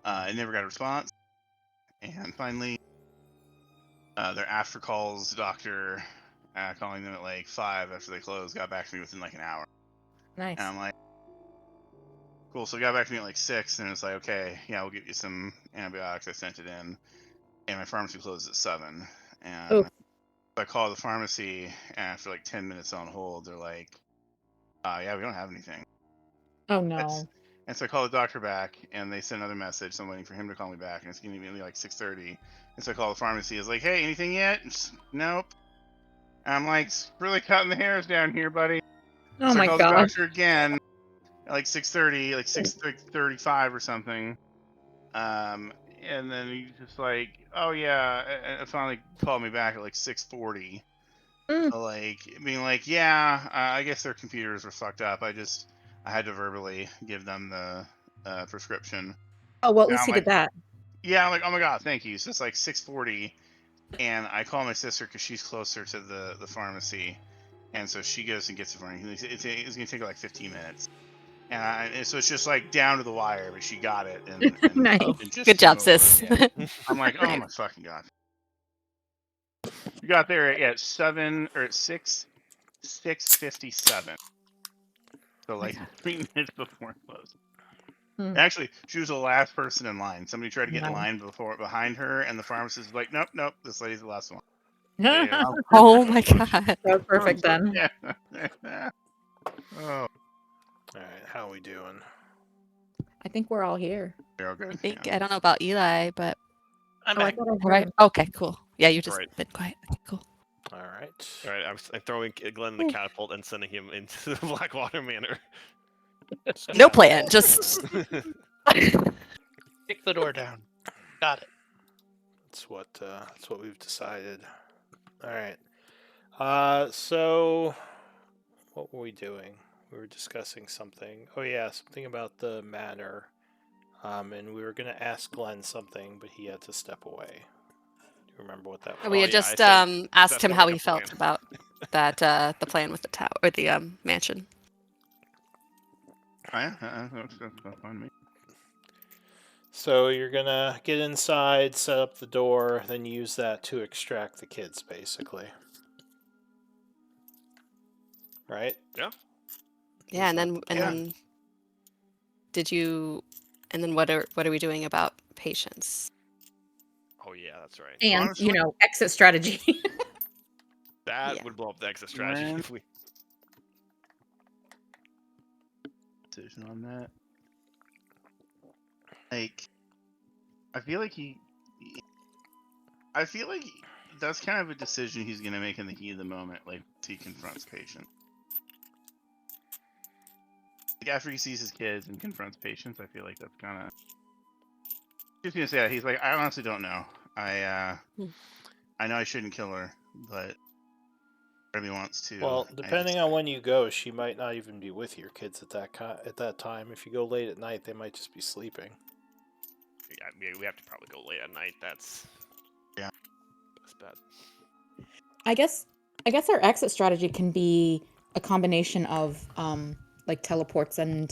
Speaker 4: I never got a response. And finally, their after calls doctor, calling them at like 5 after they closed, got back to me within like an hour.
Speaker 7: Nice.
Speaker 4: And I'm like, cool. So it got back to me at like 6, and it's like, okay, yeah, we'll get you some antibiotics. I sent it in, and my pharmacy closed at 7. And
Speaker 7: Oof.
Speaker 4: I called the pharmacy, and after like 10 minutes on hold, they're like, yeah, we don't have anything.
Speaker 7: Oh no.
Speaker 4: And so I called the doctor back, and they sent another message. So I'm waiting for him to call me back, and it's going to be like 6:30. And so I call the pharmacy. It's like, hey, anything yet? Nope. And I'm like, it's really cutting the hairs down here, buddy.
Speaker 7: Oh
Speaker 4: So I
Speaker 7: my
Speaker 4: called the
Speaker 7: god.
Speaker 4: doctor again, at like 6:30, like 6:35 or something. And then he's just like, oh yeah, and finally called me back at like 6:40.
Speaker 7: Mm.
Speaker 4: Like being like, yeah, I guess their computers were fucked up. I had to verbally give them the prescription.
Speaker 7: Oh well, at
Speaker 4: And
Speaker 7: least
Speaker 4: I'm
Speaker 7: he
Speaker 4: like,
Speaker 7: did that.
Speaker 4: yeah, I'm like, oh my god, thank you. So it's like 6:40, and I call my sister because she's closer to the pharmacy, and so she goes and gets it for me. It's gonna take like 15 minutes, and so it's just like down to the wire, but she got it, and
Speaker 7: Nice.
Speaker 2: Oh,
Speaker 4: and just
Speaker 2: good
Speaker 4: came
Speaker 2: job,
Speaker 4: over.
Speaker 2: sis.
Speaker 4: Yeah. I'm like, oh
Speaker 2: Great.
Speaker 4: my fucking god. You got there at 7 or at 6:57. So like 3 minutes before it closed.
Speaker 7: Hmm.
Speaker 4: Actually, she was the last person in line. Somebody tried to get in
Speaker 7: Nice.
Speaker 4: line behind her, and the pharmacist was like, "Nope, this lady's the last one."
Speaker 2: Oh my god.
Speaker 7: That was perfect then.
Speaker 4: Yeah. Oh,
Speaker 3: All right, how we doing?
Speaker 7: I think we're all here.
Speaker 4: they're all good.
Speaker 2: I think
Speaker 4: Yeah.
Speaker 2: I don't know about Eli, but
Speaker 1: I'm
Speaker 7: Oh, I
Speaker 1: back.
Speaker 7: thought I heard
Speaker 2: all right.
Speaker 7: him.
Speaker 2: Okay, cool. Yeah, you just
Speaker 6: Right.
Speaker 2: been quiet. Okay, cool.
Speaker 3: All right.
Speaker 6: All right, I'm throwing Glenn in the catapult and sending him into the Blackwater Manor.
Speaker 2: No plan, just
Speaker 1: Kick the door down. Got it.
Speaker 3: That's what we've decided. All right. So what were we doing? We were discussing something. Oh yeah, something about the manor. And we were gonna ask Glenn something, but he had to step away. Do you remember what that was?
Speaker 2: we had
Speaker 6: yeah, I
Speaker 2: just
Speaker 6: said
Speaker 2: asked
Speaker 6: that
Speaker 2: him
Speaker 6: sounds
Speaker 2: how
Speaker 6: like
Speaker 2: he
Speaker 6: a plan.
Speaker 2: felt about that the plan with the tower or the mansion.
Speaker 4: Oh, yeah, that's fine with me.
Speaker 3: So you're gonna get inside, set up the door, then use that to extract the kids, basically. Right?
Speaker 2: Yeah, and
Speaker 3: Yeah.
Speaker 2: then did you and then what are we doing about patience?
Speaker 6: Oh yeah, that's right.
Speaker 7: And
Speaker 4: Honestly-
Speaker 7: exit strategy.
Speaker 6: That
Speaker 2: Yeah.
Speaker 6: would blow up the exit strategy
Speaker 4: When-
Speaker 6: if we.
Speaker 4: Decision on that. Like, I feel like that's kind of a decision he's gonna make in the heat of the moment, like he confronts Patience. Like after he sees his kids and confronts Patience, I feel like that's kind of. He's gonna say that he's like, I honestly don't know. I know I shouldn't kill her, but whatever he wants to.
Speaker 3: Well, depending on when you go, she might not even be with your kids at that time. If you go late at night, they might just be sleeping.
Speaker 6: Yeah, we have to probably go late at night. That's bad.
Speaker 7: I guess our exit strategy can be a combination of like teleports and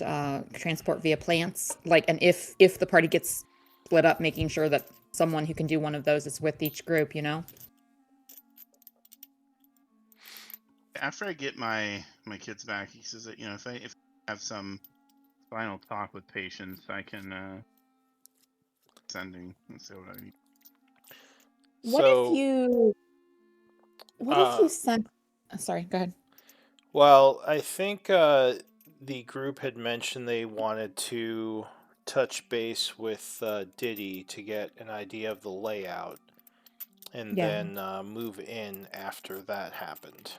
Speaker 7: transport via plants. Like, and if the party gets split up, making sure that someone who can do one of those is with each group.
Speaker 4: After I get my kids back, he says that if I have some final talk with Patience, I can sending and see what I need.
Speaker 7: What if you sent? Sorry, go ahead.
Speaker 3: Well, I think the group had mentioned they wanted to touch base with Diddy to get an idea of the layout, and
Speaker 5: Yeah.
Speaker 3: then move in after that happened.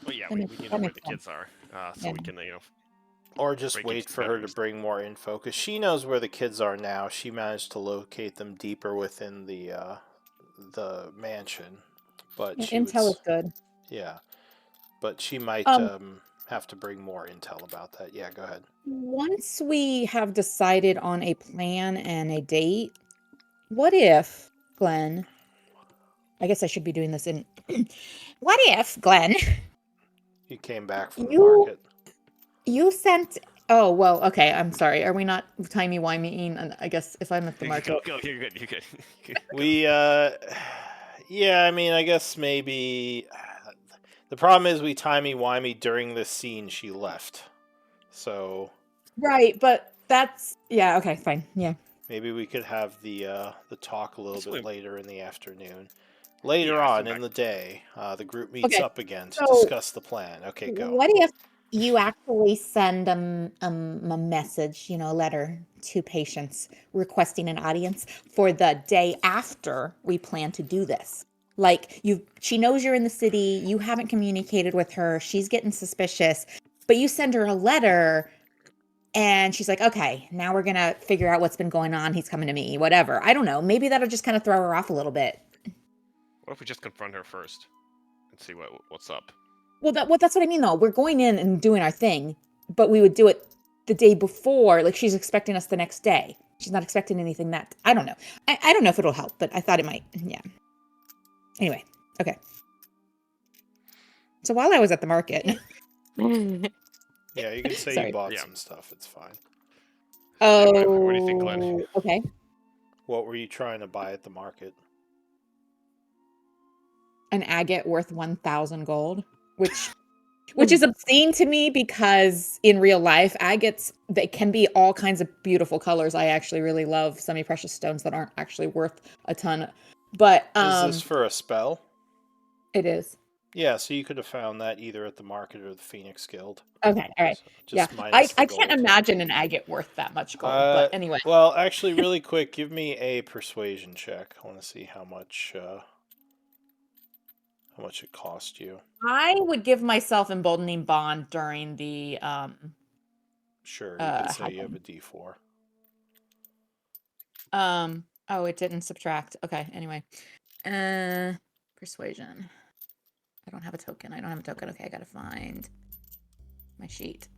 Speaker 6: Well, yeah,
Speaker 5: That
Speaker 6: we
Speaker 5: makes-
Speaker 6: need to
Speaker 5: that
Speaker 6: know where
Speaker 5: makes
Speaker 6: the kids are, so
Speaker 5: Yeah.
Speaker 6: we can,
Speaker 3: Or just
Speaker 6: break
Speaker 3: wait
Speaker 6: into
Speaker 3: for her to
Speaker 6: bedrooms.
Speaker 3: bring more info, because she knows where the kids are now. She managed to locate them deeper within the mansion, but
Speaker 5: Yeah,
Speaker 3: she
Speaker 5: intel
Speaker 3: would,
Speaker 5: is good.
Speaker 3: yeah, but she might have to bring more intel about that. Yeah, go ahead.
Speaker 5: Once we have decided on a plan and a date, what if, Glenn? I guess I should be doing this in. What if, Glenn,
Speaker 3: You came back from the
Speaker 5: you
Speaker 3: market.
Speaker 5: you sent? Oh well, okay. I'm sorry. Are we not timey wimeying? And I guess if I'm at the market,
Speaker 6: Go, you're good. You're good.
Speaker 3: We yeah, I mean, I guess maybe the problem is we timey-wimey during this scene she left. So
Speaker 5: right? But that's yeah. Okay, fine. Yeah.
Speaker 3: maybe we could have the talk a little
Speaker 6: That's
Speaker 3: bit
Speaker 6: fine.
Speaker 3: later in the afternoon. Later
Speaker 6: Yeah, I
Speaker 3: on
Speaker 6: think
Speaker 3: in the day, the group meets
Speaker 5: Okay,
Speaker 3: up again to
Speaker 5: so
Speaker 3: discuss the plan. Okay, go.
Speaker 5: what if you actually send a message, a letter to patients requesting an audience for the day after we plan to do this? Like she knows you're in the city, you haven't communicated with her, she's getting suspicious, but you send her a letter and she's like, okay, now we're gonna figure out what's been going on. He's coming to me, whatever. I don't know. Maybe that'll just kind of throw her off a little bit.
Speaker 6: What if we just confront her first and see what's up?
Speaker 5: Well, that's what I mean, though. We're going in and doing our thing, but we would do it the day before. Like, she's expecting us the next day. She's not expecting anything that... I don't know. I don't know if it'll help, but I thought it might. Yeah. Anyway, okay. So while I was at the market...
Speaker 3: Yeah, you can say
Speaker 5: Sorry.
Speaker 3: you bought
Speaker 6: Yeah.
Speaker 3: some stuff. It's fine.
Speaker 5: Oh,
Speaker 6: what do you think, Glenn?
Speaker 5: Okay.
Speaker 3: What were you trying to buy at the market?
Speaker 5: An agate worth 1,000 gold, which is obscene to me because in real life, agates, they can be all kinds of beautiful colors. I actually really love semi-precious stones that aren't actually worth a ton. But
Speaker 3: Is this for a spell?
Speaker 5: it is.
Speaker 3: Yeah, so you could have found that either at the market or the Phoenix Guild.
Speaker 5: Okay, all right.
Speaker 3: So
Speaker 5: Yeah,
Speaker 3: just minus the
Speaker 5: I can't
Speaker 3: gold.
Speaker 5: imagine an agate worth that much gold. But anyway,
Speaker 3: Well, actually, really quick, give me a persuasion check. I want to see how much it cost you.
Speaker 5: I would give myself emboldening bond during the
Speaker 3: Sure, you could say you have
Speaker 5: happen.
Speaker 3: a D4.
Speaker 5: Oh, it didn't subtract. Okay, anyway. Persuasion. I don't have a token. Okay, I gotta find my sheet.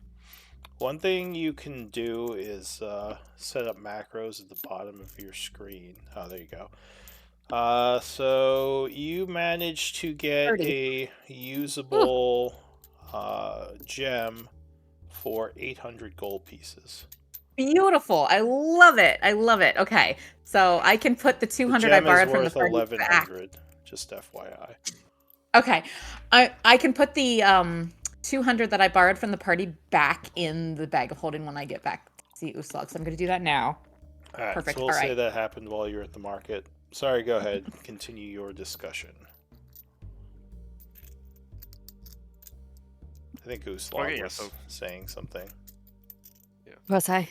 Speaker 3: One thing you can do is set up macros at the bottom of your screen. Oh, there you go. So you managed to get
Speaker 5: 30.
Speaker 3: a usable gem for 800 gold pieces.
Speaker 5: Beautiful. I love it. Okay. So I can put the 200 I borrowed from the party back.
Speaker 3: 1100, just FYI.
Speaker 5: Okay. I can put the 200 that I borrowed from the party back in the bag of holding when I get back to see Uslag. So I'm going to do that now.
Speaker 3: All right,
Speaker 5: Perfect.
Speaker 3: so we'll
Speaker 5: All
Speaker 3: say
Speaker 5: right.
Speaker 3: that happened while you're at the market. Sorry, go ahead. Continue your discussion. I think Uslag
Speaker 6: Okay, yeah,
Speaker 3: was
Speaker 6: so-
Speaker 3: saying something.
Speaker 2: Was I?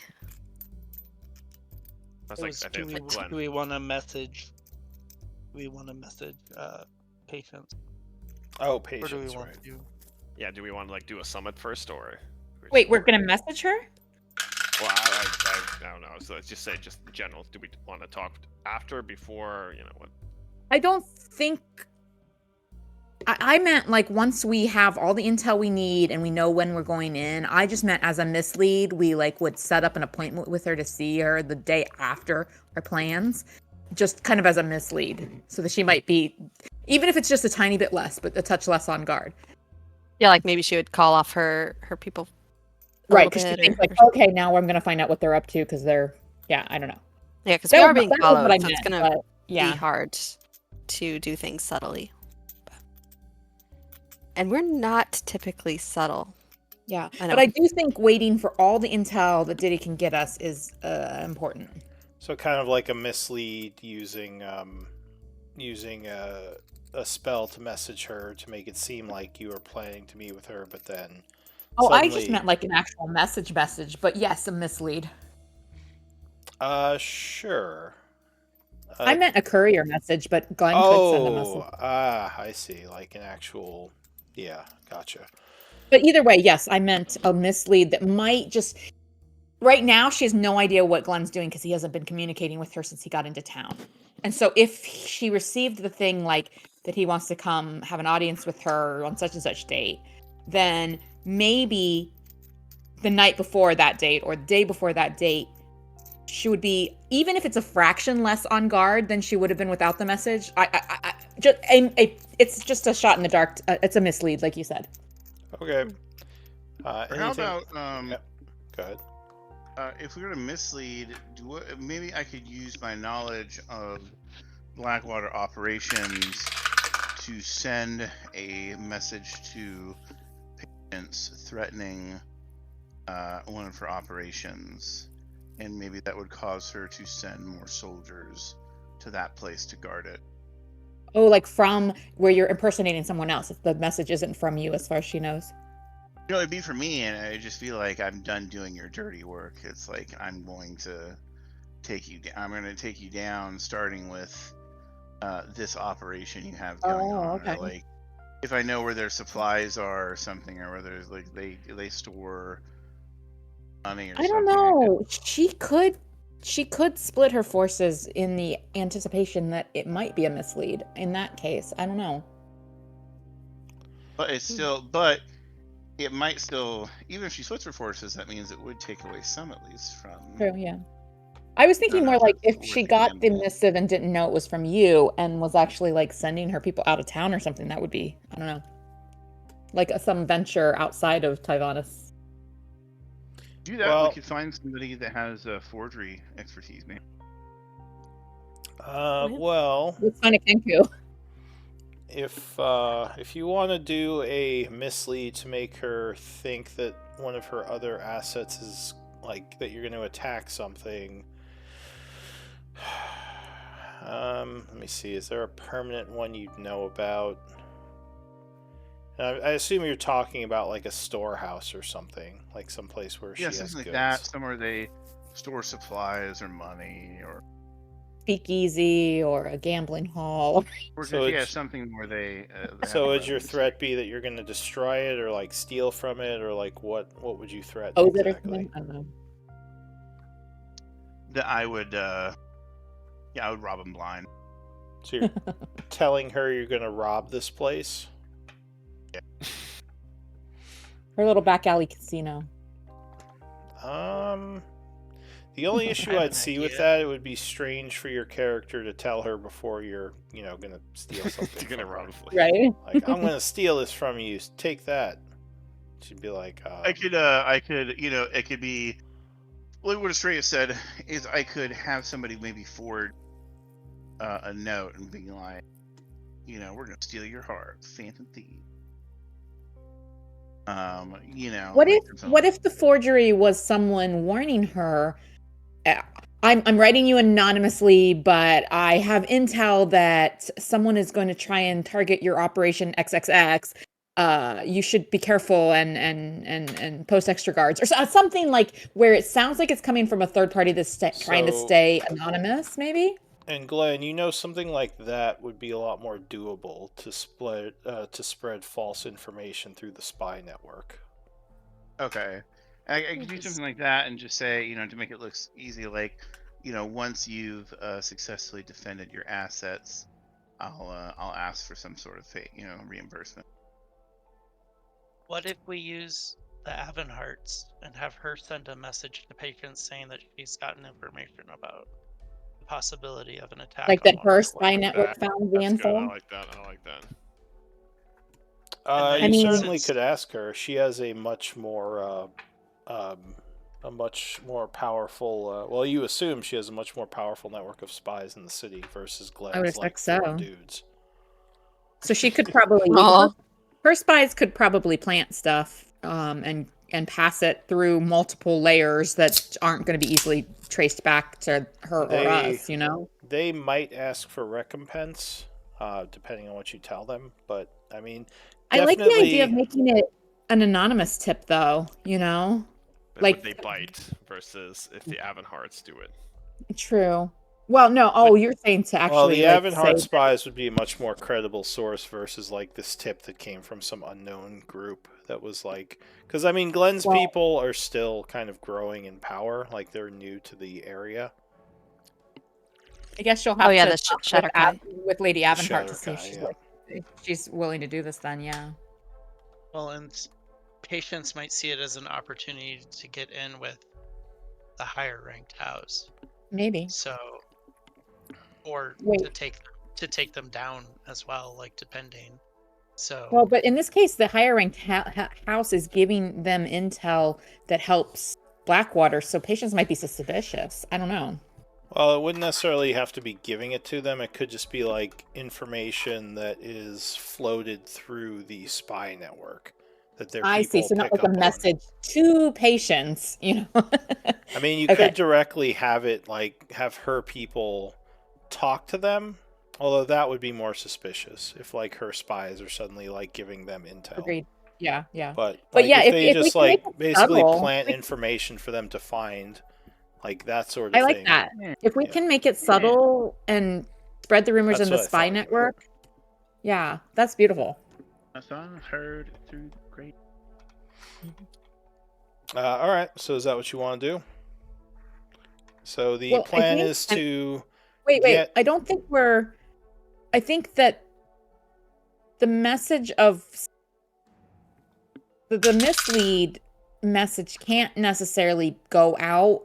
Speaker 6: That's
Speaker 1: It
Speaker 6: like
Speaker 1: was,
Speaker 6: I think it's Glenn.
Speaker 1: do we want to message? Patience,
Speaker 3: Oh,
Speaker 1: or do we
Speaker 3: patience,
Speaker 1: want
Speaker 3: right.
Speaker 1: to?
Speaker 6: Yeah, do we want to like do a summit first or?
Speaker 5: Wait, we're going to message her?
Speaker 6: Well, I don't know. So let's just say just in general. Do we want to talk after, before? What?
Speaker 5: I don't think. I meant like once we have all the intel we need and we know when we're going in. I just meant as a mislead, we like would set up an appointment with her to see her the day after our plans, just kind of as a mislead, so that she might be, even if it's just a tiny bit less, but a touch less on guard.
Speaker 2: Yeah, like maybe she would call off her people.
Speaker 5: Right,
Speaker 2: little
Speaker 5: because she
Speaker 2: bit
Speaker 5: thinks
Speaker 2: or-
Speaker 5: like, okay, now I'm gonna find out what they're up to because they're, I don't know.
Speaker 2: Yeah, because
Speaker 5: That
Speaker 2: we
Speaker 5: was
Speaker 2: are being
Speaker 5: that was what
Speaker 2: followed,
Speaker 5: I
Speaker 2: so it's
Speaker 5: meant,
Speaker 2: gonna
Speaker 5: but, yeah.
Speaker 2: be hard to do things subtly. And we're not typically subtle.
Speaker 5: Yeah,
Speaker 2: I know.
Speaker 5: but I do think waiting for all the intel that Diddy can get us is important.
Speaker 3: So kind of like a mislead using a spell to message her to make it seem like you were planning to meet with her, but then
Speaker 7: Oh, I just
Speaker 3: suddenly,
Speaker 7: meant like an actual message, but yes, a mislead.
Speaker 3: Sure.
Speaker 7: I meant a courier message, but Glenn could send a message.
Speaker 3: I see. Like an actual, yeah, gotcha.
Speaker 7: But either way, yes, I meant a mislead that might just. Right now, she has no idea what Glenn's doing because he hasn't been communicating with her since he got into town. And so if she received the thing like that he wants to come have an audience with her on such and such date, then maybe the night before that date or the day before that date, she would be, even if it's a fraction less on guard than she would have been without the message. It's just a shot in the dark. It's a mislead, like you said.
Speaker 3: Okay.
Speaker 4: How
Speaker 3: Anything?
Speaker 4: about
Speaker 3: Yep. Go ahead.
Speaker 4: if we were to mislead, maybe I could use my knowledge of Blackwater operations to send a message to patients threatening one of her operations, and maybe that would cause her to send more soldiers to that place to guard it.
Speaker 7: Oh, like from where you're impersonating someone else, if the message isn't from you, as far as she knows.
Speaker 4: You know, it'd be for me, and I just feel like I'm done doing your dirty work. It's like I'm going to take you down. I'm going to take you down, starting with this operation you have going on.
Speaker 7: Okay.
Speaker 4: Or like, if I know where their supplies are or something, or whether like they store money or
Speaker 7: I
Speaker 4: something.
Speaker 7: don't know. She could split her forces in the anticipation that it might be a mislead. In that case, I don't know.
Speaker 4: But it's still, but it might still, even if she splits her forces, that means it would take away some at least from.
Speaker 7: True, yeah. I was thinking
Speaker 4: know
Speaker 7: more
Speaker 4: if
Speaker 7: like
Speaker 4: that's
Speaker 7: if
Speaker 4: worth
Speaker 7: she
Speaker 4: the
Speaker 7: got the
Speaker 4: gamble.
Speaker 7: missive and didn't know it was from you and was actually like sending her people out of town or something, that would be, I don't know, like some venture outside of Tyvanis.
Speaker 4: Do that.
Speaker 3: Well-
Speaker 4: We could find somebody that has forgery expertise, maybe.
Speaker 3: Well,
Speaker 7: Let's find a Kenku.
Speaker 3: if you want to do a mislead to make her think that one of her other assets is like that you're going to attack something. Let me see. Is there a permanent one you'd know about? I assume you're talking about like a storehouse or something, like someplace where she has
Speaker 4: something like
Speaker 3: goods.
Speaker 4: that. Somewhere they store supplies or money, or
Speaker 7: Speakeasy or a gambling hall.
Speaker 4: just
Speaker 3: So it's-
Speaker 4: something where they.
Speaker 3: So would your threat be that you're going to destroy it or like steal from it, or like what would you threaten
Speaker 7: Pose it or
Speaker 3: exactly?
Speaker 7: something? I don't know.
Speaker 4: That I would. I would rob them blind.
Speaker 3: So you're telling her you're going to rob this place?
Speaker 7: Her little back alley casino.
Speaker 3: The only
Speaker 1: I
Speaker 3: issue
Speaker 1: have
Speaker 3: I'd
Speaker 1: an
Speaker 3: see with
Speaker 1: idea.
Speaker 3: that, it would be strange for your character to tell her before you're, gonna steal something.
Speaker 6: You're gonna
Speaker 3: from her.
Speaker 6: rob the place.
Speaker 7: Right?
Speaker 3: Like, I'm gonna steal this from you. Take that. She'd be like,
Speaker 4: I could, it could be. Well, what Estrella said is I could have somebody maybe forward a note and be like, we're gonna steal your heart, phantom thief.
Speaker 7: What if the forgery was someone warning her? I'm writing you anonymously, but I have intel that someone is going to try and target your operation XXX. You should be careful and post extra guards or something like where it sounds like it's coming from a third party that's trying to
Speaker 3: So-
Speaker 7: stay anonymous, maybe.
Speaker 3: and Glenn, something like that would be a lot more doable to spread false information through the spy network.
Speaker 4: Okay, I could do something like that and just say, to make it look easy, like, once you've successfully defended your assets, I'll ask for some sort of reimbursement.
Speaker 1: What if we use the Avonhearts and have her send a message to patients saying that she's gotten information about the possibility of an attack?
Speaker 7: Like
Speaker 1: on
Speaker 7: that
Speaker 1: one of
Speaker 7: her
Speaker 1: her
Speaker 7: spy
Speaker 1: workers?
Speaker 7: network found the
Speaker 6: That's good.
Speaker 7: info.
Speaker 6: I like that. I like that.
Speaker 1: And
Speaker 3: You
Speaker 1: then
Speaker 3: certainly
Speaker 1: since-
Speaker 3: could ask her. She has a much more powerful. Well, you assume she has a much more powerful network of spies in the city versus Glenn's
Speaker 7: expect
Speaker 3: like 4
Speaker 7: so.
Speaker 3: dudes.
Speaker 7: So she could probably
Speaker 2: Aw.
Speaker 7: her spies could probably plant stuff and pass it through multiple layers that aren't going to be easily traced back to her or us,
Speaker 3: They might ask for recompense, depending on what you tell them. But I mean,
Speaker 7: I like the idea of
Speaker 3: definitely-
Speaker 7: making it an anonymous tip, though. You know,
Speaker 6: But
Speaker 7: like
Speaker 6: would they bite versus if the Avonhearts do it?
Speaker 7: true. Well, no. Oh, you're saying to actually
Speaker 3: Well, the
Speaker 7: like
Speaker 3: Avonheart
Speaker 7: say
Speaker 3: spies would be a much more credible source versus like this tip that came from some unknown group that was like, because I mean, Glenn's
Speaker 7: Well-
Speaker 3: people are still kind of growing in power, like they're new to the area.
Speaker 7: I guess she'll have
Speaker 2: Oh, yeah,
Speaker 7: to
Speaker 2: the
Speaker 7: talk
Speaker 2: Shadow Kai.
Speaker 7: with Lady Avonheart to see if
Speaker 3: Shadowkai,
Speaker 7: she's
Speaker 3: yeah.
Speaker 7: like if she's willing to do this. Then yeah.
Speaker 1: Well, and patients might see it as an opportunity to get in with the higher ranked house.
Speaker 7: Maybe.
Speaker 1: So, or
Speaker 7: Wait.
Speaker 1: to take them down as well, like depending. So,
Speaker 7: Well, but in this case, the higher ranked house is giving them intel that helps Blackwater, so patients might be suspicious. I don't know.
Speaker 3: Well, it wouldn't necessarily have to be giving it to them. It could just be like information that is floated through the spy network that their
Speaker 7: I see.
Speaker 3: people
Speaker 7: So not
Speaker 3: pick
Speaker 7: like a
Speaker 3: up on.
Speaker 7: message to patients, you know.
Speaker 3: I mean, you
Speaker 7: Okay.
Speaker 3: could directly have it like have her people talk to them, although that would be more suspicious if like her spies are suddenly like giving them intel.
Speaker 7: Agreed. Yeah, yeah.
Speaker 3: But
Speaker 7: But
Speaker 3: like,
Speaker 7: yeah,
Speaker 3: if they
Speaker 7: if we
Speaker 3: just
Speaker 7: can make
Speaker 3: like
Speaker 7: it
Speaker 3: basically
Speaker 7: subtle,
Speaker 3: plant
Speaker 7: we-
Speaker 3: information for them to find, like that sort of
Speaker 7: I like
Speaker 3: thing.
Speaker 7: that. If we
Speaker 3: Yeah.
Speaker 7: can make it subtle and spread the rumors
Speaker 3: That's
Speaker 7: in the
Speaker 3: what I
Speaker 7: spy
Speaker 3: thought.
Speaker 7: network, yeah, that's beautiful.
Speaker 4: I saw heard through great.
Speaker 3: All right. So is that what you want to do? So the
Speaker 7: Well, I
Speaker 3: plan
Speaker 7: think
Speaker 3: is to
Speaker 7: Wait.
Speaker 3: get.
Speaker 7: I don't think we're. I think that the message of the mislead message can't necessarily go out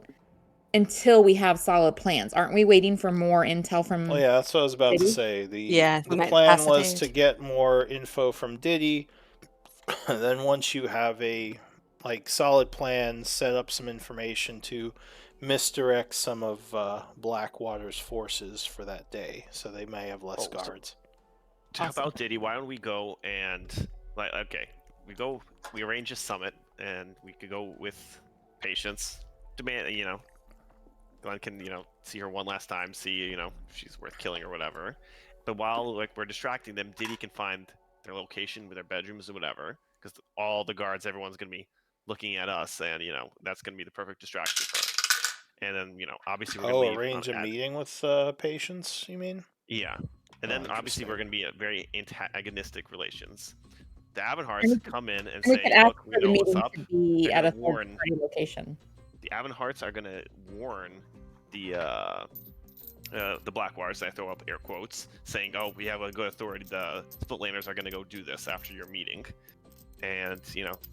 Speaker 7: until we have solid plans. Aren't we waiting for more intel from?
Speaker 3: Oh yeah, that's what I was about to
Speaker 7: Diddy?
Speaker 3: say.
Speaker 2: Yeah, we
Speaker 3: The
Speaker 2: might
Speaker 3: plan
Speaker 2: pass the
Speaker 3: was to
Speaker 2: page.
Speaker 3: get more info from Diddy. And then once you have a like solid plan, set up some information to misdirect some of Blackwater's forces for that day, so they may have less
Speaker 6: Oh, so-
Speaker 3: guards.
Speaker 6: How
Speaker 7: Awesome.
Speaker 6: about Diddy? Why don't we go and we arrange a summit and we could go with patients. Demand, Glenn can, see her one last time, see, if she's worth killing or whatever. But while we're distracting them, Diddy can find their location with their bedrooms or whatever, because all the guards, everyone's gonna be looking at us, and that's gonna be the perfect distraction for her. And then, obviously we're gonna leave
Speaker 3: Arrange a
Speaker 6: at-
Speaker 3: meeting with patients, you mean?
Speaker 6: Yeah. And
Speaker 3: Oh,
Speaker 6: then obviously
Speaker 3: interesting.
Speaker 6: we're going to be at very antagonistic relations. The Avonhearts
Speaker 7: And we
Speaker 6: come in and
Speaker 7: And we
Speaker 6: say,
Speaker 7: could ask
Speaker 6: "Look, we
Speaker 7: for the
Speaker 6: know what's
Speaker 7: meeting
Speaker 6: up."
Speaker 7: to be
Speaker 6: They're
Speaker 7: at a
Speaker 6: gonna warn-
Speaker 7: third-party location.
Speaker 6: The Avonhearts are going to warn the Blackwires. I throw up air quotes, saying, "Oh, we have a good authority. The Splitlanders are going to go do this after your meeting," and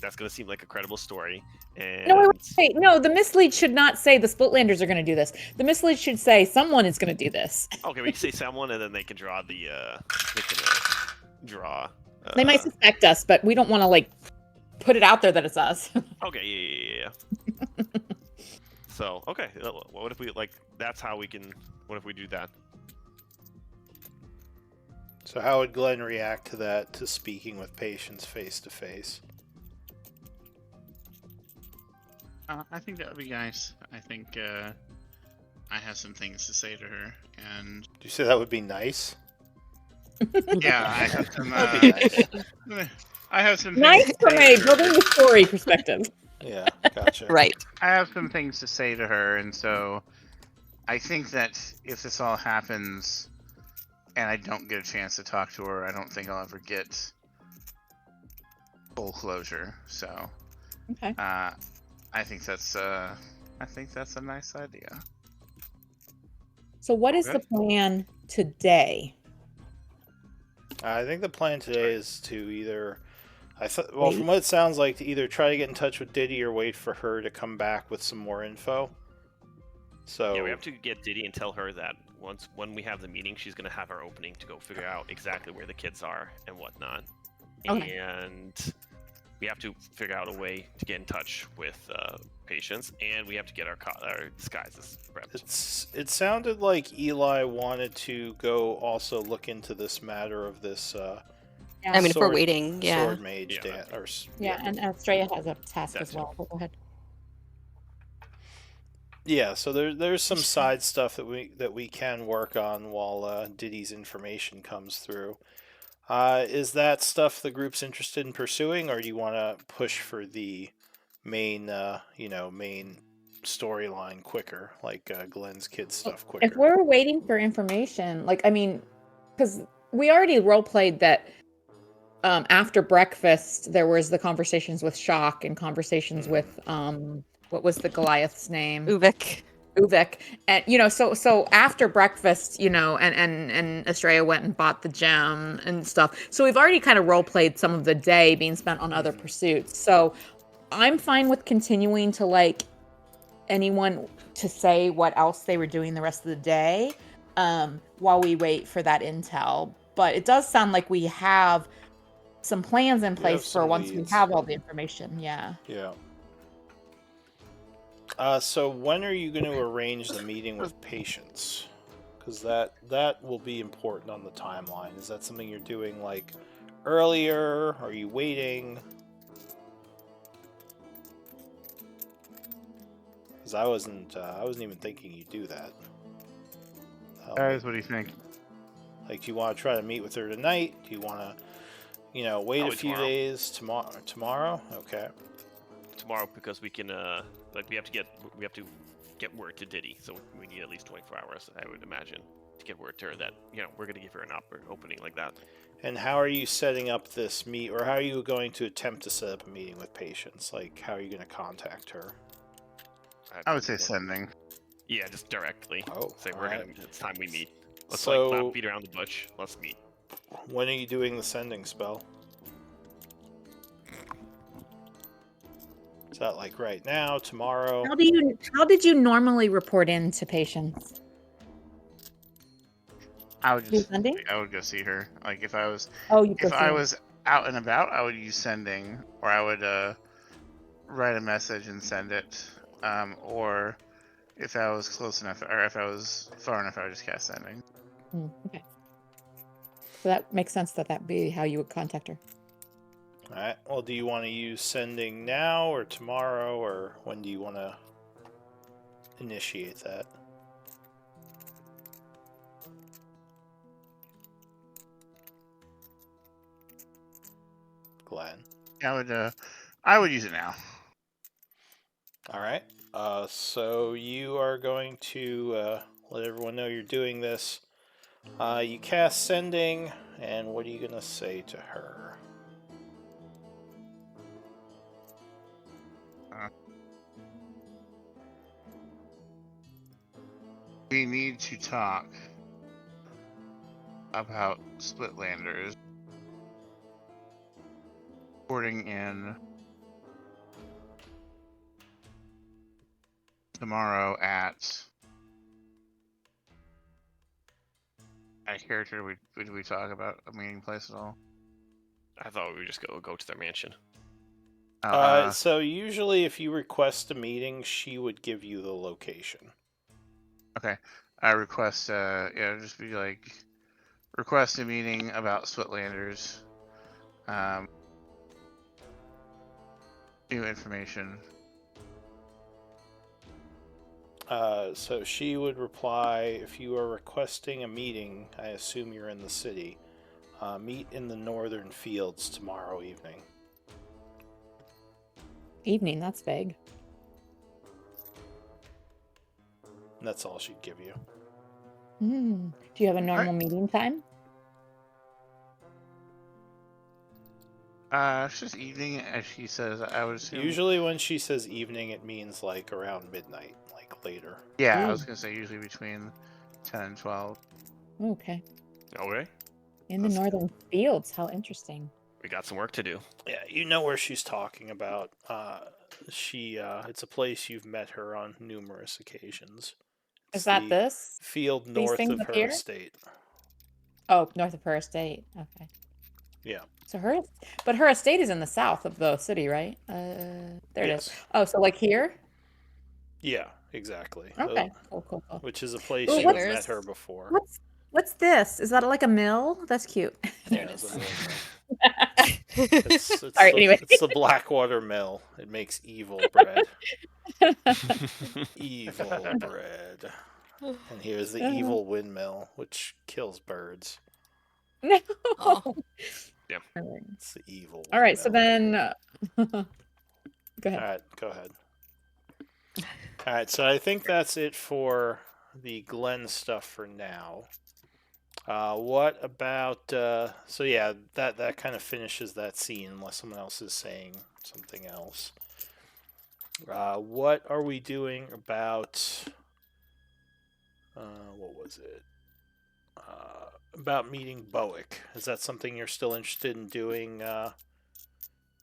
Speaker 6: that's going to seem like a credible story. And
Speaker 7: No, wait. No, the mislead should not say the Splitlanders are going to do this. The mislead should say someone is going to do this.
Speaker 6: okay, we can say someone, and then they can draw the draw.
Speaker 7: They might suspect us, but we don't want to put it out there that it's us.
Speaker 6: Okay, yeah. So, okay, what if we that's how we can? What if we do that?
Speaker 3: So how would Glenn react to that? To speaking with patients face to face?
Speaker 8: I think that would be nice. I think I have some things to say to her, and
Speaker 3: Do you say that would be nice?
Speaker 8: yeah, I have some.
Speaker 3: That'd be nice.
Speaker 8: I have some.
Speaker 7: Nice
Speaker 8: things to
Speaker 7: from
Speaker 8: say
Speaker 7: a
Speaker 8: to her.
Speaker 7: building the story perspective.
Speaker 3: Yeah, gotcha.
Speaker 2: Right.
Speaker 8: I have some things to say to her, and so I think that if this all happens, and I don't get a chance to talk to her, I don't think I'll ever get full closure. So,
Speaker 7: Okay.
Speaker 8: I think that's a nice idea.
Speaker 7: So what is the plan today?
Speaker 3: I think the plan today is to either, from what it sounds like, to either try to get in touch with Diddy or wait for her to come back with some more info. So
Speaker 6: Yeah, we have to get Diddy and tell her that when we have the meeting, she's gonna have our opening to go figure out exactly where the kids are and whatnot.
Speaker 7: Okay.
Speaker 6: And we have to figure out a way to get in touch with patients, and we have to get our disguises prepped.
Speaker 3: it sounded like Eli wanted to go also look into this matter of this.
Speaker 2: I mean, if we're
Speaker 3: Sword-
Speaker 2: waiting, yeah.
Speaker 3: Sword mage
Speaker 6: Yeah.
Speaker 3: Dan, or
Speaker 7: Yeah, and Estrella has a task
Speaker 6: That's
Speaker 7: as well. Go ahead.
Speaker 3: yeah. So there's some side stuff that we can work on while Diddy's information comes through. Is that stuff the group's interested in pursuing, or do you want to push for the main, main storyline quicker, like Glenn's kid stuff quicker?
Speaker 5: If we're waiting for information, like, I mean, because we already role played that after breakfast there was the conversations with Shock and conversations with what was the Goliath's name?
Speaker 2: Uvik.
Speaker 5: And so after breakfast, and Estrella went and bought the gem and stuff. So we've already kind of role played some of the day being spent on other pursuits. So I'm fine with continuing to like anyone to say what else they were doing the rest of the day while we wait for that intel. But it does sound like we have some plans in place for once we have all the information. Yeah.
Speaker 3: Yeah. So when are you going to arrange the meeting with Patience? Because that will be important on the timeline. Is that something you're doing like earlier? Are you waiting? Because I wasn't even thinking you'd do that.
Speaker 8: Guys, what do you think?
Speaker 3: Like, do you want to try to meet with her tonight? Do you want to, wait a few days tomorrow? Okay.
Speaker 6: Tomorrow, because we can we have to get word to Diddy, so we need at least 24 hours, I would imagine, to get word to her that we're gonna give her an opening like that.
Speaker 3: And how are you setting up this meet, or how are you going to attempt to set up a meeting with Patience? Like, how are you going to contact her?
Speaker 8: I would say sending.
Speaker 6: Yeah, just directly.
Speaker 3: Oh,
Speaker 6: say it's time we meet. Let's
Speaker 3: So-
Speaker 6: not beat around the bush. Let's meet.
Speaker 3: When are you doing the sending spell? Is that like right now, tomorrow?
Speaker 5: How did you normally report in to Patience?
Speaker 8: I would just
Speaker 5: sending?
Speaker 8: I would go see her. Like if I was
Speaker 5: Oh,
Speaker 8: if I was out and about, I would use sending, or I would write a message and send it. Or if I was close enough, or if I was far enough, I would just cast sending.
Speaker 5: Okay. So that makes sense that'd be how you would contact her.
Speaker 3: Alright, well, do you want to use sending now or tomorrow, or when do you want to initiate that? Glenn.
Speaker 8: I would use it now.
Speaker 3: Alright, so you are going to let everyone know you're doing this. You cast sending, and what are you going to say to her?
Speaker 8: We need to talk about Splitlanders reporting in tomorrow at a character. Did we talk about a meeting place at all?
Speaker 6: I thought we would just go to their mansion.
Speaker 3: So usually if you request a meeting, she would give you the location.
Speaker 8: Okay. I request just be like request a meeting about Splitlanders. New information.
Speaker 3: So she would reply, if you are requesting a meeting, I assume you're in the city. Meet in the northern fields tomorrow evening.
Speaker 5: Evening, that's vague.
Speaker 3: And that's all she'd give you.
Speaker 5: Do you have a normal meeting time?
Speaker 8: It's just evening, as she says. I would assume.
Speaker 3: Usually when she says evening, it means like around midnight, like later.
Speaker 8: Yeah,
Speaker 5: Ooh.
Speaker 8: I was gonna say usually between 10 and 12.
Speaker 5: Okay.
Speaker 6: Okay.
Speaker 5: In the northern fields, how interesting.
Speaker 6: We got some work to do.
Speaker 3: Yeah, you know where she's talking about. It's a place you've met her on numerous occasions.
Speaker 5: Is that
Speaker 3: the
Speaker 5: this?
Speaker 3: field
Speaker 5: These
Speaker 3: north
Speaker 5: things
Speaker 3: of
Speaker 5: up
Speaker 3: her
Speaker 5: here?
Speaker 3: estate?
Speaker 5: Oh, north of her estate. Okay.
Speaker 3: Yeah.
Speaker 5: So her estate is in the south of the city, right? There it is.
Speaker 3: Yes.
Speaker 5: Oh, so like here?
Speaker 3: Yeah, exactly.
Speaker 5: Okay. Cool.
Speaker 3: Which is a place
Speaker 5: Ooh,
Speaker 3: you have
Speaker 2: where's-
Speaker 3: met her before.
Speaker 5: What's this? Is that like a mill? That's cute.
Speaker 3: Yeah,
Speaker 5: There it
Speaker 3: it's
Speaker 5: is.
Speaker 3: a mill. It's
Speaker 5: Sorry, anyway.
Speaker 3: It's the Blackwater Mill. It makes evil bread. Evil bread. And here's the evil windmill, which kills birds.
Speaker 5: No.
Speaker 2: Oh.
Speaker 6: Yeah.
Speaker 3: It's the evil.
Speaker 5: All right. So
Speaker 3: one,
Speaker 5: then, go
Speaker 3: All
Speaker 5: ahead.
Speaker 3: right, go ahead. All right, so I think that's it for the Glen stuff for now. What about? So yeah, that kind of finishes that scene, unless someone else is saying something else. What are we doing about? What was it? About meeting Bowick. Is that something you're still interested in doing,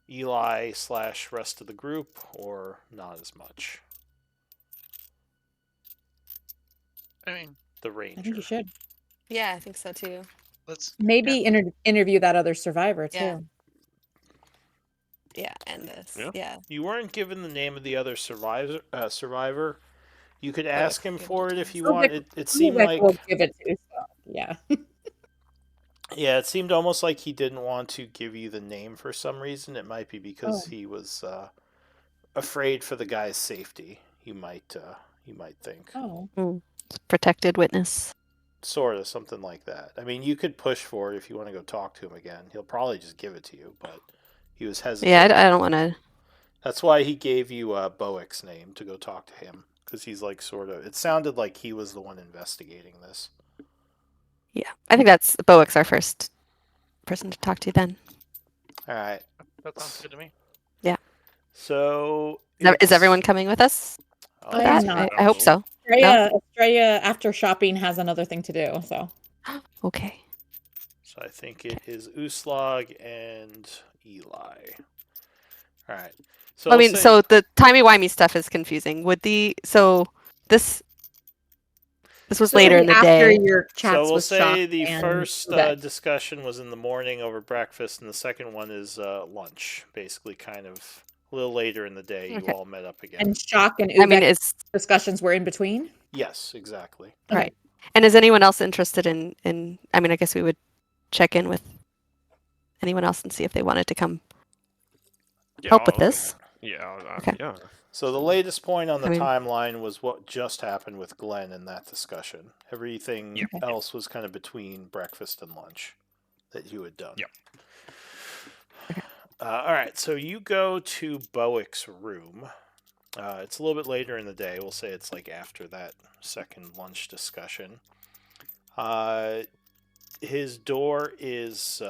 Speaker 3: Eli / rest of the group, or not as much?
Speaker 1: I mean,
Speaker 3: The
Speaker 5: I
Speaker 3: Ranger.
Speaker 5: think you should
Speaker 2: Yeah, I think so too.
Speaker 1: let's
Speaker 5: maybe interview that other survivor too.
Speaker 2: Yeah. Yeah, and this.
Speaker 6: Yeah.
Speaker 2: Yeah.
Speaker 3: You weren't given the name of the other survivor. You could
Speaker 2: Bowick
Speaker 3: ask him
Speaker 2: will be able
Speaker 3: for
Speaker 2: to
Speaker 3: it
Speaker 2: tell
Speaker 3: if
Speaker 2: us.
Speaker 3: you
Speaker 5: We'll
Speaker 3: want.
Speaker 5: get-
Speaker 3: It seemed
Speaker 5: We'll
Speaker 3: like
Speaker 5: give it to. So, yeah.
Speaker 3: yeah, it seemed almost like he didn't want to give you the name for some reason. It might be because
Speaker 5: Oh.
Speaker 3: he was afraid for the guy's safety. You might think.
Speaker 5: Oh.
Speaker 2: Protected witness.
Speaker 3: Sort of something like that. I mean, you could push for it if you want to go talk to him again. He'll probably just give it to you, but he was hesitant.
Speaker 2: Yeah, I don't want to.
Speaker 3: That's why he gave you Bowick's name to go talk to him, because he's like sort of. It sounded like he was the one investigating this.
Speaker 2: Yeah, I think that's Bowick's our first person to talk to then.
Speaker 3: All right.
Speaker 1: that sounds good to me.
Speaker 3: So
Speaker 2: Is
Speaker 3: it's-
Speaker 2: everyone coming with us?
Speaker 3: Oh,
Speaker 2: For
Speaker 5: I
Speaker 2: that?
Speaker 5: am not.
Speaker 2: I hope so.
Speaker 5: Estrella, after shopping, has another thing to do. So
Speaker 2: Okay.
Speaker 3: So I think it is Uslag and Eli. All right. So
Speaker 2: I mean, so the timey-wimey stuff is confusing. This was later in the
Speaker 5: after
Speaker 2: day.
Speaker 5: your chats
Speaker 3: So we'll
Speaker 5: with
Speaker 3: say
Speaker 5: Shock
Speaker 3: the
Speaker 5: and
Speaker 3: first
Speaker 5: Odette.
Speaker 3: discussion was in the morning over breakfast, and the second one is lunch. Basically, kind of a little later in the day, you
Speaker 2: Okay.
Speaker 3: all met up again.
Speaker 5: And Shock and
Speaker 2: I mean,
Speaker 5: Ubek
Speaker 2: is
Speaker 5: discussions were in between.
Speaker 3: Yes, exactly.
Speaker 5: Okay.
Speaker 2: right. And is anyone else interested in? I mean, I guess we would check in with anyone else and see if they wanted to come
Speaker 6: Yeah.
Speaker 2: help with this. Okay.
Speaker 6: Yeah.
Speaker 3: So the latest point on the
Speaker 2: I mean-
Speaker 3: timeline was what just happened with Glenn in that discussion. Everything
Speaker 6: Yep.
Speaker 3: else was kind of between breakfast and lunch that you had done.
Speaker 6: Yep.
Speaker 3: All right, so you go to Bowick's room. It's a little bit later in the day. We'll say it's like after that second lunch discussion. His door is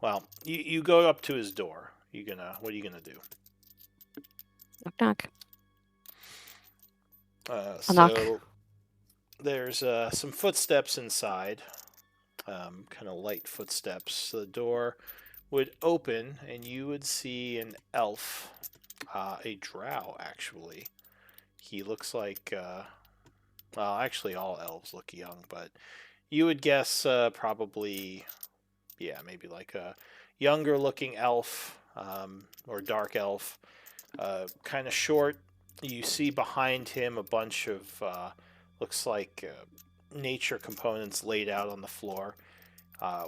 Speaker 3: well. You go up to his door. What are you gonna do?
Speaker 2: Knock knock.
Speaker 3: So
Speaker 2: knock.
Speaker 3: there's some footsteps inside, kind of light footsteps. The door would open, and you would see an elf, a drow actually. He looks like, well, actually all elves look young, but you would guess probably, yeah, maybe like a younger looking elf, or dark elf, kind of short. You see behind him a bunch of looks like nature components laid out on the floor.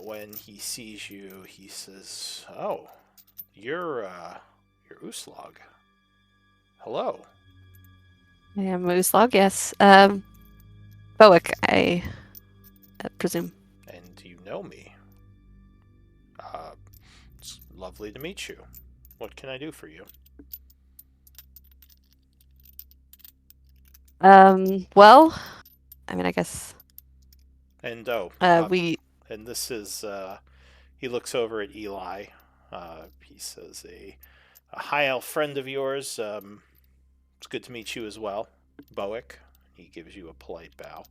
Speaker 3: When he sees you, he says, "Oh, you're Uslag. Hello."
Speaker 2: I am Uslag, yes. Bowick, I presume.
Speaker 3: And you know me. It's lovely to meet you. What can I do for you?
Speaker 2: Well, I mean, I guess
Speaker 3: And
Speaker 2: we.
Speaker 3: and this is he looks over at Eli. He says, a high elf friend of yours. It's good to meet you as well, Bowick. He gives you a polite bow.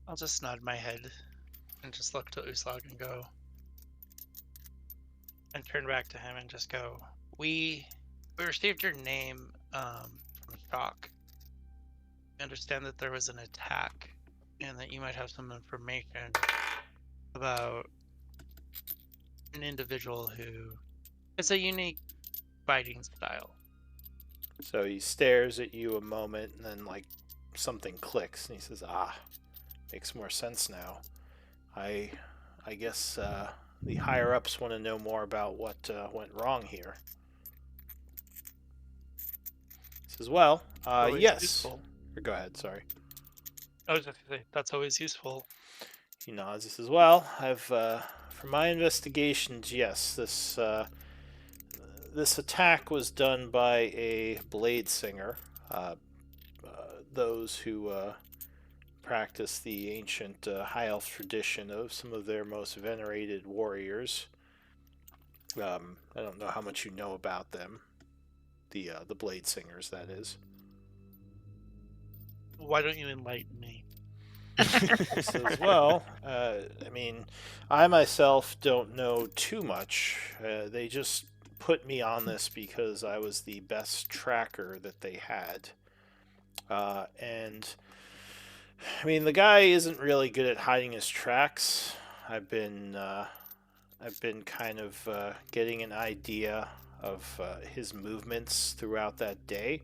Speaker 1: I'll just nod my head and just look to Uslag and go, and turn back to him and just go, we received your name from Shock. We understand that there was an attack and that you might have some information about an individual who has a unique fighting style.
Speaker 3: So he stares at you a moment, and then like something clicks, and he says, "Ah, makes more sense now. I guess the higher ups want to know more about what went wrong here." He says, "Well,
Speaker 1: Always
Speaker 3: yes."
Speaker 1: useful.
Speaker 3: Or go ahead. Sorry.
Speaker 1: I was just gonna say that's always useful.
Speaker 3: He nods. He says, "Well, I've for my investigations, yes, this attack was done by a blade singer. Those who practice the ancient high elf tradition of some of their most venerated warriors. I don't know how much you know about them, the blade singers, that is."
Speaker 1: Why don't you enlighten me?
Speaker 3: He says, "Well, I mean, I myself don't know too much. They just put me on this because I was the best tracker that they had. And, I mean, the guy isn't really good at hiding his tracks. I've been kind of getting an idea of his movements throughout that day.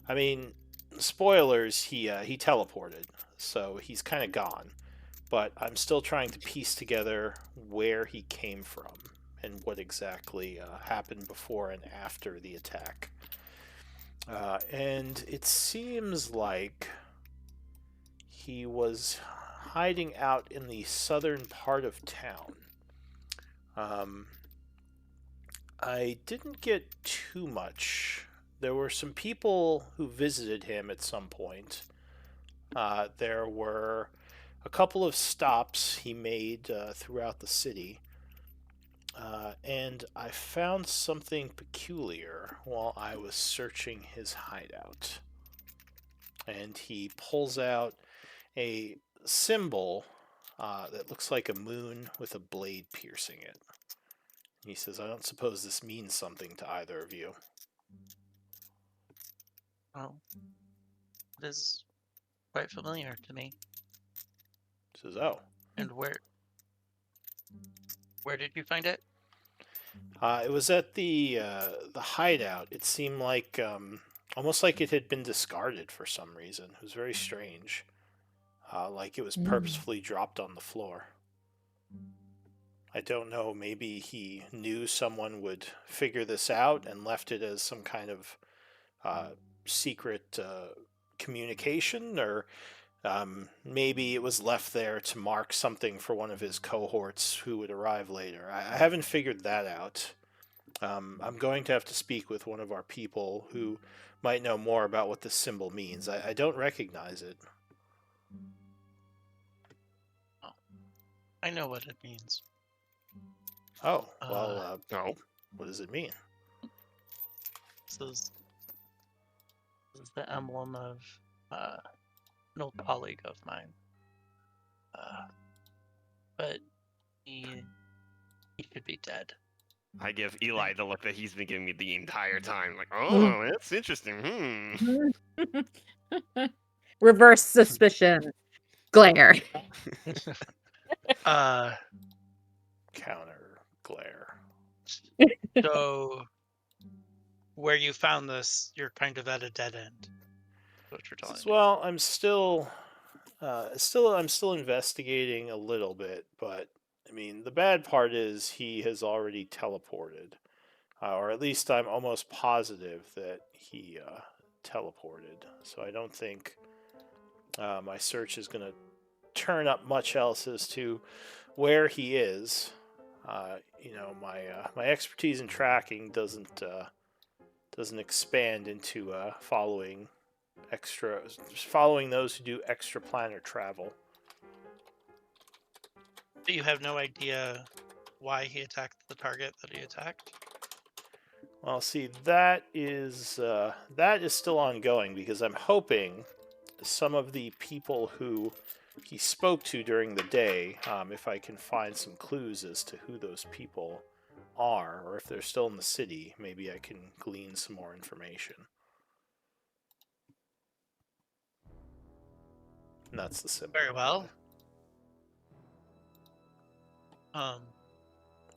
Speaker 3: I mean, spoilers, he teleported, so he's kind of gone. But I'm still trying to piece together where he came from and what exactly happened before and after the attack. And it seems like he was hiding out in the southern part of town. I didn't get too much. There were some people who visited him at some point. There were a couple of stops he made throughout the city. And I found something peculiar while I was searching his hideout. And he pulls out a symbol that looks like a moon with a blade piercing it. He says, "I don't suppose this means something to either of you."
Speaker 1: Well, it is quite familiar to me.
Speaker 3: He says, "Oh,
Speaker 1: And where did you find it?
Speaker 3: it was at the hideout. It seemed like almost like it had been discarded for some reason. It was very strange, like it was purposefully dropped on the floor. I don't know. Maybe he knew someone would figure this out and left it as some kind of secret communication, or maybe it was left there to mark something for one of his cohorts who would arrive later. I haven't figured that out. I'm going to have to speak with one of our people who might know more about what this symbol means. I don't recognize it."
Speaker 1: Oh, I know what it means.
Speaker 3: Oh, well,
Speaker 6: No.
Speaker 3: what does it mean?
Speaker 1: This is the emblem of an old colleague of mine. But he should be dead.
Speaker 6: I give Eli the look that he's been giving me the entire time. Like, oh, that's interesting.
Speaker 7: Reverse suspicion. Glare.
Speaker 3: Counter glare.
Speaker 1: So, where you found this, you're kind of at a dead end. What you're telling me.
Speaker 3: Well, I'm still investigating a little bit, but I mean, the bad part is he has already teleported, or at least I'm almost positive that he teleported. So I don't think my search is going to turn up much else as to where he is. My expertise in tracking doesn't expand into following those who do extraplanar travel.
Speaker 1: You have no idea why he attacked the target that he attacked?
Speaker 3: Well, see, that is still ongoing, because I'm hoping some of the people who he spoke to during the day, if I can find some clues as to who those people are, or if they're still in the city, maybe I can glean some more information. And that's the symbol.
Speaker 1: Very well.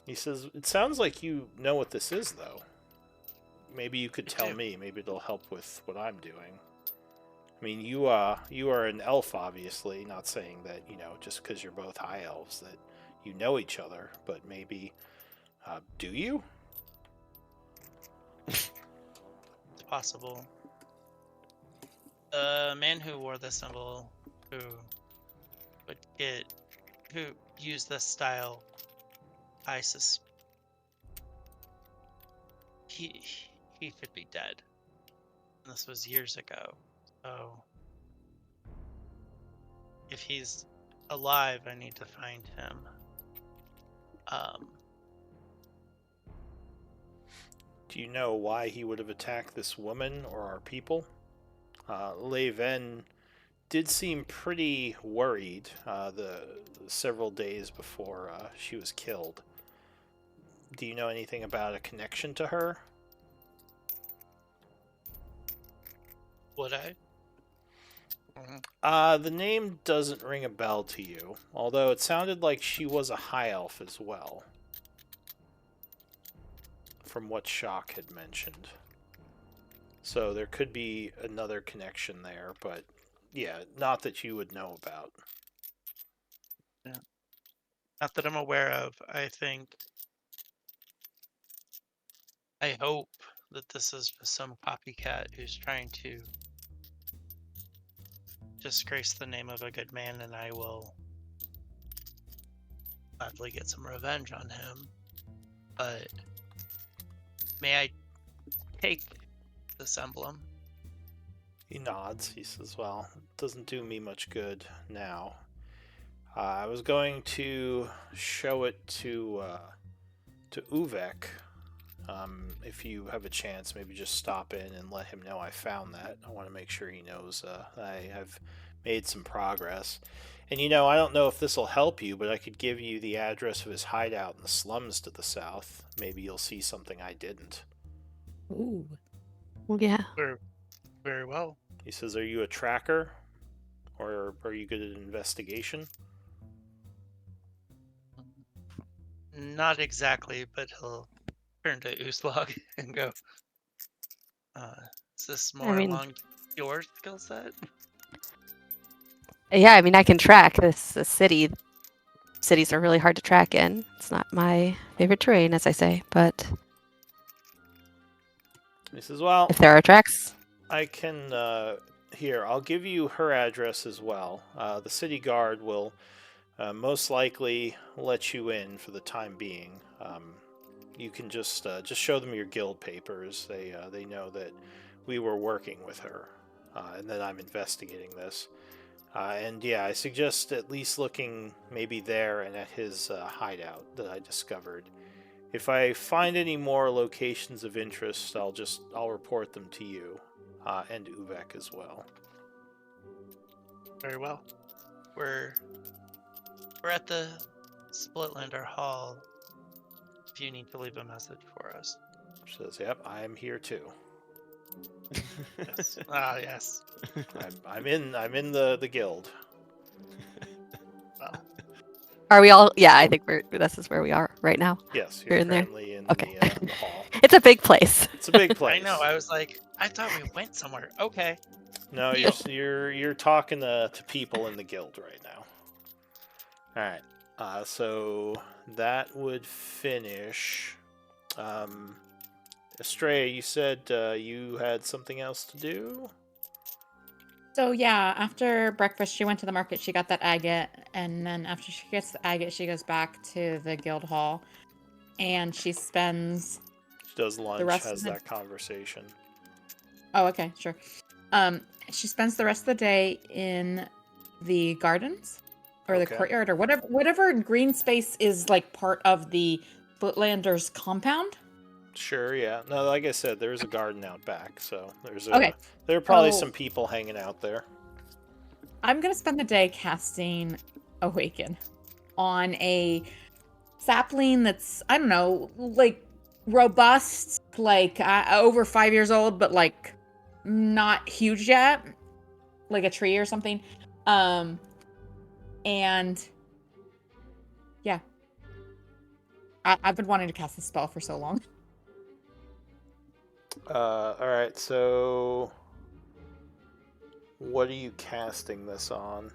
Speaker 3: He says, "It sounds like you know what this is, though. Maybe you could tell
Speaker 1: do.
Speaker 3: me. Maybe it'll help with what I'm doing." I mean, you are an elf, obviously. Not saying that, just because you're both high elves that you know each other, but maybe, do you?
Speaker 1: It's possible. The man who wore the symbol, who would get who used this style, he should be dead. This was years ago. So if he's alive, I need to find him.
Speaker 3: Do you know why he would have attacked this woman or our people? Leven did seem pretty worried the several days before she was killed. Do you know anything about a connection to her?
Speaker 1: Would I?
Speaker 3: The name doesn't ring a bell to you, although it sounded like she was a high elf as well, from what Shock had mentioned. So there could be another connection there, but yeah, not that you would know about.
Speaker 1: Yeah. Not that I'm aware of. I hope that this is just some copycat who's trying to disgrace the name of a good man, and I will gladly get some revenge on him. But may I take this emblem?
Speaker 3: He nods. He says, well, it doesn't do me much good now. I was going to show it to Uvek. If you have a chance, maybe just stop in and let him know I found that. I want to make sure he knows I have made some progress. And I don't know if this will help you, but I could give you the address of his hideout in the slums to the south. Maybe you'll see something I didn't.
Speaker 5: Ooh.
Speaker 2: Well, yeah.
Speaker 1: Very well.
Speaker 3: He says, are you a tracker? Or are you good at investigation?
Speaker 1: Not exactly, but he'll turn to Uslog and go, is this more along your skill set?
Speaker 2: Yeah, I mean, I can track this city. Cities are really hard to track in. It's not my favorite terrain, as I say, but
Speaker 3: He says, well,
Speaker 2: if there are tracks,
Speaker 3: I can, here, I'll give you her address as well. The city guard will most likely let you in for the time being. You can just show them your guild papers. They know that we were working with her, and that I'm investigating this. And yeah, I suggest at least looking maybe there and at his hideout that I discovered. If I find any more locations of interest, I'll report them to you, and Uvek as well.
Speaker 1: Very well. We're at the Splitlander Hall. If you need to leave a message for us.
Speaker 3: She says, "Yep, I am here too."
Speaker 1: Yes. Ah, yes.
Speaker 3: I'm in the guild.
Speaker 1: Well,
Speaker 2: are we all? Yeah, I think this is where we are right now.
Speaker 3: Yes,
Speaker 2: You're
Speaker 3: you're
Speaker 2: in there?
Speaker 3: currently in
Speaker 2: Okay.
Speaker 3: the hall.
Speaker 2: It's a big place.
Speaker 3: It's a big place.
Speaker 1: I know. I was like, I thought we went somewhere. Okay.
Speaker 3: No, you're talking to people in the guild right now. All right. So that would finish. Estrella, you said you had something else to do?
Speaker 5: So yeah, after breakfast, she went to the market. She got that agate, and then after she gets the agate, she goes back to the guild hall, and she spends.
Speaker 3: She does lunch,
Speaker 5: rest
Speaker 3: has
Speaker 5: of the-
Speaker 3: that conversation.
Speaker 5: Oh, okay, sure. She spends the rest of the day in the gardens, or the
Speaker 3: Okay.
Speaker 5: courtyard, or whatever green space is like part of the Splitlanders compound.
Speaker 3: Sure, yeah. No, like I said, there's a garden out back, so
Speaker 5: Okay.
Speaker 3: there are probably
Speaker 5: So-
Speaker 3: some people hanging out there.
Speaker 5: I'm gonna spend the day casting Awaken on a sapling that's, I don't know, like robust, like over 5 years old, but like not huge yet, like a tree or something. And yeah, I've been wanting to cast this spell for so long.
Speaker 3: All right, so what are you casting this on?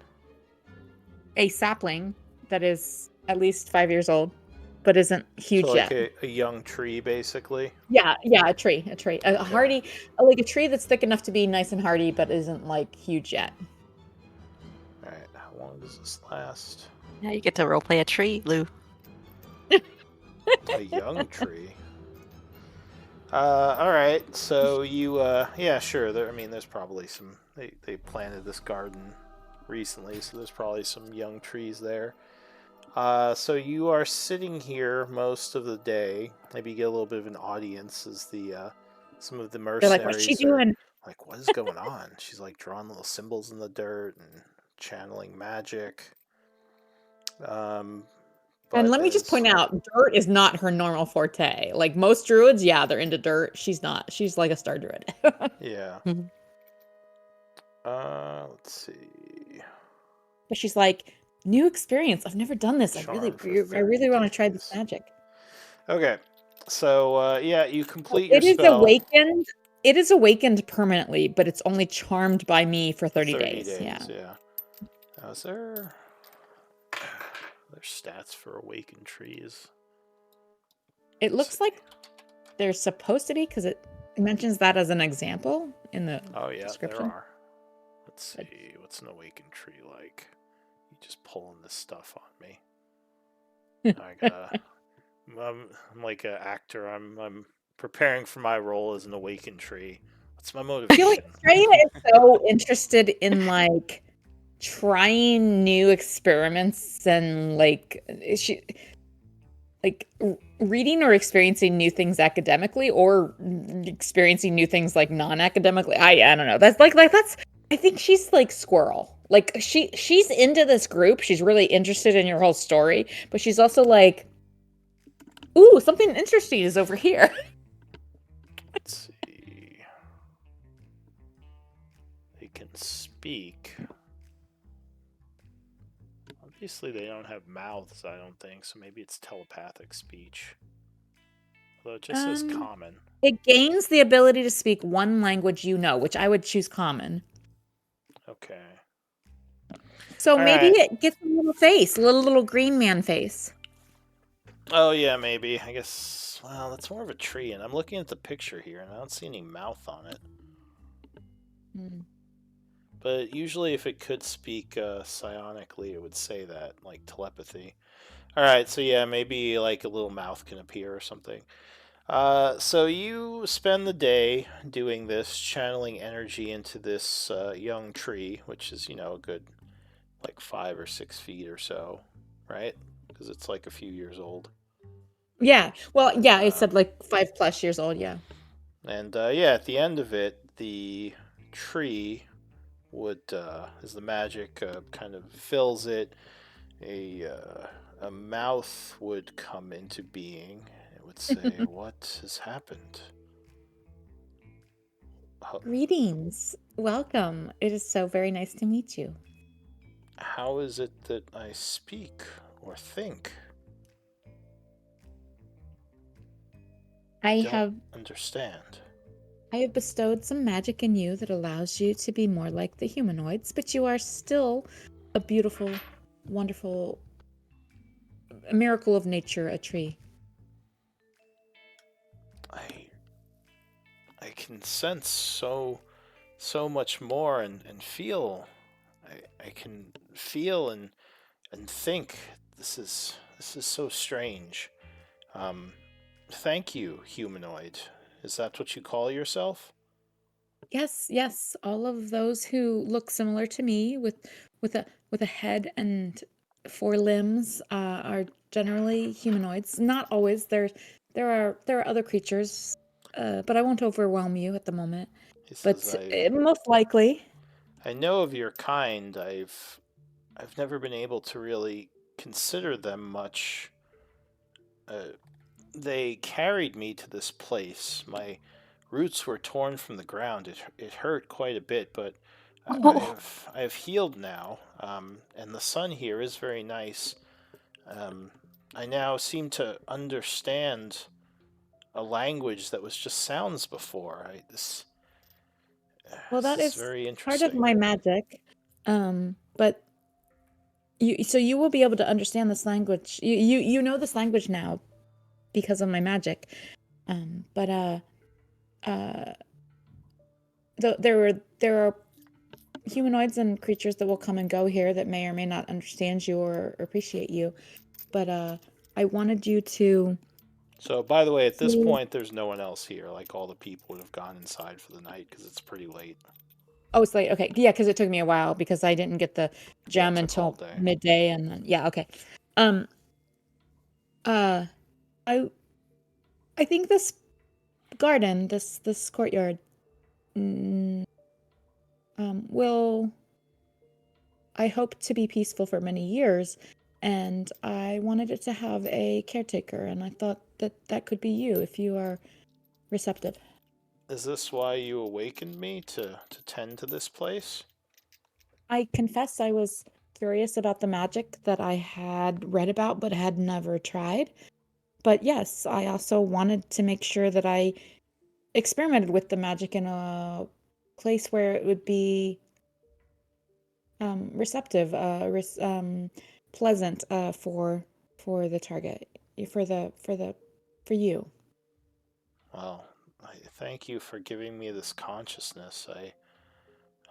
Speaker 5: A sapling that is at least 5 years old, but isn't huge
Speaker 3: So like
Speaker 5: yet.
Speaker 3: a young tree, basically.
Speaker 5: Yeah, a tree, a hardy, like a tree that's thick enough to be nice and hardy, but isn't like huge yet.
Speaker 3: All right, how long does this last?
Speaker 2: Yeah, you get to roleplay a tree, Lou.
Speaker 3: A young tree. All right. So you, yeah, sure. There's probably some. They planted this garden recently, so there's probably some young trees there. So you are sitting here most of the day. Maybe you get a little bit of an audience as the some of the
Speaker 7: They're like, what's she
Speaker 3: mercenaries are
Speaker 7: doing?
Speaker 3: like, "What is going on?" She's like drawing little symbols in the dirt and channeling magic.
Speaker 7: And
Speaker 3: But
Speaker 7: let me just point out, dirt is not her normal forte. Like most druids, yeah, they're into dirt. She's not. She's like a star druid.
Speaker 3: yeah.
Speaker 2: Mhm.
Speaker 3: Let's see.
Speaker 7: But she's like, new experience. I've never done this. I
Speaker 3: Charm for
Speaker 7: really
Speaker 3: 30
Speaker 7: want to try this
Speaker 3: days.
Speaker 7: magic.
Speaker 3: Okay. So yeah, you
Speaker 7: Oh,
Speaker 3: complete your
Speaker 7: it is
Speaker 3: spell.
Speaker 7: awakened. It is awakened permanently, but it's only charmed by me for 30 days. Yeah.
Speaker 3: Now, is there stats for awakened trees?
Speaker 7: It looks like there's supposed to be because it mentions that as an example in the
Speaker 3: Oh yeah,
Speaker 7: description.
Speaker 3: there are. Let's see, what's an awakened tree like? You just pulling this stuff on me. I gotta. I'm like an actor. I'm preparing for my role as an awakened tree. What's my
Speaker 7: I
Speaker 3: motivation?
Speaker 7: feel like Freya is so interested in like trying new experiments and like she like reading or experiencing new things academically or experiencing new things like non-academically. I don't know. That's that's I think she's like Squirrel. Like she's into this group. She's really interested in your whole story, but she's also like, ooh, something interesting is over here.
Speaker 3: Let's see. They can speak. Obviously, they don't have mouths, I don't think, so maybe it's telepathic speech. Although it just says common.
Speaker 7: It gains the ability to speak one language you know, which I would choose common.
Speaker 3: Okay.
Speaker 7: So
Speaker 3: All
Speaker 7: maybe
Speaker 3: right.
Speaker 7: it gets a little face, a little green man face.
Speaker 3: Oh, yeah, maybe. I guess, well, that's more of a tree, and I'm looking at the picture here, and I don't see any mouth on it. But usually if it could speak psionically, it would say that, like telepathy. Alright, so yeah, maybe like a little mouth can appear or something. So you spend the day doing this, channeling energy into this young tree, which is, a good like 5 or 6 feet or so, right? Because it's like a few years old.
Speaker 7: Yeah. Well, yeah, I said like 5+ years old, yeah.
Speaker 3: And yeah, at the end of it, the tree would, as the magic kind of fills it, a mouth would come into being. It would say, "What has happened?"
Speaker 7: Greetings. Welcome. It is so very nice to meet you.
Speaker 3: How is it that I speak or think?
Speaker 7: I
Speaker 3: Don't
Speaker 7: have
Speaker 3: understand.
Speaker 7: bestowed some magic in you that allows you to be more like the humanoids, but you are still a beautiful, wonderful, a miracle of nature, a tree.
Speaker 3: I can sense so much more and feel. I can feel and think. This is so strange. Thank you, humanoid. Is that what you call yourself?
Speaker 7: Yes, yes, all of those who look similar to me with a head and 4 limbs are generally humanoids. Not always. There are other creatures, but I won't overwhelm you at the moment.
Speaker 3: He says,
Speaker 7: But most likely,
Speaker 3: I know of your kind. I've never been able to really consider them much. They carried me to this place. My roots were torn from the ground. It hurt quite a bit, but I have healed now. And the sun here is very nice. I now seem to understand a language that was just sounds before.
Speaker 7: well, that
Speaker 3: This is
Speaker 7: is
Speaker 3: very
Speaker 7: part of
Speaker 3: interesting.
Speaker 7: my magic. But you will be able to understand this language. You know this language now because of my magic. But there are humanoids and creatures that will come and go here that may or may not understand you or appreciate you. But I wanted you to.
Speaker 3: So, by the way, at this
Speaker 7: See-
Speaker 3: point, there's no one else here. Like, all the people would have gone inside for the night because it's pretty late.
Speaker 7: Oh, it's late. Okay, yeah, because it took me a while because I didn't get the
Speaker 3: Yeah,
Speaker 7: gem
Speaker 3: it took all
Speaker 7: until
Speaker 3: day.
Speaker 7: midday, and then yeah, okay. Um, I think this garden, this courtyard, mm, will, I hope, to be peaceful for many years, and I wanted it to have a caretaker, and I thought that that could be you if you are receptive.
Speaker 3: Is this why you awakened me to tend to this place?
Speaker 7: I confess I was curious about the magic that I had read about but had never tried. But yes, I also wanted to make sure that I experimented with the magic in a place where it would be receptive, pleasant for the target, for you.
Speaker 3: Well, I thank you for giving me this consciousness.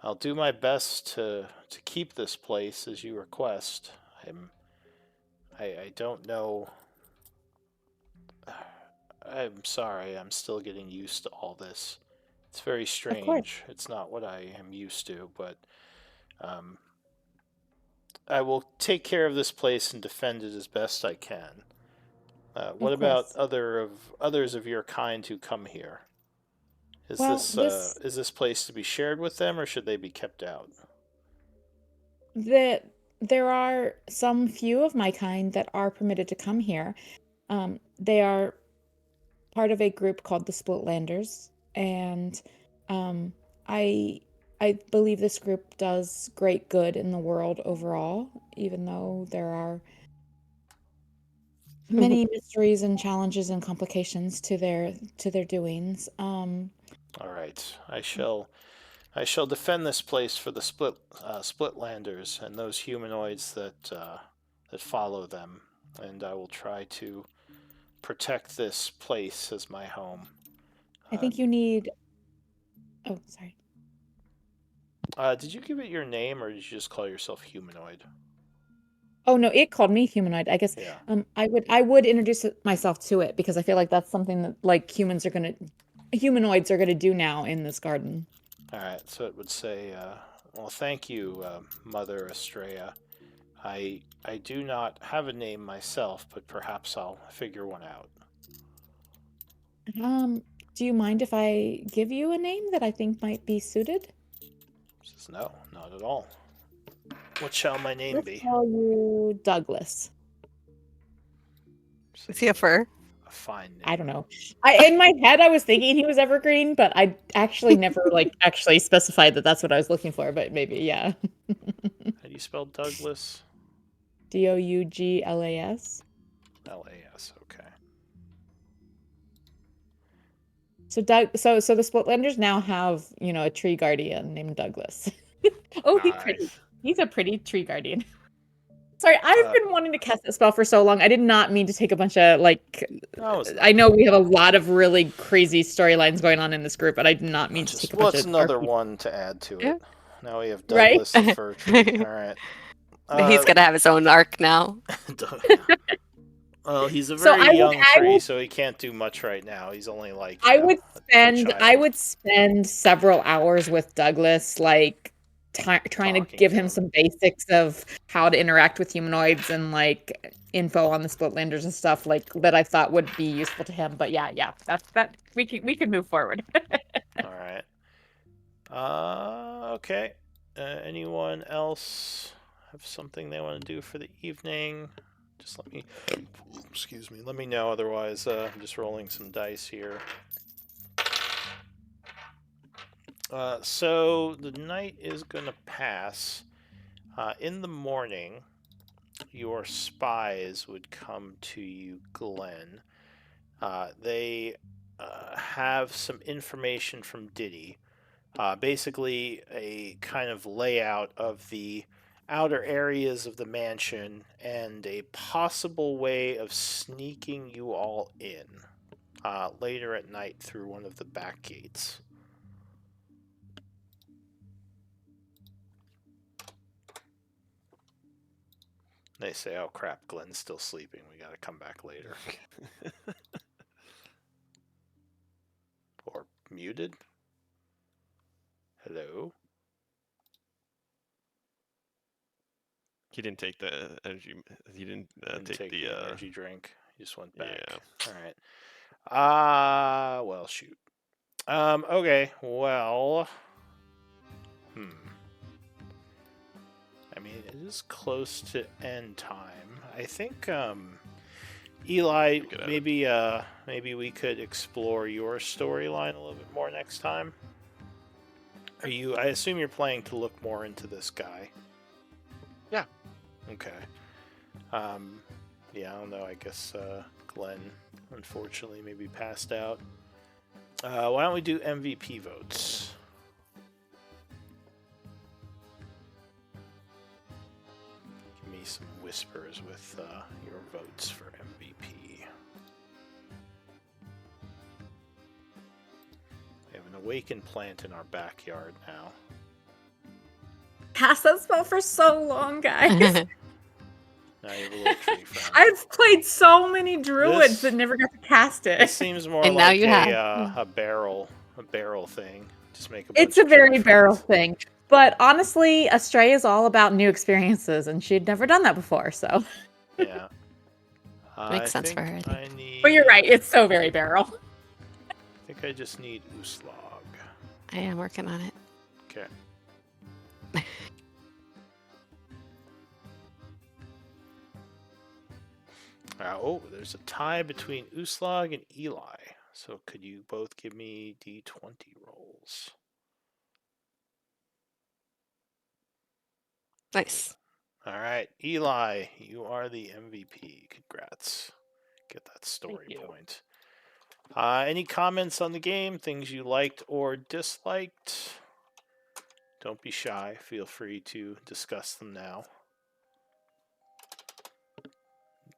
Speaker 3: I'll do my best to keep this place as you request. I don't know. I'm sorry. I'm still getting used to all this. It's very
Speaker 7: Of course.
Speaker 3: strange. It's not what I am used to, but um, I will take care of this place and defend it as best I can. What
Speaker 7: Of
Speaker 3: about
Speaker 7: course.
Speaker 3: others of your kind who come here?
Speaker 7: Well, this
Speaker 3: Is this place to be shared with them, or should they be kept out?
Speaker 7: the there are some few of my kind that are permitted to come here. They are part of a group called the Splitlanders, and um, I I believe this group does great good in the world overall, even though there are many mysteries and challenges and complications to their doings.
Speaker 3: All right, I shall defend this place for the Splitlanders and those humanoids that follow them, and I will try to protect this place as my home.
Speaker 7: I think you need. Oh, sorry.
Speaker 3: Did you give it your name, or did you just call yourself humanoid?
Speaker 7: Oh no, it called me humanoid. I guess
Speaker 3: Yeah.
Speaker 7: I would introduce myself to it because I feel like that's something that like humanoids are gonna do now in this garden.
Speaker 3: All right. So it would say, "Well, thank you, Mother Estrella. I do not have a name myself, but perhaps I'll figure one out."
Speaker 7: Do you mind if I give you a name that I think might be suited?
Speaker 3: She says, "No, not at all. What shall my name
Speaker 7: Let's
Speaker 3: be?"
Speaker 7: call you Douglas.
Speaker 3: She
Speaker 2: Is
Speaker 3: says,
Speaker 2: he a fur?
Speaker 3: "A fine name."
Speaker 7: I don't know. In my head I was thinking he was evergreen, but I actually never actually specified that that's what I was looking for, but maybe yeah.
Speaker 3: How do you spell Douglas?
Speaker 7: Douglas.
Speaker 3: Las. Okay.
Speaker 7: So the Splitlanders now have, a tree guardian named Douglas. Oh,
Speaker 8: Nice.
Speaker 7: he's a pretty tree guardian. Sorry, I've been wanting to cast that spell for so long. I did not mean to take a bunch of
Speaker 3: That was
Speaker 7: I know we have a lot of really crazy storylines going on in this group, but I did not mean to take a bunch
Speaker 3: what's
Speaker 7: of
Speaker 3: another
Speaker 7: RP.
Speaker 3: one to add to it?
Speaker 2: Yeah.
Speaker 3: Now we have
Speaker 7: Right?
Speaker 3: Douglas the fir tree. All right.
Speaker 2: He's gonna have his own arc now.
Speaker 3: Well, he's a
Speaker 7: So
Speaker 3: very young
Speaker 7: I
Speaker 3: tree,
Speaker 7: would
Speaker 3: so he can't do much right now. He's only like
Speaker 7: I would
Speaker 3: a
Speaker 7: spend
Speaker 3: child.
Speaker 7: several hours with Douglas, trying to
Speaker 3: Talking
Speaker 7: give
Speaker 3: to
Speaker 7: him
Speaker 3: him.
Speaker 7: some basics of how to interact with humanoids and info on the Splitlanders and stuff that I thought would be useful to him. But yeah, that we can move forward.
Speaker 3: All right. Okay. Anyone else have something they want to do for the evening? Just let me. Excuse me. Let me know. Otherwise, I'm just rolling some dice here. So the night is gonna pass. In the morning, your spies would come to you, Glenn. They have some information from Diddy. Basically, a kind of layout of the outer areas of the mansion and a possible way of sneaking you all in later at night through one of the back gates. They say, "Oh crap, Glenn's still sleeping. We got to come back later." Or muted. Hello.
Speaker 6: He didn't take the energy. He didn't,
Speaker 3: Didn't
Speaker 6: take,
Speaker 3: take
Speaker 6: the.
Speaker 3: energy drink. He just went back.
Speaker 6: Yeah.
Speaker 3: All right. Well, shoot. Okay. Well. I mean, it is close to end time. I think. Eli,
Speaker 6: We could have
Speaker 3: maybe we could explore your storyline a little bit more next time. I assume you're planning to look more into this guy.
Speaker 6: Yeah.
Speaker 3: Okay. Yeah, I don't know. I guess Glenn, unfortunately, maybe passed out. Why don't we do MVP votes? Give me some whispers with your votes for MVP. We have an awakened plant in our backyard now.
Speaker 7: Cast that spell for so long, guys.
Speaker 3: Now you have a little tree friend.
Speaker 7: I've played so many druids
Speaker 3: This-
Speaker 7: that never got to cast it.
Speaker 3: This seems more
Speaker 2: And now
Speaker 3: like
Speaker 2: you
Speaker 3: a barrel thing. Just make a bunch
Speaker 7: It's a
Speaker 3: of tree
Speaker 7: very barrel
Speaker 3: friends.
Speaker 7: thing. But honestly, Astray is all about new experiences, and she'd never done that before, so.
Speaker 3: Yeah.
Speaker 2: Makes sense for her, I think.
Speaker 3: I need.
Speaker 7: But you're right, it's so very barrel.
Speaker 3: I think I just need Uslog.
Speaker 2: I am working on it.
Speaker 3: Okay. There's a tie between Uslog and Eli. So could you both give me D20 rolls?
Speaker 2: Nice.
Speaker 3: All right, Eli, you are the MVP. Congrats. Get that story
Speaker 1: you.
Speaker 3: point. Any comments on the game? Things you liked or disliked? Don't be shy. Feel free to discuss them now.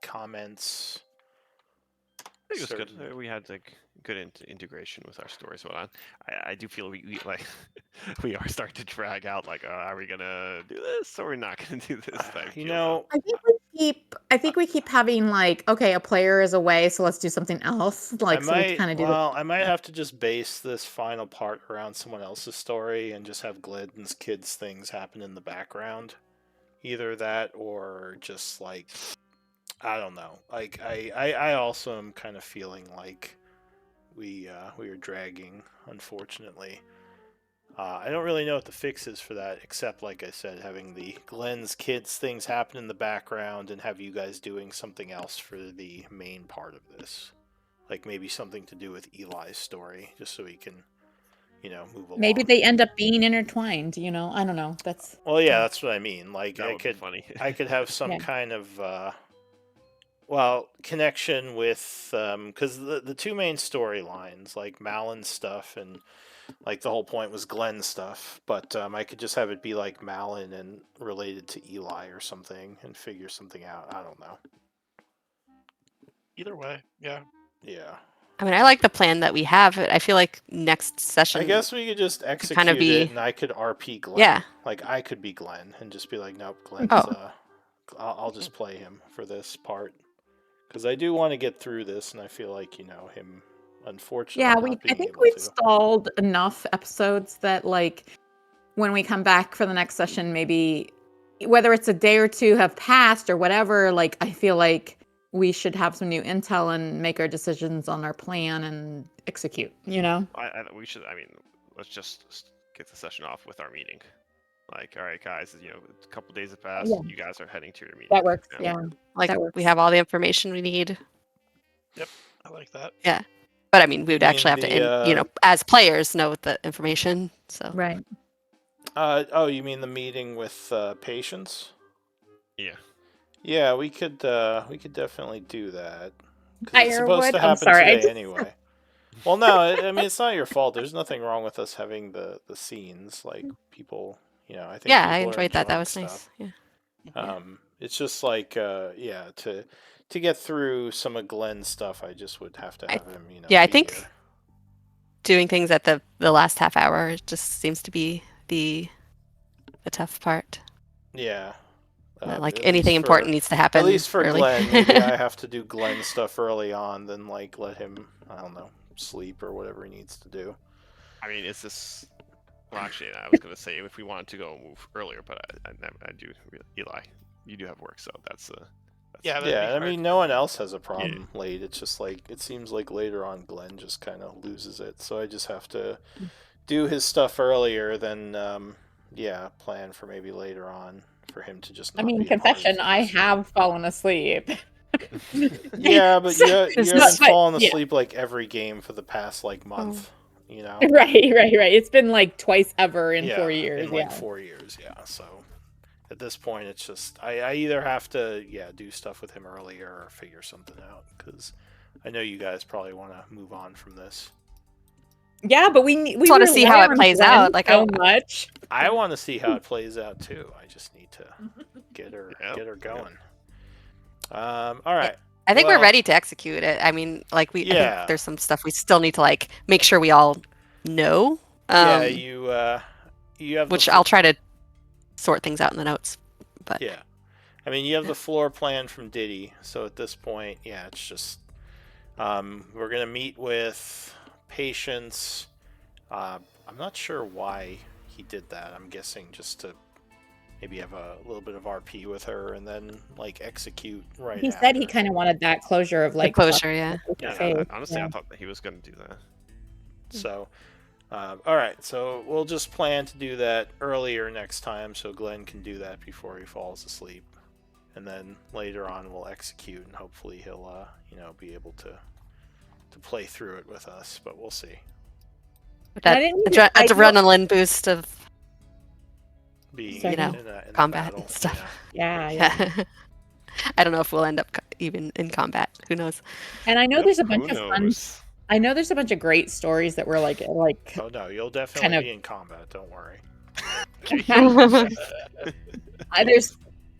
Speaker 3: Comments?
Speaker 6: I think it was
Speaker 3: Certain-
Speaker 6: good. We had like good integration with our stories. What I do feel we like we are starting to drag out. Like, are we gonna do this or we're not gonna do this? Type
Speaker 3: You
Speaker 6: feel
Speaker 3: know,
Speaker 7: I think we keep having like, okay, a player is away, so let's do something else. Like, so we kind of do.
Speaker 3: I might have to just base this final part around someone else's story and just have Glenn's kids' things happen in the background. Either that or just like, I don't know. Like I also am kind of feeling like we are dragging, unfortunately. I don't really know what the fix is for that, except like I said, having the Glenn's kids things happen in the background and have you guys doing something else for the main part of this. Like maybe something to do with Eli's story, just so he can, move along.
Speaker 7: Maybe they end up being intertwined, I don't know. That's
Speaker 3: Well, yeah, that's what I mean. Like
Speaker 6: that
Speaker 3: I
Speaker 6: would be
Speaker 3: could
Speaker 6: funny.
Speaker 3: I could have some
Speaker 7: Yeah.
Speaker 3: kind of connection with because the two main storylines, like Malin's stuff and like the whole point was Glenn's stuff, but I could just have it be like Malin and related to Eli or something and figure something out. I don't know.
Speaker 1: Either way, yeah.
Speaker 3: Yeah.
Speaker 2: I mean, I like the plan that we have. I feel like next session.
Speaker 3: I guess we could just execute
Speaker 2: kind of be-
Speaker 3: it, and I could RP Glenn.
Speaker 2: Yeah.
Speaker 3: Like I could be Glenn and just be like, nope, Glenn's.
Speaker 2: Oh.
Speaker 3: I'll just play him for this part because I do want to get through this, and I feel like him. Unfortunately,
Speaker 7: yeah.
Speaker 3: not
Speaker 7: I
Speaker 3: being
Speaker 7: think
Speaker 3: able
Speaker 7: we've
Speaker 3: to.
Speaker 7: stalled enough episodes that like when we come back for the next session, maybe whether it's a day or two have passed or whatever. Like I feel like we should have some new intel and make our decisions on our plan and execute.
Speaker 6: We should. I mean, let's just get the session off with our meeting. Like, all right, guys. A couple days have passed.
Speaker 7: Yeah.
Speaker 6: You guys are heading to your meeting.
Speaker 7: That works. Yeah.
Speaker 2: Like
Speaker 7: that
Speaker 2: we
Speaker 7: works.
Speaker 2: have all the information we need.
Speaker 1: I like that.
Speaker 2: But I mean, we would
Speaker 3: You
Speaker 2: actually
Speaker 3: mean
Speaker 2: have to,
Speaker 3: the,
Speaker 2: as players, know the information. So
Speaker 7: Right.
Speaker 3: You mean the meeting with Patience?
Speaker 6: Yeah.
Speaker 3: Yeah, we could definitely do that. 'Cause it's supposed
Speaker 7: Firewood?
Speaker 3: to
Speaker 7: I'm
Speaker 3: happen
Speaker 7: sorry, I
Speaker 3: today
Speaker 7: just-
Speaker 3: anyway. Well, no, I mean it's not your fault. There's nothing wrong with us having the scenes like people. I think.
Speaker 2: yeah,
Speaker 3: people
Speaker 2: I
Speaker 3: are
Speaker 2: enjoyed that. That
Speaker 3: enjoying
Speaker 2: was
Speaker 3: stuff.
Speaker 2: nice. Yeah.
Speaker 3: It's just like to get through some of Glenn's stuff, I just would have to have him.
Speaker 2: Yeah, I
Speaker 3: be
Speaker 2: think
Speaker 3: here.
Speaker 2: Doing things at the last half hour just seems to be the tough part.
Speaker 3: Yeah.
Speaker 2: like
Speaker 3: at
Speaker 2: anything
Speaker 3: least
Speaker 2: important needs to happen
Speaker 3: At least for
Speaker 2: early.
Speaker 3: Glenn, maybe I have to do Glenn stuff early on, then like let him, I don't know, sleep or whatever he needs to do.
Speaker 6: I mean, is this? Well, actually, I was gonna say if we wanted to go move earlier, but I do. Eli, you do have work, so that's
Speaker 1: Yeah, that'd be
Speaker 3: Yeah, I
Speaker 1: hard
Speaker 3: mean,
Speaker 1: for
Speaker 3: no one
Speaker 1: me.
Speaker 3: else has a problem late. It's just like it seems like later on Glenn just kind of loses it. So I just have to do his stuff earlier, then yeah, plan for maybe later on for him to just
Speaker 5: I
Speaker 3: not
Speaker 5: mean,
Speaker 3: be a part of
Speaker 5: confession, I
Speaker 3: things.
Speaker 5: have fallen asleep.
Speaker 3: Yeah, but
Speaker 5: So-
Speaker 3: you
Speaker 2: not-
Speaker 3: haven't
Speaker 5: but,
Speaker 3: fallen
Speaker 5: yeah.
Speaker 3: asleep like every game for the past like month, you know?
Speaker 5: Right. It's been like twice ever in 4 years.
Speaker 3: in like 4 years, yeah. So at this point, it's just I either have to do stuff with him earlier or figure something out because I know you guys probably want to move on from this.
Speaker 5: Yeah, but we
Speaker 2: Just wanna see how
Speaker 5: rely
Speaker 2: it
Speaker 5: on
Speaker 2: plays
Speaker 5: Glenn
Speaker 2: out, like,
Speaker 5: so much.
Speaker 3: I want to see how it plays out too. I just need to get her
Speaker 6: Yep.
Speaker 3: going. All right.
Speaker 2: I think
Speaker 3: Well,
Speaker 2: we're ready to execute it. I mean, like I
Speaker 3: Yeah.
Speaker 2: think there's some stuff we still need to like make sure we all know.
Speaker 3: Yeah, you have
Speaker 2: which
Speaker 3: the
Speaker 2: I'll try to sort things out in the notes. But
Speaker 3: Yeah. I mean, you have the floor plan from Diddy, so at this point, yeah, it's just we're gonna meet with Patience. I'm not sure why he did that. I'm guessing just to maybe have a little bit of RP with her and then like execute right
Speaker 5: He
Speaker 3: after.
Speaker 5: said he kind of wanted that closure of like
Speaker 2: closure, yeah.
Speaker 6: Yeah, honestly, I thought that he was gonna do that.
Speaker 3: So, all right. So we'll just plan to do that earlier next time, so Glenn can do that before he falls asleep, and then later on we'll execute, and hopefully he'll, be able to play through it with us. But we'll see.
Speaker 2: that adrenaline boost of
Speaker 3: Being
Speaker 5: You
Speaker 2: know,
Speaker 3: in
Speaker 2: combat
Speaker 3: battle,
Speaker 2: and stuff.
Speaker 5: Yeah.
Speaker 2: yeah. I don't know if we'll end up even in combat. Who knows?
Speaker 5: And I know
Speaker 6: Yep,
Speaker 5: there's a
Speaker 6: who
Speaker 5: bunch of fun.
Speaker 6: knows?
Speaker 5: I know there's a bunch of great stories that were like
Speaker 3: Oh no, you'll definitely
Speaker 5: kind of-
Speaker 3: be in combat. Don't worry.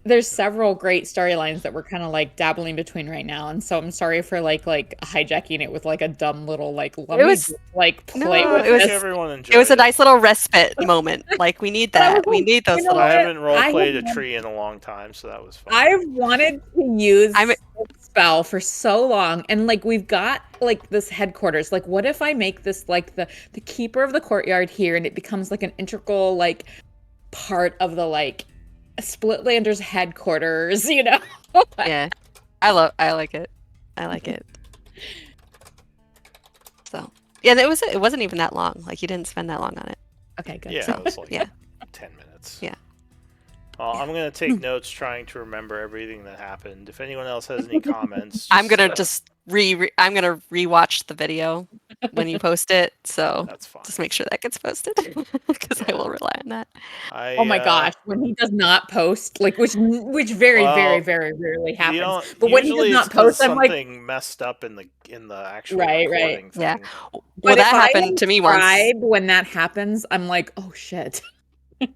Speaker 5: there's several great storylines that we're kind of like dabbling between right now, and so I'm sorry for like hijacking it with like a dumb little like let
Speaker 2: It
Speaker 5: me
Speaker 2: was-
Speaker 5: just, like play
Speaker 2: No,
Speaker 5: with
Speaker 2: it was-
Speaker 5: this.
Speaker 3: Everyone enjoyed
Speaker 2: It was a nice little respite moment. Like we need
Speaker 5: But I
Speaker 2: that.
Speaker 5: was
Speaker 2: We
Speaker 5: like,
Speaker 2: need those
Speaker 5: you know
Speaker 2: little.
Speaker 3: I
Speaker 5: what?
Speaker 3: haven't role played a
Speaker 5: have-
Speaker 3: tree in a long time, so that was fun.
Speaker 5: I've wanted to use
Speaker 2: I'm-
Speaker 5: this spell for so long, and like we've got like this headquarters. Like, what if I make this like the keeper of the courtyard here, and it becomes like an integral like part of the like Splitlanders headquarters? You know?
Speaker 2: Yeah, I like it. I like it. So yeah, it wasn't even that long. Like you didn't spend that long on it.
Speaker 5: Okay, good.
Speaker 3: Yeah, it was like
Speaker 2: Yeah.
Speaker 3: 10 minutes.
Speaker 2: Yeah.
Speaker 3: Well, I'm going to take notes trying to remember everything that happened. If anyone else has any comments,
Speaker 2: I'm gonna just I'm gonna rewatch the video when you post it. So
Speaker 3: That's fine.
Speaker 2: just make sure that gets posted because I will rely on that.
Speaker 5: Oh my gosh, when he does not post, like which very
Speaker 3: Well,
Speaker 5: very very rarely happens.
Speaker 3: But
Speaker 5: But when he does not post, I'm like,
Speaker 3: something messed up in the actual
Speaker 5: Right.
Speaker 3: recording thing.
Speaker 2: Yeah.
Speaker 5: but
Speaker 2: Well,
Speaker 5: if
Speaker 2: that
Speaker 5: I
Speaker 2: happened to me once.
Speaker 5: subscribe when that happens, I'm like, oh shit.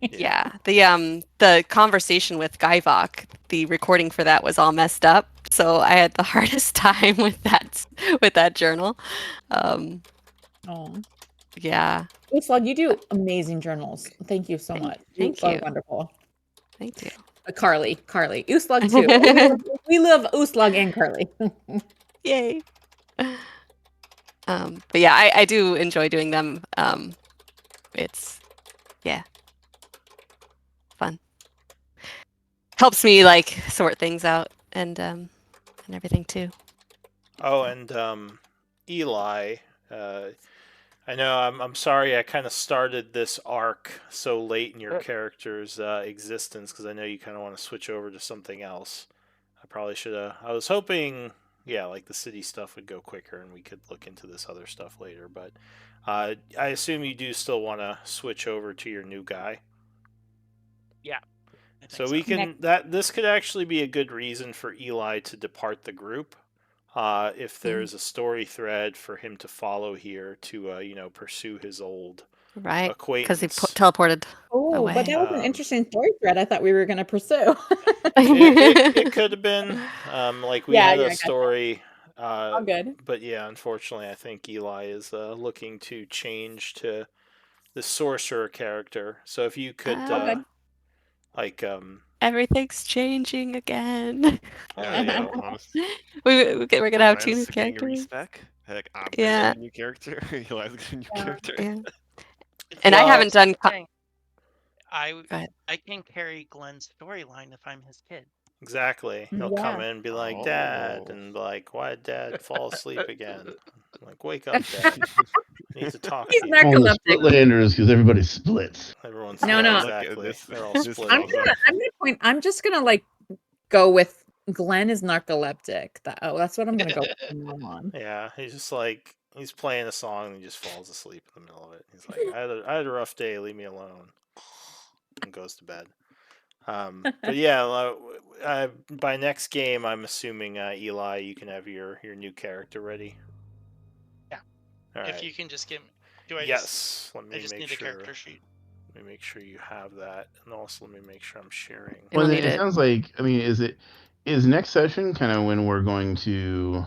Speaker 2: Yeah, the conversation with Guyvok, the recording for that was all messed up, so I had the hardest time with that journal.
Speaker 5: Oh,
Speaker 2: Yeah,
Speaker 5: Uslug, you do amazing journals. Thank you so much.
Speaker 2: thank
Speaker 5: are
Speaker 2: you.
Speaker 5: wonderful.
Speaker 2: thank you.
Speaker 5: Carly, Uslug too. we love Uslug and Carly.
Speaker 2: Yay. But yeah, I do enjoy doing them. It's fun. Helps me like sort things out and everything too.
Speaker 3: Oh, and Eli, I know I'm sorry I kind of started this arc so late in your character's existence because I know you kind of want to switch over to something else. I probably should have. I was hoping, like the city stuff would go quicker and we could look into this other stuff later. But I assume you do still want to switch over to your new guy.
Speaker 1: Yeah. I think
Speaker 3: So we can this could actually be a good reason for Eli to depart the group. If there's a story thread for him to follow here to pursue his old
Speaker 2: Right, because
Speaker 3: acquaintance.
Speaker 2: he teleported.
Speaker 5: Oh,
Speaker 2: away.
Speaker 5: but that was an interesting story thread I thought we were going to pursue.
Speaker 3: it could have been like we had
Speaker 5: I
Speaker 3: a
Speaker 5: gotcha.
Speaker 3: story.
Speaker 5: All good.
Speaker 3: But yeah, unfortunately, I think Eli is looking to change to the sorcerer character. So if you could
Speaker 5: good.
Speaker 3: Like
Speaker 2: Everything's changing again.
Speaker 6: Yeah, honest.
Speaker 2: We're gonna have 2 new
Speaker 6: Brent's getting a
Speaker 2: characters.
Speaker 6: respec. Heck, I'm gonna
Speaker 2: Yeah.
Speaker 6: get a new character. Eli's getting a new character.
Speaker 2: Yeah. And I
Speaker 3: Well,
Speaker 2: haven't done.
Speaker 1: Dang. I
Speaker 2: ahead.
Speaker 1: can carry Glenn's storyline if I'm his kid.
Speaker 3: exactly. He'll come in and be like, "Dad,"
Speaker 6: Oh.
Speaker 3: and be like, "Why did Dad fall asleep again?" I'm like, "Wake up, Dad. I need to talk
Speaker 7: He's
Speaker 3: to you."
Speaker 7: not
Speaker 9: All the
Speaker 7: narcoleptic.
Speaker 9: Splitlanders because everybody splits.
Speaker 3: Everyone's
Speaker 7: No,
Speaker 3: yeah,
Speaker 7: no.
Speaker 6: Look at
Speaker 3: exactly.
Speaker 6: this-
Speaker 3: They're all
Speaker 6: this
Speaker 3: splitting.
Speaker 6: falls on-
Speaker 7: I'm just gonna like go with Glenn is narcoleptic. That's what I'm gonna go with from now on.
Speaker 3: Yeah, he's just like he's playing a song and he just falls asleep in the middle of it. He's like, I had a rough day. Leave me alone," and goes to bed. But yeah, by next game, I'm assuming Eli, you can have your new character ready.
Speaker 1: Yeah.
Speaker 3: All right.
Speaker 1: If you can just give me. Do I
Speaker 3: Yes.
Speaker 1: just?
Speaker 3: Let me
Speaker 1: I just
Speaker 3: make
Speaker 1: need
Speaker 3: sure.
Speaker 1: a character sheet.
Speaker 3: Let me make sure you have that, and also let me make sure I'm sharing.
Speaker 2: You'll need
Speaker 9: it
Speaker 2: it.
Speaker 9: sounds like. I mean, is next session kind of when we're going to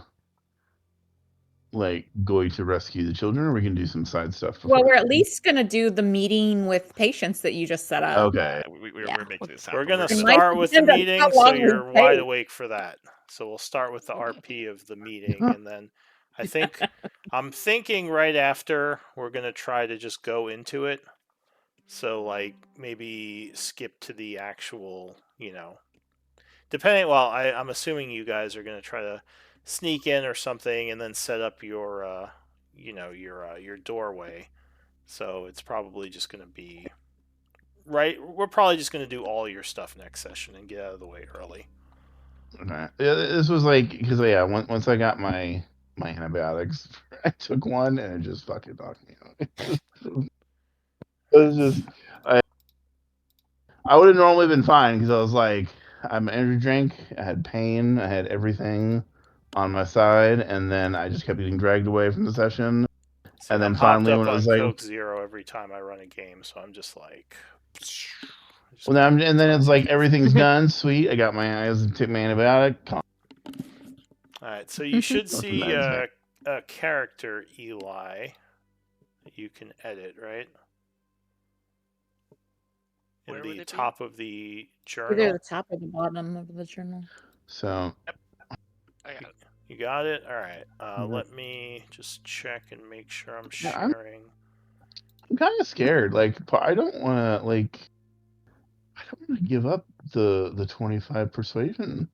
Speaker 9: going to rescue the children, or we can do some side stuff before?
Speaker 7: Well, we're at least gonna do the meeting with patients that you just set up.
Speaker 9: Okay.
Speaker 6: We're making this happen.
Speaker 3: We're gonna
Speaker 7: It might
Speaker 3: start with the
Speaker 7: depend on
Speaker 3: meeting,
Speaker 7: how
Speaker 3: so
Speaker 7: long we
Speaker 3: you're wide
Speaker 7: take.
Speaker 3: awake for that. So we'll start with the RP of the meeting, and then I think I'm thinking right after we're gonna try to just go into it. So like maybe skip to the actual, depending. Well, I'm assuming you guys are gonna try to sneak in or something, and then set up your, your doorway. So it's probably just gonna be right. We're probably just gonna do all your stuff next session and get out of the way early.
Speaker 9: Okay. Yeah, this was like because once I got my antibiotics, I took one and it just fucking knocked me out. It was just I would have normally been fine because I was like, I'm an energy drink. I had pain. I had everything on my side, and then I just kept getting dragged away from the session.
Speaker 3: See,
Speaker 9: And then
Speaker 3: I'm
Speaker 9: finally,
Speaker 3: hopped
Speaker 9: when
Speaker 3: up
Speaker 9: it was
Speaker 3: on
Speaker 9: like,
Speaker 3: Coke Zero every time I run a game, so I'm just like.
Speaker 9: well, and then it's like everything's done. Sweet. I got my eyes, took my antibiotic.
Speaker 3: All right, so you should
Speaker 9: Nothing
Speaker 3: see
Speaker 9: bad
Speaker 3: a character Eli that you can edit, right? In
Speaker 1: Where would
Speaker 3: the
Speaker 1: it be?
Speaker 3: top of the
Speaker 7: Either
Speaker 3: journal.
Speaker 7: the top or the bottom of the journal.
Speaker 9: So
Speaker 1: I got it.
Speaker 3: You got it? All right.
Speaker 9: Mhm.
Speaker 3: Let me just check and make sure I'm
Speaker 9: Yeah, I'm-
Speaker 3: sharing.
Speaker 9: I'm kind of scared. Like, I don't want to give up the 25 persuasion.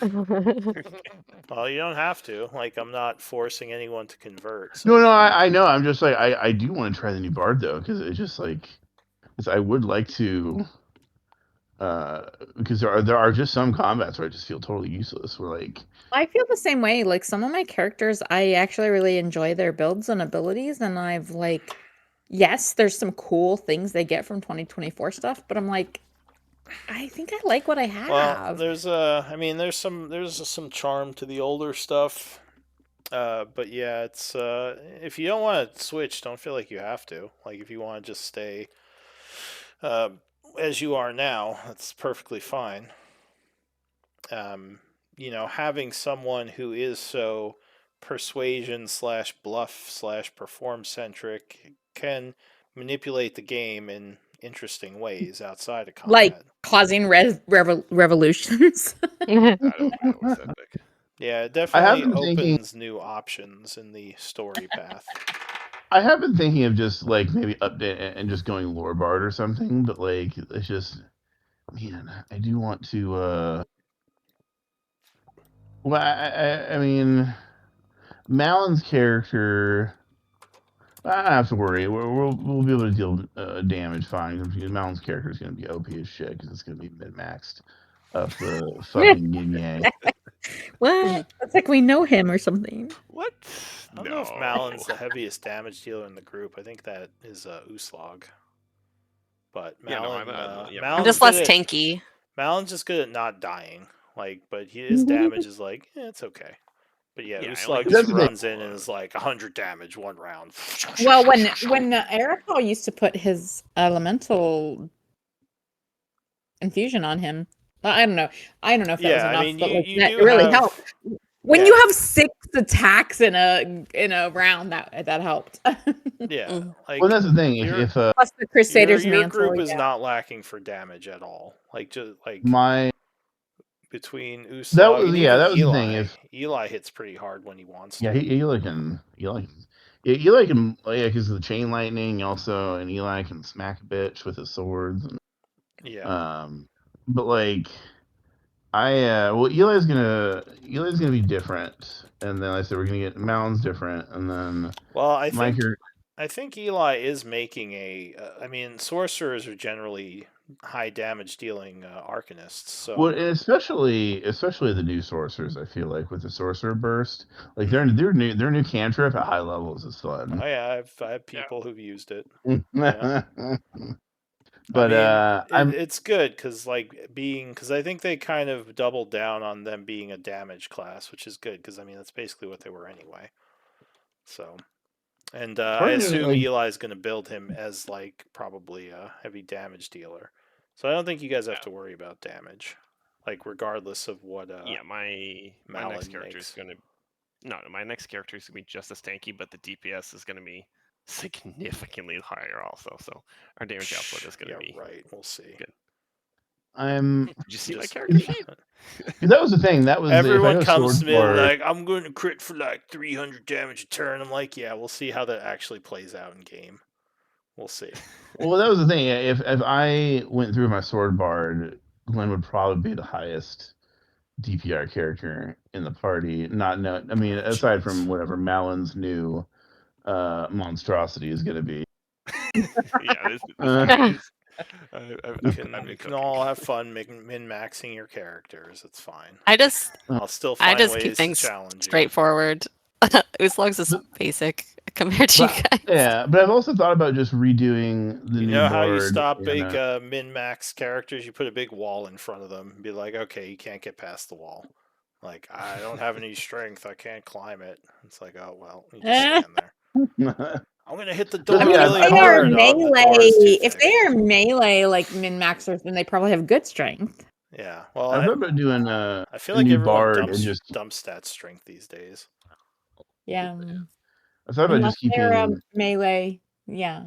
Speaker 3: Well, you don't have to. Like, I'm not forcing anyone to convert. So
Speaker 9: No, I know. I'm just like I do want to try the new bard though because it's just like I would like to. Because there are just some combats where I just feel totally useless. Where like
Speaker 7: I feel the same way. Like some of my characters, I actually really enjoy their builds and abilities, and I've like, yes, there's some cool things they get from 2024 stuff, but I'm like, I think I like what I have.
Speaker 3: well, there's some charm to the older stuff. But yeah, it's if you don't want to switch, don't feel like you have to. Like if you want to just stay as you are now, that's perfectly fine. Having someone who is so persuasion / bluff / perform centric can manipulate the game in interesting ways outside of combat.
Speaker 7: Like causing revolutions.
Speaker 6: I don't know what's epic.
Speaker 3: Yeah, it definitely
Speaker 9: been thinking-
Speaker 3: opens new options in the story path.
Speaker 9: I have been thinking of just like maybe update and just going lore bard or something, but like it's just, man, I do want to. Well, I mean, Malin's character. I don't have to worry. We'll be able to deal damage fine. Malin's character is going to be OP as shit because it's going to be mid maxed up the fucking yin yang.
Speaker 7: What? It's like we know him or something.
Speaker 6: What?
Speaker 3: I don't know if Malin's the heaviest damage dealer in the group. I think that is Uslog. But
Speaker 6: Yeah, no,
Speaker 3: Malin,
Speaker 6: yeah,
Speaker 2: I'm
Speaker 3: Malin's
Speaker 2: just
Speaker 3: good
Speaker 2: less
Speaker 3: at-
Speaker 2: tanky.
Speaker 3: Malin's just good at not dying. Like, but his damage is like, it's okay. But yeah,
Speaker 6: Yeah, I
Speaker 3: Uslog
Speaker 6: like
Speaker 3: just
Speaker 9: his-
Speaker 3: runs in and is like 100 damage one round.
Speaker 7: Well, when Aerithal used to put his elemental infusion on him, I don't know if that was
Speaker 3: Yeah, I
Speaker 7: enough,
Speaker 3: mean,
Speaker 7: but like,
Speaker 3: you
Speaker 7: that
Speaker 3: do
Speaker 7: really
Speaker 3: have-
Speaker 7: helped. When
Speaker 3: Yeah.
Speaker 7: you have 6 attacks in a round, that helped.
Speaker 3: Yeah,
Speaker 2: Mm.
Speaker 3: like
Speaker 9: Well, that's the thing.
Speaker 3: your
Speaker 9: If
Speaker 7: Plus the Crusader's
Speaker 3: your
Speaker 7: Mantle.
Speaker 3: group is
Speaker 7: yeah.
Speaker 3: not lacking for damage at all. Like just like
Speaker 9: my
Speaker 3: between
Speaker 9: that
Speaker 3: Uslag
Speaker 9: was
Speaker 3: and
Speaker 9: yeah
Speaker 3: even
Speaker 9: that was the thing.
Speaker 3: Eli.
Speaker 9: If
Speaker 3: Eli hits pretty hard when he wants
Speaker 9: yeah,
Speaker 3: to.
Speaker 9: Eli can Eli can yeah, because of the chain lightning also, and Eli can smack a bitch with his swords. And,
Speaker 3: Yeah.
Speaker 9: but like well, Eli's gonna be different, and then like I said we're gonna get Mounds different, and then
Speaker 3: Well, I
Speaker 9: my
Speaker 3: think Eli is making a. I mean, sorcerers are generally high damage dealing arcanists. So
Speaker 9: well, and especially the new sorcerers, I feel like with the sorcerer burst, like their new cantrip at high levels is fun.
Speaker 3: oh yeah, I have people who've used it.
Speaker 9: But
Speaker 3: I mean,
Speaker 9: I'm
Speaker 3: it's good because because I think they kind of doubled down on them being a damage class, which is good because I mean that's basically what they were anyway. So, and I
Speaker 9: part of me
Speaker 3: assume
Speaker 9: like
Speaker 3: Eli's going to build him as like probably a heavy damage dealer. So I don't think you guys have to worry about damage, like regardless of what.
Speaker 6: Yeah, my
Speaker 3: Malin
Speaker 6: next character is
Speaker 3: makes.
Speaker 6: gonna my next character is gonna be just as tanky, but the DPS is gonna be significantly higher also. So our damage output is gonna be
Speaker 3: right. We'll see.
Speaker 6: good.
Speaker 9: I'm
Speaker 6: Did you see my
Speaker 3: Just-
Speaker 6: character sheet?
Speaker 9: that was the thing. That was if I
Speaker 3: Everyone
Speaker 9: go
Speaker 3: comes
Speaker 9: sword
Speaker 3: to me
Speaker 9: bard,
Speaker 3: like, I'm going to crit for like 300 damage a turn. I'm like, yeah, we'll see how that actually plays out in game. We'll see.
Speaker 9: well, that was the thing. If I went through my sword bard, Glenn would probably be the highest DPR character in the party. Not no, I mean, aside from whatever Malin's new monstrosity is going to be.
Speaker 6: Yeah, this guy is. I've
Speaker 3: You
Speaker 6: been
Speaker 3: can
Speaker 6: cooking.
Speaker 3: all have fun min-maxing your characters. It's fine.
Speaker 2: I just
Speaker 3: I'll still
Speaker 2: I
Speaker 3: find
Speaker 2: just keep
Speaker 3: ways to
Speaker 2: things
Speaker 3: challenge you.
Speaker 2: straightforward. Uslug's is basic compared to you
Speaker 9: But,
Speaker 2: guys.
Speaker 9: yeah, but I've also thought about just redoing the
Speaker 3: You
Speaker 9: new
Speaker 3: know how
Speaker 9: bard.
Speaker 3: you stop big
Speaker 9: and,
Speaker 3: min-max characters? You put a big wall in front of them and be like, okay, you can't get past the wall. Like, I don't have any strength. I can't climb it. It's like, oh, well, you just stand there. I'm going to hit the door
Speaker 9: yeah,
Speaker 3: really
Speaker 7: if they are
Speaker 3: hard. Oh, the door is too
Speaker 7: melee, if
Speaker 3: thick.
Speaker 7: they are melee like min-maxers, then they probably have good strength.
Speaker 3: Yeah, well,
Speaker 9: I thought about doing
Speaker 3: I feel
Speaker 9: a
Speaker 3: like
Speaker 9: new
Speaker 3: everyone
Speaker 9: bard and just
Speaker 3: dumps stat strength these days.
Speaker 7: Yeah.
Speaker 9: I thought about
Speaker 7: Unless
Speaker 9: just
Speaker 7: they're
Speaker 9: keeping
Speaker 7: melee. Yeah.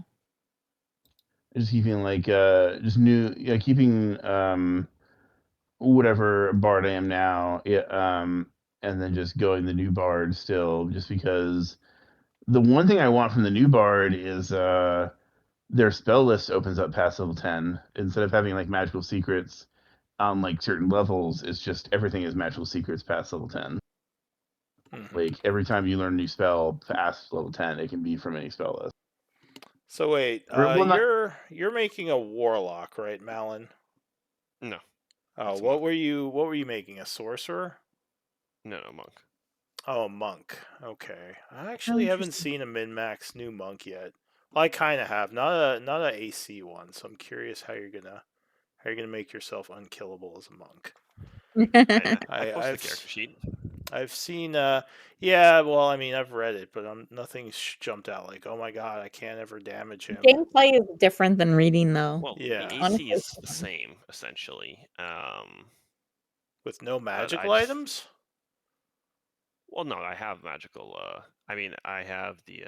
Speaker 9: like just new keeping whatever bard I am now, and then just going the new bard still, just because the one thing I want from the new bard is their spell list opens up past level 10 instead of having like magical secrets on like certain levels. It's just everything is magical secrets past level 10.
Speaker 3: Mm-hmm.
Speaker 9: Like every time you learn a new spell past level 10, it can be from any spell list.
Speaker 3: So wait, you're making a warlock, right, Malin?
Speaker 6: No.
Speaker 3: Oh, what were you making? A sorcerer?
Speaker 6: No, monk.
Speaker 3: Oh, a monk. Okay, I actually haven't seen a min-max new monk yet. Well, I kind of have, not a AC one. So I'm curious how you're gonna make yourself unkillable as a monk.
Speaker 6: I posted the character sheet.
Speaker 3: I've seen, yeah. Well, I mean, I've read it, but nothing's jumped out like, oh my god, I can't ever damage him.
Speaker 7: Gameplay is different than reading, though.
Speaker 6: Well,
Speaker 3: Yeah.
Speaker 6: the AC
Speaker 7: Honestly,
Speaker 6: is the same essentially.
Speaker 3: With no magical
Speaker 6: I just-
Speaker 3: items.
Speaker 6: Well, no, I have magical. I mean, I have the.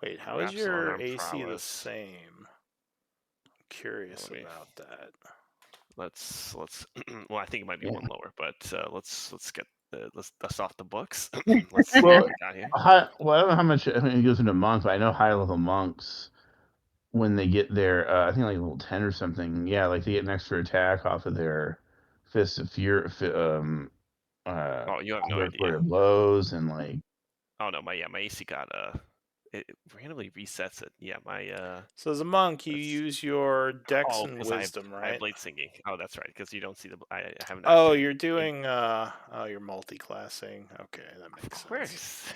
Speaker 3: Wait, how is
Speaker 6: Perhaps
Speaker 3: your
Speaker 6: unarmed
Speaker 3: AC the
Speaker 6: prowess.
Speaker 3: same? I'm curious about that.
Speaker 6: Let's. Well, I think it might be one lower, but let's get let's dust off the books.
Speaker 9: Well,
Speaker 6: let's see what we got here.
Speaker 9: I don't know how much it goes into monk, but I know high level monks when they get their I think like level 10 or something. Yeah, like they get an extra attack off of their Fist of Fear.
Speaker 6: Oh, you have no idea.
Speaker 9: Blows and like.
Speaker 6: Oh no, my AC got it randomly resets it. Yeah, my
Speaker 3: So as a monk, you use your Dex and
Speaker 6: 'cause
Speaker 3: Wisdom,
Speaker 6: I
Speaker 3: right?
Speaker 6: have blade singing. Oh, that's right, because you don't see the. I haven't.
Speaker 3: Oh,
Speaker 6: activated
Speaker 3: you're
Speaker 6: it.
Speaker 3: doing you're multi-classing. Okay, that makes
Speaker 6: Of
Speaker 3: sense.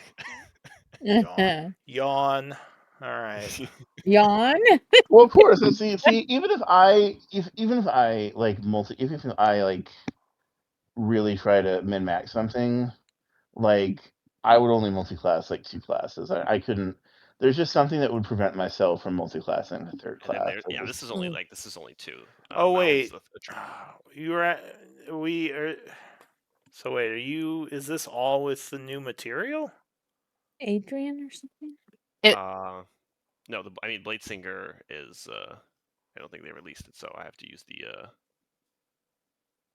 Speaker 6: course.
Speaker 3: Yawn. All right.
Speaker 7: Yawn.
Speaker 9: Well, of course. And see, even if I like if I like really try to min max something, like I would only multi-class like 2 classes. I couldn't. There's just something that would prevent myself from multi-classing a third
Speaker 6: And then
Speaker 9: class.
Speaker 6: there, this is only 2.
Speaker 3: Oh
Speaker 6: Mal's
Speaker 3: wait,
Speaker 6: a triple.
Speaker 3: you were at, we are. So wait, is this all with the new material?
Speaker 7: Adrian or something?
Speaker 6: No, I mean Blade Singer is. I don't think they released it, so I have to use the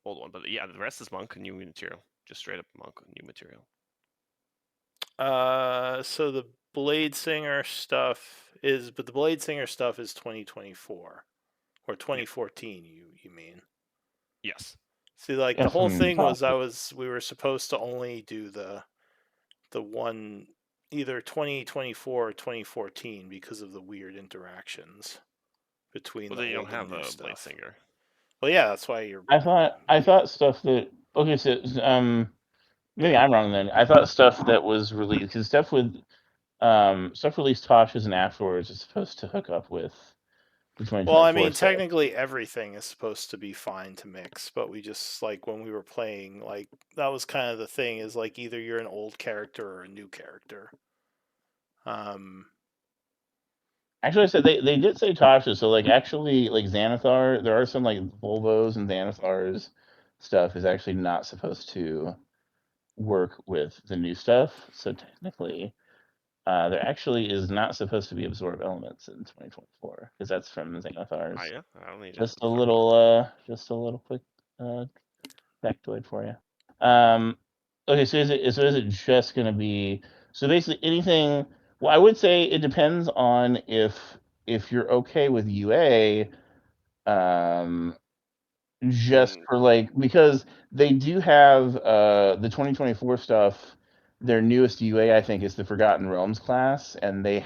Speaker 6: old one. But yeah, the rest is monk, new material, just straight up monk, new material.
Speaker 3: So the Blade Singer stuff is, but the Blade Singer stuff is 2024 or 2014. You mean?
Speaker 6: Yes.
Speaker 3: See, like
Speaker 9: Yeah,
Speaker 3: the whole
Speaker 9: from
Speaker 3: thing
Speaker 9: top.
Speaker 3: was we were supposed to only do the one either 2024 or 2014 because of the weird interactions between
Speaker 6: Well,
Speaker 3: the
Speaker 6: then you
Speaker 3: old
Speaker 6: don't have
Speaker 3: and new
Speaker 6: a
Speaker 3: stuff.
Speaker 6: Blade Singer.
Speaker 3: Well, yeah, that's why you're.
Speaker 9: I thought stuff that okay, so maybe I'm wrong then. I thought stuff that was released because stuff released Toshes and afterwards is supposed to hook up with the 2024
Speaker 3: Well, I mean,
Speaker 9: stuff.
Speaker 3: technically everything is supposed to be fine to mix, but we just like when we were playing, like that was kind of the thing is like either you're an old character or a new character.
Speaker 9: Actually, I said they did say Tasha, so like actually like Xanathar, there are some like Volvos and Xanathar's stuff is actually not supposed to work with the new stuff. So technically, there actually is not supposed to be absorb elements in 2024 because that's from Xanathar's.
Speaker 6: Oh yeah, I don't need
Speaker 9: Just
Speaker 6: it.
Speaker 9: a little quick factoid for you. Okay, so is it just going to be so basically anything? Well, I would say it depends on if you're okay with UA, just for like because they do have the 2024 stuff. Their newest UA, I think, is the Forgotten Realms class, and they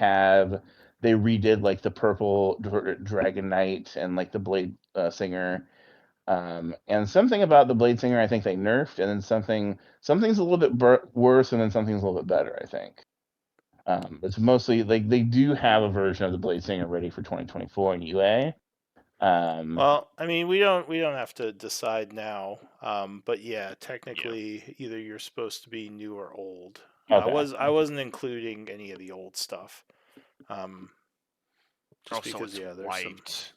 Speaker 9: redid like the purple Dragon Knight and like the Blade Singer. And something about the Blade Singer, I think they nerfed, and then something's a little bit worse, and then something's a little bit better. I think. It's mostly like they do have a version of the Blade Singer ready for 2024 in UA.
Speaker 3: Well, I mean, we don't have to decide now, but yeah, technically, either you're supposed to be new or old.
Speaker 9: Okay.
Speaker 3: I wasn't including any of the old stuff, just
Speaker 6: So
Speaker 3: because
Speaker 6: it's wiped.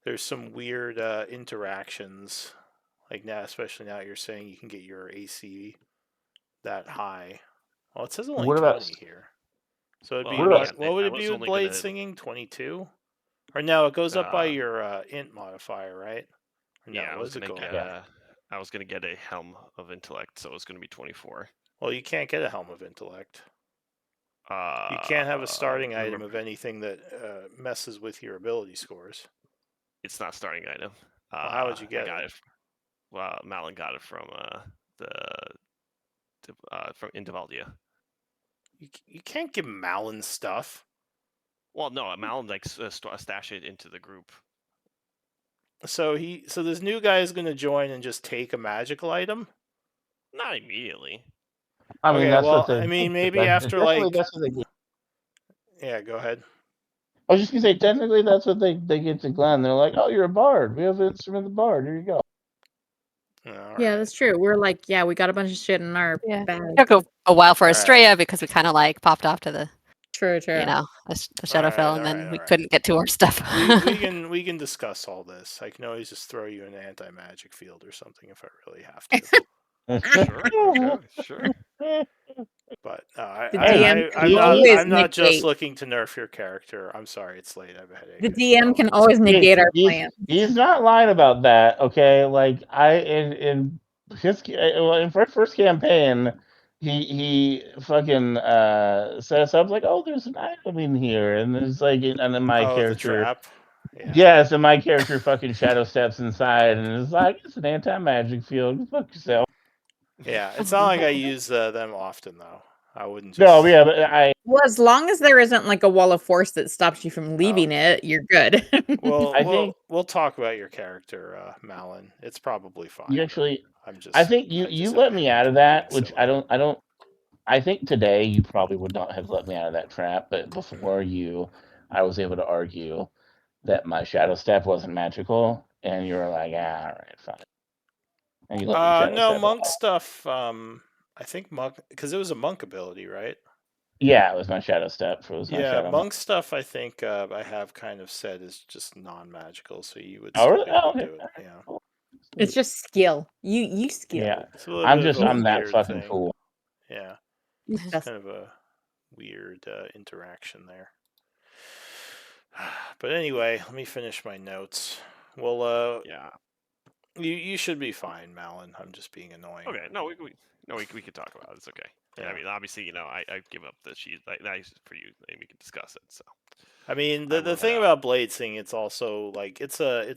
Speaker 3: there's some weird interactions, like now, especially now you're saying you can get your AC that high. Well, it says only
Speaker 9: What about
Speaker 3: 20 here, so it'd
Speaker 6: Well,
Speaker 3: be
Speaker 6: I mean,
Speaker 3: what would
Speaker 6: I
Speaker 3: it be
Speaker 6: was
Speaker 3: with
Speaker 6: only
Speaker 3: Blade
Speaker 6: gonna.
Speaker 3: Singing 22? Or no, it goes up by
Speaker 6: Uh,
Speaker 3: your int modifier, right? Or no,
Speaker 6: yeah,
Speaker 3: what does it go up
Speaker 9: Yeah.
Speaker 3: by?
Speaker 6: I was gonna get a Helm of Intellect, so it was gonna be 24.
Speaker 3: Well, you can't get a Helm of Intellect.
Speaker 6: Uh,
Speaker 3: You can't have a starting item
Speaker 6: remember,
Speaker 3: of anything that messes with your ability scores.
Speaker 6: it's not starting item.
Speaker 3: Well, how would you
Speaker 6: I
Speaker 3: get
Speaker 6: got
Speaker 3: it?
Speaker 6: it. Well, Malin got it from from Indevaldia.
Speaker 3: You can't give Malin stuff.
Speaker 6: Well, no, Malin like stash it into the group.
Speaker 3: So this new guy is going to join and just take a magical item.
Speaker 6: Not immediately.
Speaker 9: I mean,
Speaker 3: Okay,
Speaker 9: that's
Speaker 3: well,
Speaker 9: what they.
Speaker 3: I mean, maybe after
Speaker 9: Technically,
Speaker 3: like,
Speaker 9: that's what they get.
Speaker 3: yeah, go ahead.
Speaker 9: I was just gonna say, technically, that's what they get to Glenn. They're like, "Oh, you're a bard. We have an instrument of the bard. Here you go."
Speaker 3: All
Speaker 7: Yeah,
Speaker 3: right.
Speaker 7: that's true. We're like, yeah, we got a bunch of shit in our
Speaker 2: Yeah.
Speaker 7: bag.
Speaker 2: It took a while for
Speaker 3: All right.
Speaker 2: Estrella because we kind of like popped off to the,
Speaker 7: True, true.
Speaker 2: the
Speaker 3: All
Speaker 2: Shadowfell,
Speaker 3: right,
Speaker 2: and then
Speaker 3: all
Speaker 2: we
Speaker 3: right.
Speaker 2: couldn't get to our stuff.
Speaker 3: we can discuss all this. I can always just throw you an anti-magic field or something if I really have to.
Speaker 6: Sure. Okay. Sure.
Speaker 3: But
Speaker 7: The DM can always
Speaker 3: I'm not just
Speaker 7: negate.
Speaker 3: looking to nerf your character. I'm sorry, it's late. I have a headache.
Speaker 7: The
Speaker 3: I should
Speaker 7: DM can
Speaker 3: probably
Speaker 7: always
Speaker 3: start.
Speaker 7: negate our plans.
Speaker 9: He's not lying about that. Okay, like in his in first campaign, he fucking set us up like, oh, there's an item in here, and there's like, and then my
Speaker 3: Oh, the
Speaker 9: character.
Speaker 3: trap. Yeah.
Speaker 9: Yes, and my character fucking shadow steps inside and is like, it's an anti-magic field. Go fuck yourself.
Speaker 3: Yeah, it's not like I use them often though. I wouldn't just.
Speaker 9: No, yeah, but I.
Speaker 7: Well, as long as there isn't like a wall of force that stops you from leaving it, you're good.
Speaker 3: Well,
Speaker 9: I think
Speaker 3: we'll talk about your character, Malin. It's probably fine.
Speaker 9: you actually.
Speaker 3: I'm just.
Speaker 9: I think
Speaker 3: I
Speaker 9: you
Speaker 3: just
Speaker 9: let
Speaker 3: have a
Speaker 9: me out
Speaker 3: headache
Speaker 9: of
Speaker 3: and
Speaker 9: that,
Speaker 3: being
Speaker 9: which
Speaker 3: silly.
Speaker 9: I don't. I think today you probably would not have let me out of that trap, but before I was able to argue that my shadow step wasn't magical, and you were like, ah, all right, fine. And you let me shadow
Speaker 3: No,
Speaker 9: step.
Speaker 3: monk stuff. I think monk because it was a monk ability, right?
Speaker 9: Yeah, it was my shadow step. It was my
Speaker 3: Yeah,
Speaker 9: shadow.
Speaker 3: monk stuff. I think I have kind of said is just non-magical, so you would
Speaker 9: Oh,
Speaker 3: still
Speaker 9: really?
Speaker 3: be able
Speaker 9: Oh,
Speaker 3: to
Speaker 9: okay.
Speaker 3: do it. Yeah.
Speaker 7: It's just skill. You skill.
Speaker 9: Yeah,
Speaker 3: It's a little bit of a
Speaker 9: I'm that
Speaker 3: weird
Speaker 9: fucking
Speaker 3: thing.
Speaker 9: cool.
Speaker 3: Yeah,
Speaker 7: You
Speaker 3: it's
Speaker 7: just-
Speaker 3: kind of a weird interaction there. But anyway, let me finish my notes. Well,
Speaker 6: Yeah.
Speaker 3: you should be fine, Malin. I'm just being annoying.
Speaker 6: Okay. No, we could talk about it. It's okay. And I
Speaker 3: Yeah.
Speaker 6: mean, obviously, I give up the sheet. Nice for you, and we can discuss it. So.
Speaker 3: I mean,
Speaker 6: I
Speaker 3: the
Speaker 6: will
Speaker 3: thing
Speaker 6: head
Speaker 3: about blade sing, it's also like it's a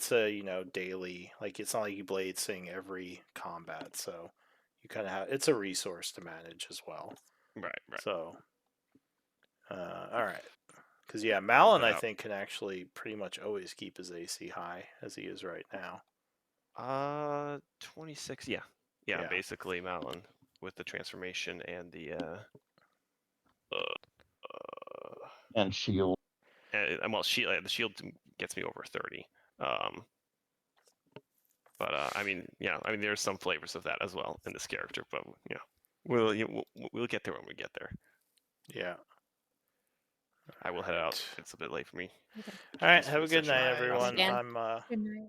Speaker 3: daily, like it's not like you blade sing every combat, so you kind of have it's a resource to manage as well.
Speaker 6: Right.
Speaker 3: So, all right, because yeah, Malin
Speaker 6: head
Speaker 3: I
Speaker 6: out.
Speaker 3: think can actually pretty much always keep his AC high as he is right now.
Speaker 6: 26. Yeah. Basically, Malin with the transformation and the
Speaker 9: And shield.
Speaker 6: well, the shield gets me over 30. But I mean, there's some flavors of that as well in this character. But we'll get there when we get there.
Speaker 3: Yeah.
Speaker 6: I will head out. It's a bit late for me.
Speaker 3: All right. Have a
Speaker 6: Session
Speaker 3: good night,
Speaker 6: is
Speaker 3: everyone.
Speaker 2: Dan.
Speaker 3: I'm
Speaker 7: Good night.